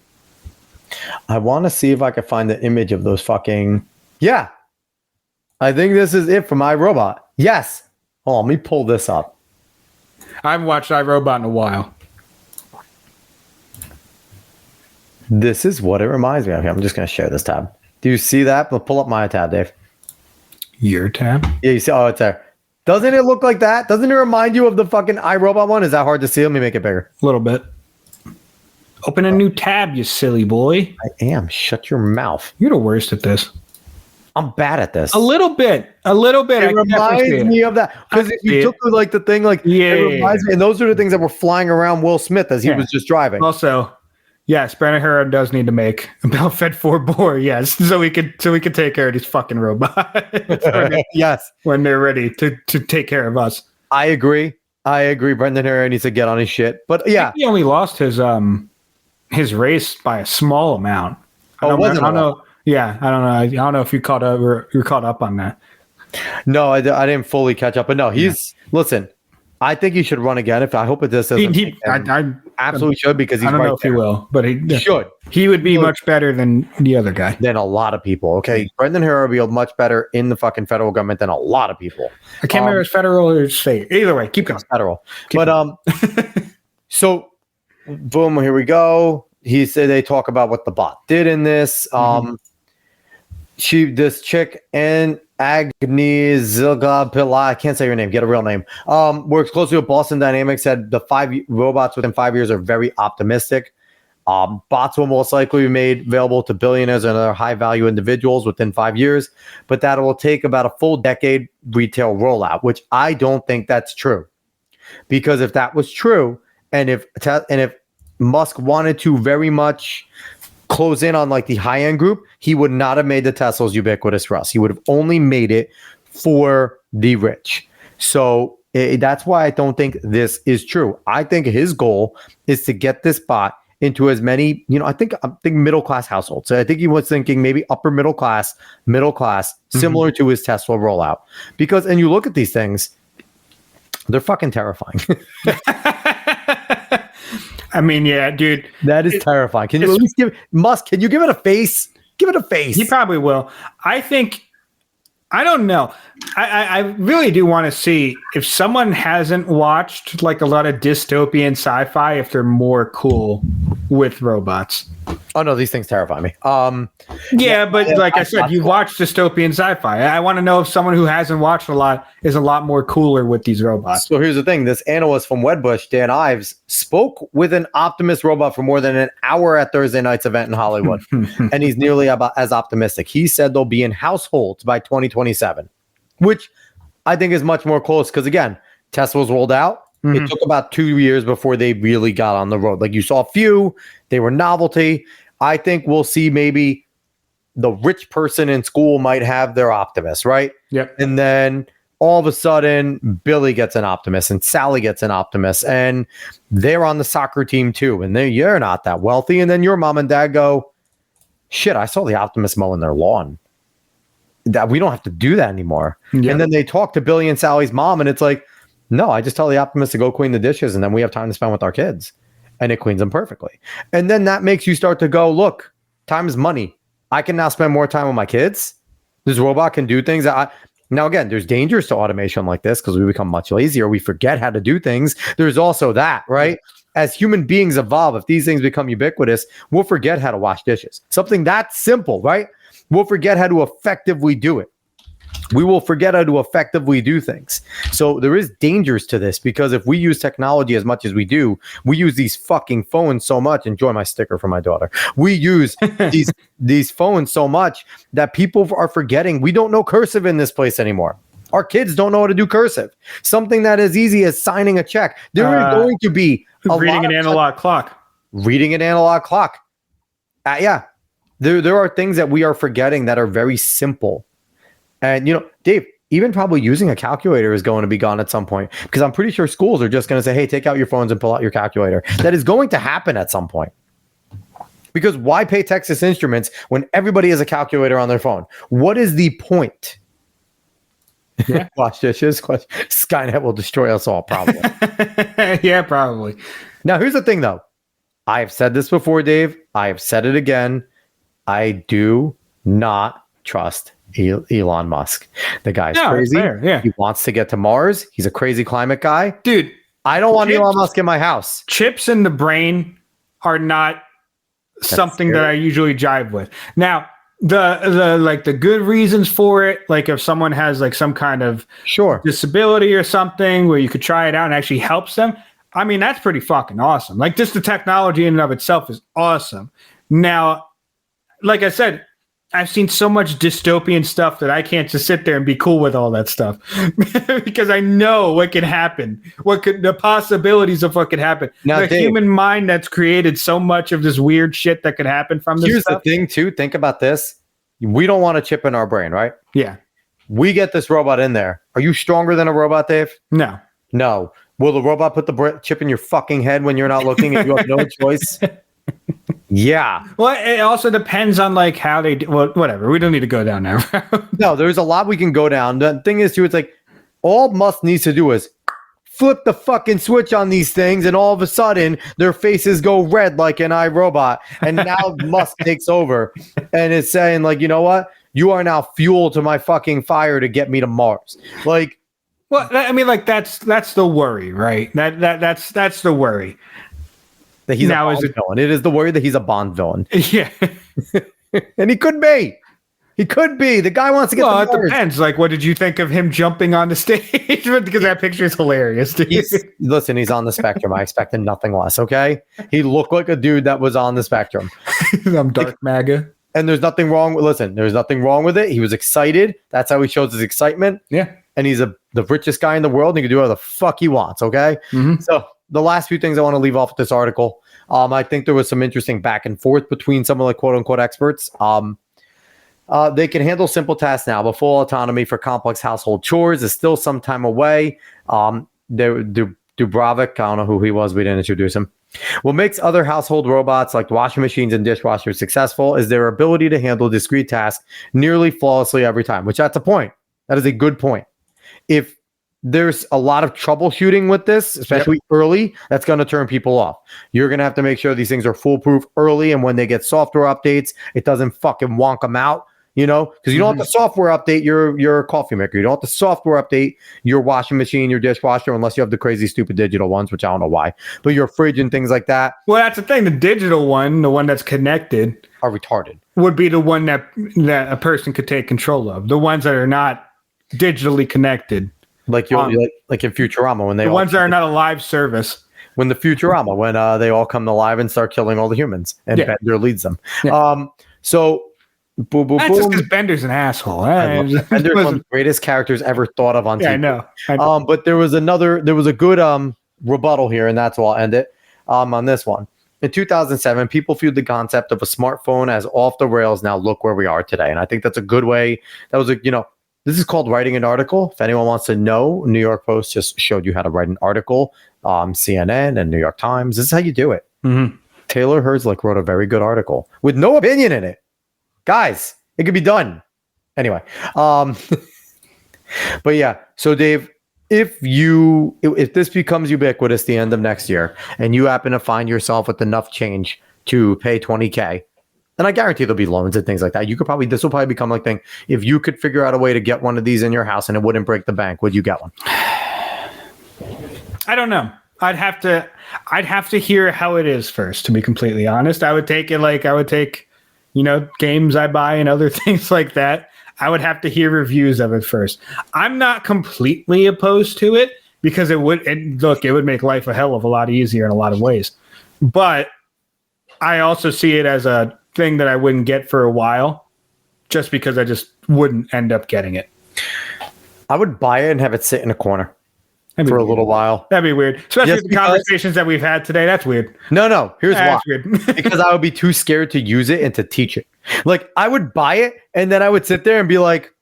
I want to see if I can find the image of those fucking. Yeah, I think this is it for iRobot. Yes. Hold on, let me pull this up. I haven't watched iRobot in a while. This is what it reminds me of. I'm just going to share this tab. Do you see that? Pull up my tab, Dave. Your tab? Yeah, you see? Oh, it's there. Doesn't it look like that? Doesn't it remind you of the fucking iRobot one? Is that hard to see? Let me make it bigger. A little bit. Open a new tab, you silly boy. I am. Shut your mouth. You're the worst at this. I'm bad at this. A little bit. It reminds me of that. Because if you took the thing, it reminds me. And those are the things that were flying around Will Smith as he was just driving. Also, yes, Brandon Herrera does need to make a Belfed 4 bore, yes. So we could take care of these fucking robots. Yes. When they're ready to take care of us. I agree. Brendan Herrera needs to get on his shit. But yeah. He only lost his race by a small amount. I don't know. Yeah, I don't know. I don't know if you caught up on that. No, I didn't fully catch up. But no, listen. I think he should run again. I hope it does. I absolutely should because he's I don't right know if he will, but he should. He would be much better than the other guy. Than a lot of people. Okay, Brendan Herrera will be much better in the fucking federal government than a lot of people. I can't remember if it's federal or state. Either way, keep going. Federal. So boom, here we go. He said they talk about what the bot did in this. This chick and Agni Zilga Pillai, I can't say her name, get a real name. Works closely with Boston Dynamics, said the 5 robots within 5 years are very optimistic. Bots will most likely be made available to billionaires and other high value individuals within 5 years, but that will take about a full decade retail rollout, which I don't think that's true. Because if that was true, and if Musk wanted to very much close in on the high-end group, he would not have made the Teslas ubiquitous for us. He would have only made it for the rich. So that's why I don't think this is true. I think his goal is to get this bot into as many, I think middle-class households. So I think he was thinking maybe upper middle class, similar to his Tesla rollout. Because, and you look at these things, they're fucking terrifying. I mean, yeah, dude. That is terrifying. Can you at least give it a face? Give it a face. He probably will. I don't know. I really do want to see if someone hasn't watched a lot of dystopian sci-fi, if they're more cool with robots. Oh no, these things terrify me. Yeah, but like I said, you watched dystopian sci-fi. I want to know if someone who hasn't watched a lot is a lot more cooler with these robots. So here's the thing: this analyst from Wedbush, Dan Ives, spoke with an Optimus robot for more than an hour at Thursday night's event in Hollywood, and he's nearly about as optimistic. He said they'll be in households by 2027, which I think is much more close because again, Tesla's rolled out. It took about 2 years before they really got on the road. You saw a few, they were novelty. I think we'll see maybe the rich person in school might have their Optimus, right? Yep. And then all of a sudden Billy gets an Optimus and Sally gets an Optimus, and they're on the soccer team too, and you're not that wealthy, and then your mom and dad go, shit, I saw the Optimus mowing their lawn. That we don't have to do that anymore. Yep. And then they talk to Billy and Sally's mom, and it's like, no, I just tell the Optimus to go clean the dishes, and then we have time to spend with our kids, and it cleans them perfectly. And then that makes you start to go, look, time is money. I can now spend more time with my kids. This robot can do things. Now, again, there's dangers to automation like this because we become much lazier. We forget how to do things. There's also that, right? As human beings evolve, if these things become ubiquitous, we'll forget how to wash dishes. Something that simple, right? We'll forget how to effectively do it. We will forget how to effectively do things. So there is dangers to this because if we use technology as much as we do, we use these fucking phones so much. Enjoy my sticker for my daughter. We use these phones so much that people are forgetting we don't know cursive in this place anymore. Our kids don't know how to do cursive. Something that is easy as signing a check. There is going to be reading an analog clock. Reading an analog clock. Yeah. There are things that we are forgetting that are very simple. And, Dave, even probably using a calculator is going to be gone at some point because I'm pretty sure schools are just going to say, hey, take out your phones and pull out your calculator. That is going to happen at some point. Because why pay Texas Instruments when everybody has a calculator on their phone? What is the point? Yeah. Wash dishes. Skynet will destroy us all, probably. Yeah, probably. Now, here's the thing, though. I have said this before, Dave. I have said it again. I do not trust Elon Musk. The guy's crazy. Yeah. He wants to get to Mars. He's a crazy climate guy. Dude, I don't want Elon Musk in my house. Chips in the brain are not something that I usually jive with. Now, the good reasons for it, like if someone has like some kind of disability or something where you could try it out and actually helps them, I mean, that's pretty fucking awesome. Like just the technology in and of itself is awesome. Now, like I said, I've seen so much dystopian stuff that I can't just sit there and be cool with all that stuff because I know what can happen, the possibilities of what could happen. Now, the human mind that's created so much of this weird shit that could happen from this stuff. Here's the thing, too. Think about this. We don't want a chip in our brain, right? Yeah. We get this robot in there. Are you stronger than a robot, Dave? No. No. Will the robot put the chip in your fucking head when you're not looking and you have no choice? Yeah. Well, it also depends on like how they do. Well, whatever. We don't need to go down that road. No, there's a lot we can go down. The thing is, too, it's like all Musk needs to do is flip the fucking switch on these things, and all of a sudden their faces go red like an iRobot. And now Musk takes over and is saying, like, you know what? You are now fuel to my fucking fire to get me to Mars. Like, well, I mean, like that's the worry, right? That's the worry. That he's now a Bond villain. It is the worry that he's a Bond villain. Yeah. And he could be. He could be. The guy wants to get it depends. Like, what did you think of him jumping on the stage? Because that picture is hilarious. Listen, he's on the spectrum. I expected nothing less, okay? He looked like a dude that was on the spectrum. I'm dark MAGA. And there's nothing wrong with, there's nothing wrong with it. He was excited. That's how he shows his excitement. Yeah. And he's the richest guy in the world. And he can do whatever the fuck he wants, okay? Mm-hmm. So the last few things I want to leave off with this article. I think there was some interesting back and forth between some of the quote unquote experts. They can handle simple tasks now, but full autonomy for complex household chores is still some time away. Dubravik, I don't know who he was. We didn't introduce him. What makes other household robots like washing machines and dishwashers successful is their ability to handle discrete tasks nearly flawlessly every time, which that's a point. That is a good point. If there's a lot of troubleshooting with this, especially early, that's going to turn people off. You're going to have to make sure these things are foolproof early, and when they get software updates, it doesn't fucking wonk them out, because you don't have to software update your coffee maker. You don't have to software update your washing machine, your dishwasher, unless you have the crazy, stupid digital ones, which I don't know why. But your fridge and things like that. Well, that's the thing. The digital one, the one that's connected, are retarded. Would be the one that a person could take control of. The ones that are not digitally connected. Like like in Futurama when they the ones that are not a live service. When the Futurama, when they all come to life and start killing all the humans, and Bender leads them. Yeah. So boom, boom, that's boom. just because Bender's an asshole. Bender's one of the greatest characters ever thought of on TV. I know. But there was a good rebuttal here, and that's why I'll end it on this one. In 2007, people viewed the concept of a smartphone as off the rails. Now look where we are today, and I think that's a good way. That was This is called writing an article. If anyone wants to know, New York Post just showed you how to write an article. CNN and New York Times. This is how you do it. Mm-hmm. Taylor Herzlich wrote a very good article with no opinion in it. Guys, it could be done. Anyway. But yeah. So Dave, if this becomes ubiquitous the end of next year and you happen to find yourself with enough change to pay $20K, then I guarantee there'll be loans and things like that. This will probably become like thing. If you could figure out a way to get one of these in your house and it wouldn't break the bank, would you get one? I don't know. I'd have to hear how it is first, to be completely honest. I would take it games I buy and other things like that. I would have to hear reviews of it first. I'm not completely opposed to it because it would make life a hell of a lot easier in a lot of ways. But I also see it as a thing that I wouldn't get for a while just because I just wouldn't end up getting it. I would buy it and have it sit in a corner for a little while. That'd be weird. Especially with the conversations that we've had today. That's weird. No. Here's why. Weird. Because I would be too scared to use it and to teach it. Like, I would buy it and then I would sit there and be like,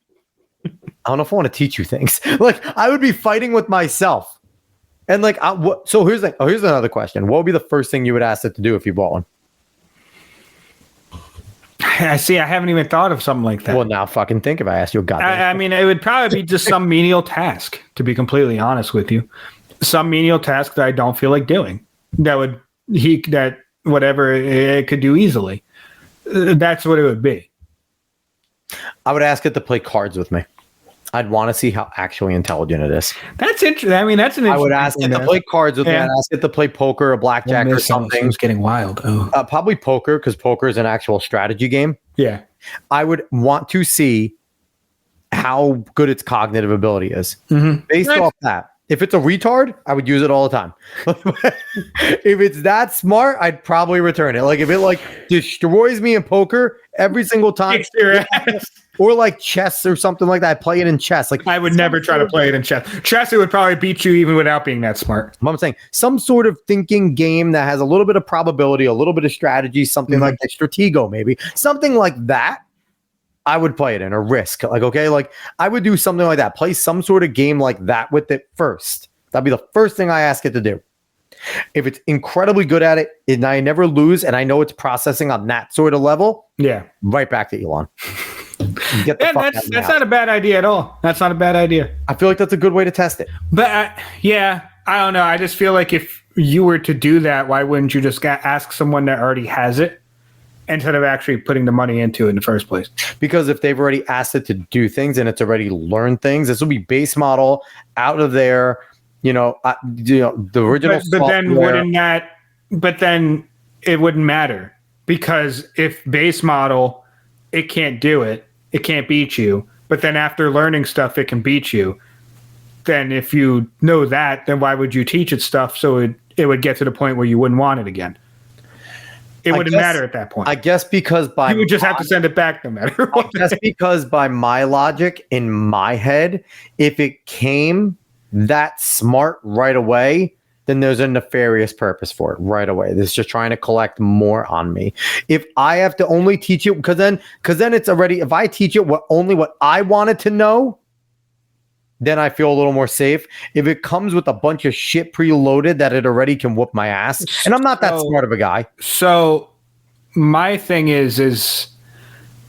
I don't know if I want to teach you things. Like, I would be fighting with myself. And like, so here's another question. What would be the first thing you would ask it to do if you bought one? I see. I haven't even thought of something like that. Well, now fucking think if I asked you a goddamn. I mean, it would probably be just some menial task, to be completely honest with you. Some menial task that I don't feel like doing. That whatever it could do easily. That's what it would be. I would ask it to play cards with me. I'd want to see how actually intelligent it is. That's interesting. I mean, that's an interesting. I would ask it to play cards with me. I'd ask it to play poker or blackjack or something. It's getting wild. Oh. Probably poker, because poker is an actual strategy game. Yeah. I would want to see how good its cognitive ability is. Mm-hmm. Based off that. If it's a retard, I would use it all the time. If it's that smart, I'd probably return it. Like if it destroys me in poker every single time, or like chess or something like that, I play it in chess. Like I would never try to play it in chess. Chess, it would probably beat you even without being that smart. I'm saying some sort of thinking game that has a little bit of probability, a little bit of strategy, something like that, Stratego maybe, something like that. I would play it in, or Risk. I would do something like that. Play some sort of game like that with it first. That'd be the first thing I ask it to do. If it's incredibly good at it, and I never lose, and I know it's processing on that sort of level, right back to Elon. That's not a bad idea at all. That's not a bad idea. I feel like that's a good way to test it. But I don't know. I just feel like if you were to do that, why wouldn't you just ask someone that already has it instead of actually putting the money into it in the first place? Because if they've already asked it to do things and it's already learned things, this will be base model out of there. The original. But then it wouldn't matter, because if base model, it can't do it. It can't beat you. But then after learning stuff, it can beat you. Then if you know that, then why would you teach it stuff so it would get to the point where you wouldn't want it again? It wouldn't matter at that point. I guess because you would just have to send it back no matter what. That's because by my logic in my head, if it came that smart right away, then there's a nefarious purpose for it right away. This is just trying to collect more on me. If I have to only teach it, because then it's already, if I teach it only what I wanted to know, then I feel a little more safe. If it comes with a bunch of shit preloaded that it already can whoop my ass, and I'm not that smart of a guy. So my thing is,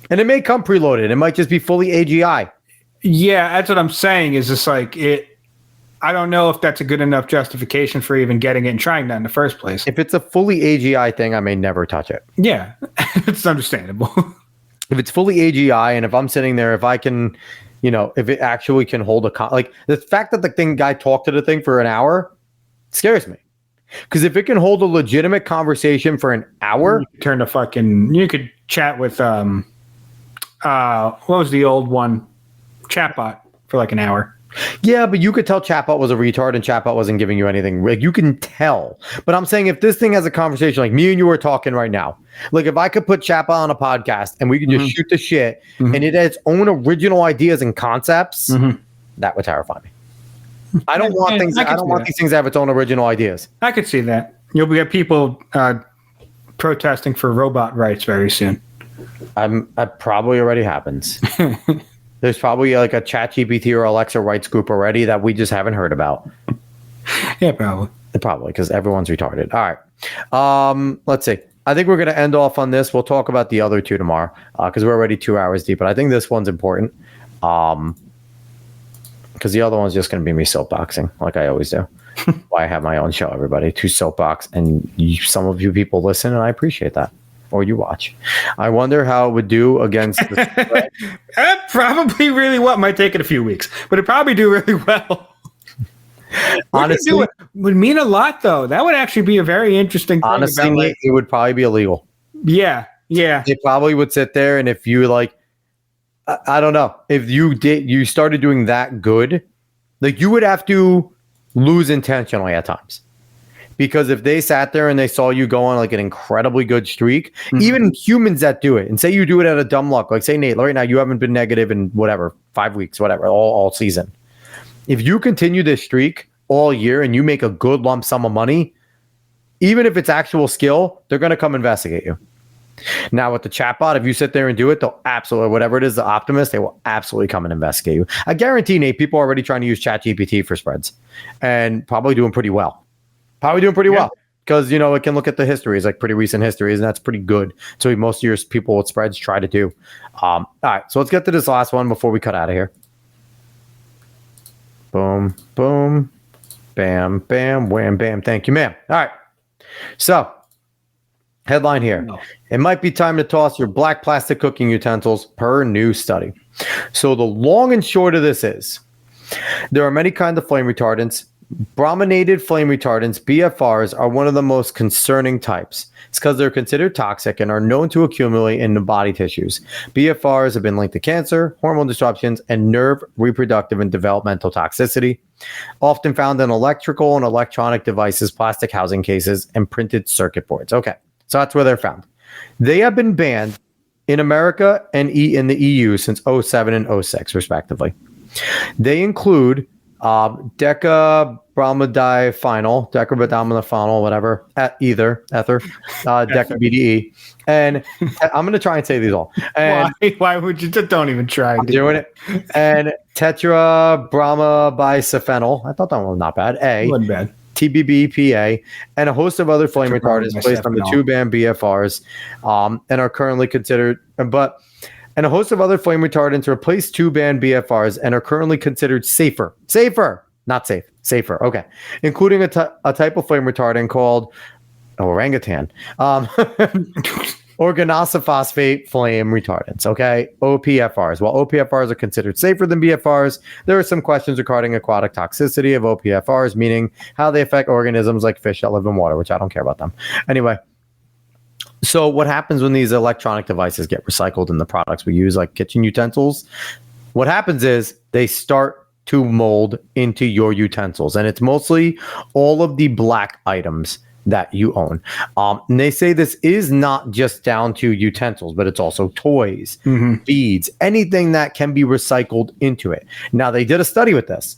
and it may come preloaded. It might just be fully AGI. Yeah, that's what I'm saying. Is just like it. I don't know if that's a good enough justification for even getting it and trying that in the first place. If it's a fully AGI thing, I may never touch it. Yeah, it's understandable. If it's fully AGI, and if I'm sitting there, if I can, if it actually can hold the fact that the guy talked to the thing for an hour scares me. Because if it can hold a legitimate conversation for an hour, you could chat with what was the old one, chatbot, for like an hour. Yeah, but you could tell chatbot was a retard and chatbot wasn't giving you anything. Like, you can tell. But I'm saying if this thing has a conversation like me and you are talking right now, like if I could put chatbot on a podcast and we can just shoot the shit and it has its own original ideas and concepts, that would terrify me. I don't want things. I don't want these things to have its own original ideas. I could see that. You'll get people protesting for robot rights very soon. That probably already happens. There's probably like a ChatGPT or Alexa rights group already that we just haven't heard about. Yeah, probably. Probably because everyone's retarded. All right. Let's see. I think we're going to end off on this. We'll talk about the other two tomorrow because we're already 2 hours deep. But I think this one's important because the other one's just going to be me soapboxing like I always do. Why I have my own show, everybody, to soapbox. And some of you people listen, and I appreciate that. Or you watch. I wonder how it would do against the probably really well. Might take it a few weeks, but it'd probably do really well. Honestly, it would mean a lot, though. That would actually be a very interesting thing. Honestly, Nate, it would probably be illegal. Yeah. They probably would sit there, and if you like, I don't know, if you started doing that good, like you would have to lose intentionally at times. Because if they sat there and they saw you go on like an incredibly good streak, even humans that do it, and say you do it at a dumb luck, like say, Nate, right now you haven't been negative in whatever, 5 weeks, whatever, all season. If you continue this streak all year and you make a good lump sum of money, even if it's actual skill, they're going to come investigate you. Now with the chatbot, if you sit there and do it, they'll absolutely, whatever it is, the Optimus, they will absolutely come and investigate you. I guarantee, Nate, people are already trying to use ChatGPT for spreads and probably doing pretty well. Well because, it can look at the histories, like pretty recent histories, and that's pretty good. So most of your people with spreads try to do. All right, so let's get to this last one before we cut out of here. Boom, boom, bam, bam, wham, bam. Thank you, ma'am. All right. So, headline here. It might be time to toss your black plastic cooking utensils per new study. So, the long and short of this is there are many kinds of flame retardants. Brominated flame retardants, BFRs, are one of the most concerning types. It's because they're considered toxic and are known to accumulate in the body tissues. BFRs have been linked to cancer, hormone disruptions, and nerve, reproductive, and developmental toxicity. Often found in electrical and electronic devices, plastic housing cases, and printed circuit boards. Okay, so that's where they're found. They have been banned in America and in the EU since 2007 and 2006, respectively. They include decabromodiphenol, whatever, ether, deca-BDE, and I'm going to try and say these all. And why would you? Don't even try. I'm doing it. And tetrabromobisphenol. I thought that one was not bad. Wasn't bad. TBBPA, and a host of other flame retardants placed on the two banned BFRs, and are currently considered, and a host of other flame retardants replace two banned BFRs and are currently considered safer, not safe, safer. Okay. Including a type of flame retardant called orangutan, organophosphate flame retardants. Okay. OPFRs. While OPFRs are considered safer than BFRs, there are some questions regarding aquatic toxicity of OPFRs, meaning how they affect organisms like fish that live in water, which I don't care about them. Anyway. So what happens when these electronic devices get recycled in the products we use, like kitchen utensils? What happens is they start to mold into your utensils, and it's mostly all of the black items that you own. And they say this is not just down to utensils, but it's also toys, beads, anything that can be recycled into it. Now, they did a study with this.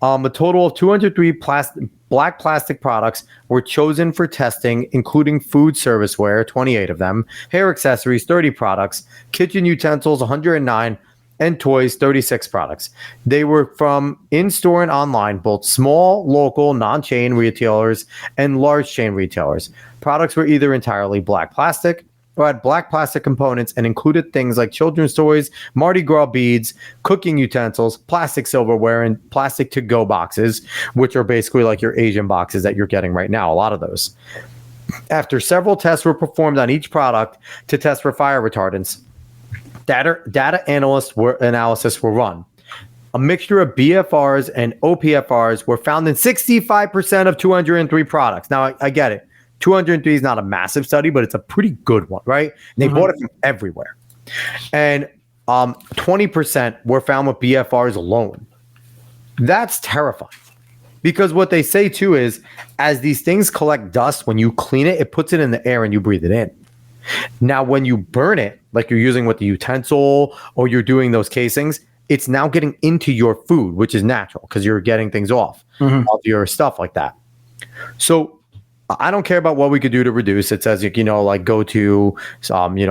A total of 203 black plastic products were chosen for testing, including food serviceware, 28 of them, hair accessories, 30 products, kitchen utensils, 109, and toys, 36 products. They were from in-store and online, both small, local, non-chain retailers and large chain retailers. Products were either entirely black plastic or had black plastic components and included things like children's toys, Mardi Gras beads, cooking utensils, plastic silverware, and plastic to-go boxes, which are basically like your Asian boxes that you're getting right now, a lot of those. After several tests were performed on each product to test for fire retardants, data analysis were run. A mixture of BFRs and OPFRs were found in 65% of 203 products. Now, I get it. 203 is not a massive study, but it's a pretty good one, right? And they bought it from everywhere. And 20% were found with BFRs alone. That's terrifying. Because what they say, too, is as these things collect dust, when you clean it, it puts it in the air and you breathe it in. Now, when you burn it, like you're using with the utensil or you're doing those casings, it's now getting into your food, which is natural because you're getting things off of your stuff like that. So I don't care about what we could do to reduce. It says, like go to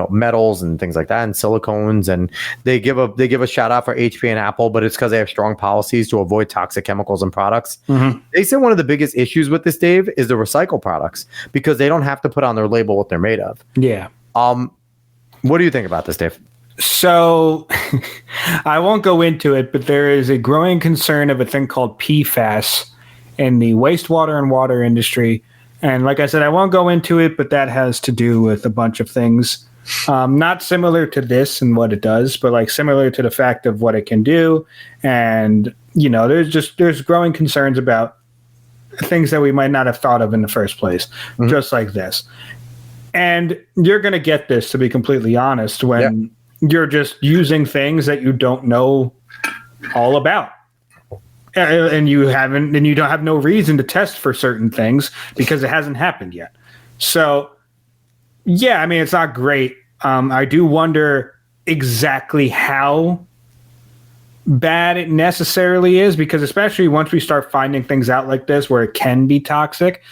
metals and things like that and silicones, and they give a shout out for HP and Apple, but it's because they have strong policies to avoid toxic chemicals and products. Mm-hmm. They say one of the biggest issues with this, Dave, is the recycle products because they don't have to put on their label what they're made of. Yeah. What do you think about this, Dave? So I won't go into it, but there is a growing concern of a thing called PFAS in the wastewater and water industry. And like I said, I won't go into it, but that has to do with a bunch of things. Not similar to this and what it does, but like similar to the fact of what it can do. And, there's growing concerns about things that we might not have thought of in the first place, just like this. And you're going to get this, to be completely honest, when you're just using things that you don't know all about. And you don't have no reason to test for certain things because it hasn't happened yet. So, yeah, I mean, it's not great. I do wonder exactly how bad it necessarily is, because especially once we start finding things out like this where it can be toxic,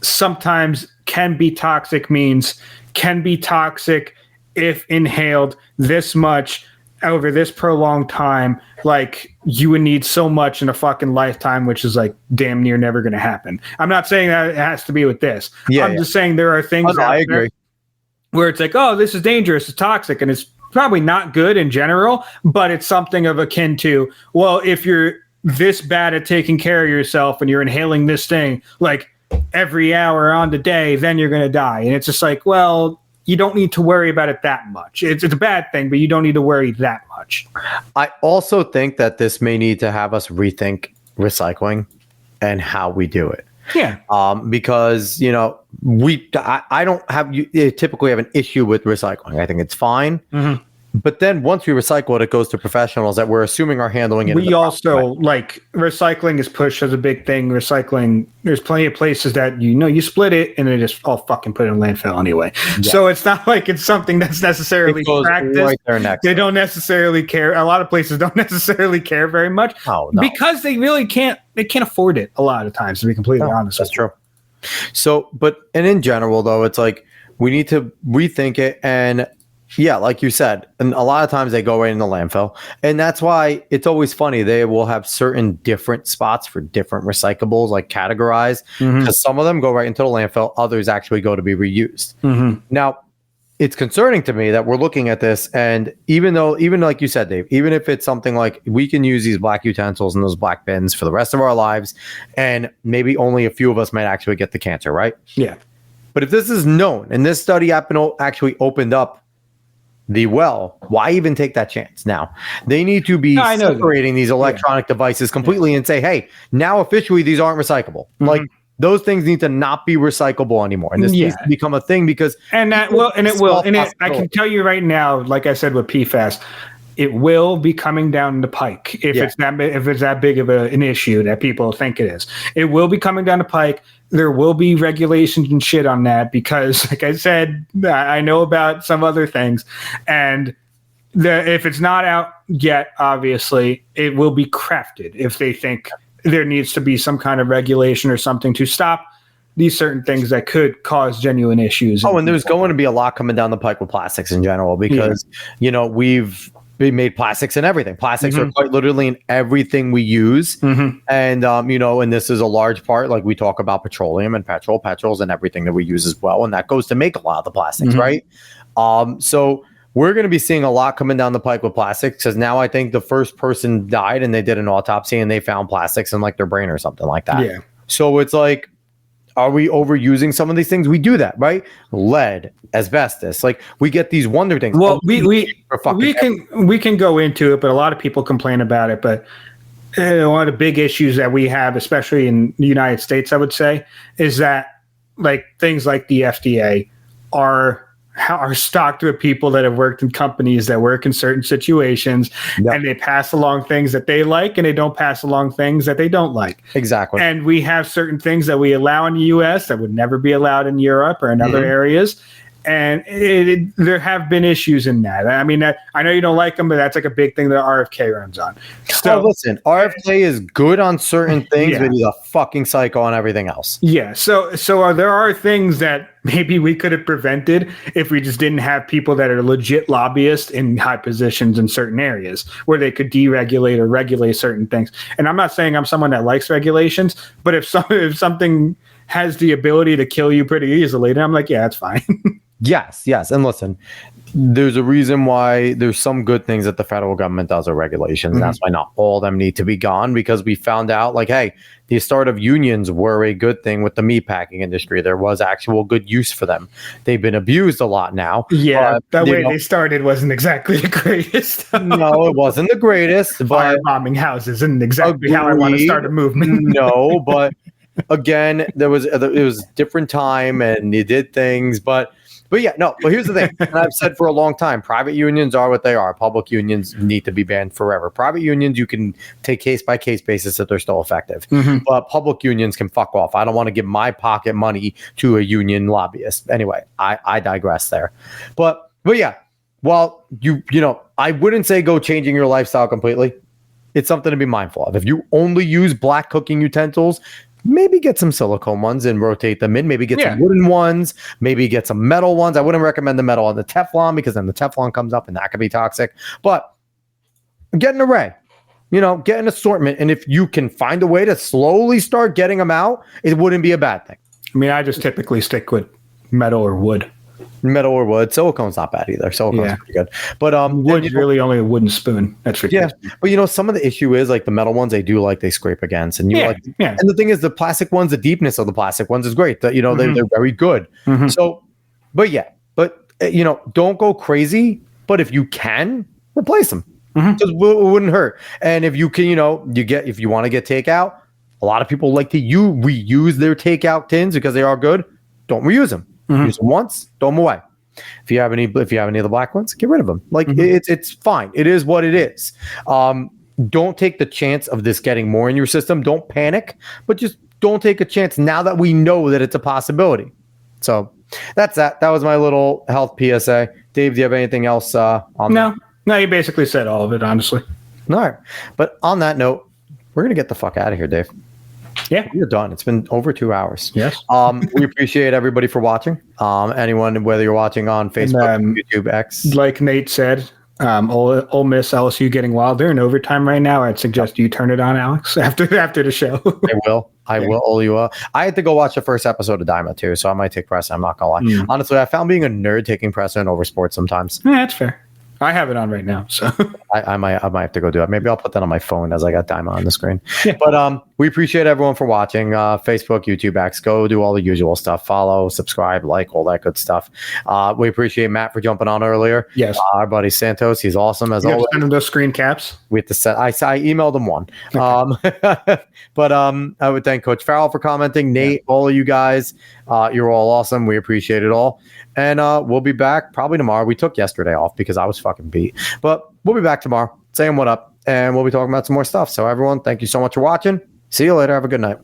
sometimes can be toxic means can be toxic if inhaled this much over this prolonged time. Like, you would need so much in a fucking lifetime, which is like damn near never going to happen. I'm not saying that it has to be with this. I'm just saying there are things I agree. Where it's like, oh, this is dangerous, it's toxic, and it's probably not good in general, but it's something of akin to, well, if you're this bad at taking care of yourself and you're inhaling this thing like every hour on the day, then you're going to die. And it's just like, well, you don't need to worry about it that much. It's a bad thing, but you don't need to worry that much. I also think that this may need to have us rethink recycling and how we do it. Yeah. Because, I don't typically have an issue with recycling. I think it's fine. Mm-hmm. But then once we recycle it goes to professionals that we're assuming are handling it. We also like recycling is pushed as a big thing. Recycling, there's plenty of places that you split it and they just all fucking put it in landfill anyway. Yeah. So it's not like it's something that's necessarily practiced. Right there next they don't necessarily care. A lot of places don't necessarily care very much because they really can't. They can't afford it a lot of times, to be completely honest. That's true. So, and in general though, it's like we need to rethink it. And yeah, like you said, and a lot of times they go right in the landfill. And that's why it's always funny. They will have certain different spots for different recyclables, like categorized, because some of them go right into the landfill. Others actually go to be reused. Mm-hmm. Now, it's concerning to me that we're looking at this. And even like you said, Dave, even if it's something like we can use these black utensils in those black bins for the rest of our lives, and maybe only a few of us might actually get the cancer, right? Yeah. But if this is known and this study actually opened up why even take that chance? Now they need to be separating these electronic devices completely and say, hey, now officially these aren't recyclable. Like those things need to not be recyclable anymore. And this needs to become a thing because I can tell you right now, like I said with PFAS, it will be coming down the pike if it's that big of an issue that people think it is. It will be coming down the pike. There will be regulations and shit on that because, like I said, I know about some other things. And if it's not out yet, obviously, it will be crafted if they think there needs to be some kind of regulation or something to stop these certain things that could cause genuine issues. Oh, and there's going to be a lot coming down the pike with plastics in general because, we made plastics in everything. Plastics are quite literally in everything we use. And, and this is a large part, like we talk about petroleum and petrols and everything that we use as well. And that goes to make a lot of the plastics, right? So we're going to be seeing a lot coming down the pike with plastics because now I think the first person died and they did an autopsy and they found plastics in like their brain or something like that. Yeah. So it's like, are we overusing some of these things? We do that, right? Lead, asbestos, like we get these wonder things. Well, we can go into it, but a lot of people complain about it. But one of the big issues that we have, especially in the United States, I would say, is that like things like the FDA are stocked with people that have worked in companies that work in certain situations, and they pass along things that they like, and they don't pass along things that they don't like. Exactly. And we have certain things that we allow in the U.S. that would never be allowed in Europe or in other areas. And there have been issues in that. I mean, I know you don't like them, but that's like a big thing that RFK runs on. So listen, RFK is good on certain things, but he's a fucking psycho on everything else. Yeah. So there are things that maybe we could have prevented if we just didn't have people that are legit lobbyists in high positions in certain areas where they could deregulate or regulate certain things. And I'm not saying I'm someone that likes regulations, but if something has the ability to kill you pretty easily, then I'm like, yeah, that's fine. Yes. And listen, there's a reason why there's some good things that the federal government does with regulations. And that's why not all of them need to be gone, because we found out, like, hey, the start of unions were a good thing with the meatpacking industry. There was actual good use for them. They've been abused a lot now. Yeah, that way they started wasn't exactly the greatest. No, it wasn't the greatest. Firebombing houses isn't exactly how I want to start a movement. No, but again, it was different time and you did things, but here's the thing. And I've said for a long time, private unions are what they are. Public unions need to be banned forever. Private unions, you can take case by case basis if they're still effective. But public unions can fuck off. I don't want to give my pocket money to a union lobbyist. Anyway, I digress there. But yeah, well, I wouldn't say go changing your lifestyle completely. It's something to be mindful of. If you only use black cooking utensils, maybe get some silicone ones and rotate them in. Maybe get some wooden ones. Maybe get some metal ones. I wouldn't recommend the metal on the Teflon, because then the Teflon comes up and that could be toxic. But get an array, get an assortment. And if you can find a way to slowly start getting them out, it wouldn't be a bad thing. I mean, I just typically stick with metal or wood. Metal or wood. Silicone's not bad either. Silicone's pretty good. But wood's really only a wooden spoon. That's for yeah. But some of the issue is, like, the metal ones, they scrape against, and and the thing is, the plastic ones, the deepness of the plastic ones is great. That they're very good. So, but don't go crazy. But if you can, replace them. Because it wouldn't hurt. And if you can, if you want to get takeout, a lot of people like to reuse their takeout tins because they are good. Don't reuse them. Use them once, throw them away. If you have any of the black ones, get rid of them. Like it's fine. It is what it is. Don't take the chance of this getting more in your system. Don't panic, but just don't take a chance now that we know that it's a possibility. So that's that. That was my little health PSA. Dave, do you have anything else on that? No, you basically said all of it, honestly. All right. But on that note, we're going to get the fuck out of here, Dave. Yeah, we're done. It's been over 2 hours. Yes. We appreciate everybody for watching. Anyone, whether you're watching on Facebook, YouTube, X. Like Nate said, Ole Miss, LSU getting wild. They're in overtime right now. I'd suggest you turn it on, Alex, after the show. I will. Ole you up. I had to go watch the first episode of Dyma too, so I might take precedent. I'm not gonna lie. Honestly, I found being a nerd taking precedent over sports sometimes. Yeah, that's fair. I have it on right now, so I might have to go do it. Maybe I'll put that on my phone as I got Dyma on the screen. Yeah. But we appreciate everyone for watching. Facebook, YouTube, X. Go do all the usual stuff. Follow, subscribe, like, all that good stuff. We appreciate Matt for jumping on earlier. Yes. Our buddy Santos, he's awesome as always. Send him those screen caps. We have to set. I emailed him one. Okay. But I would thank Coach Farrell for commenting. Nate, all of you guys, you're all awesome. We appreciate it all. And we'll be back probably tomorrow. We took yesterday off because I was fucking beat. But we'll be back tomorrow saying what up. And we'll be talking about some more stuff. So everyone, thank you so much for watching. See you later. Have a good night.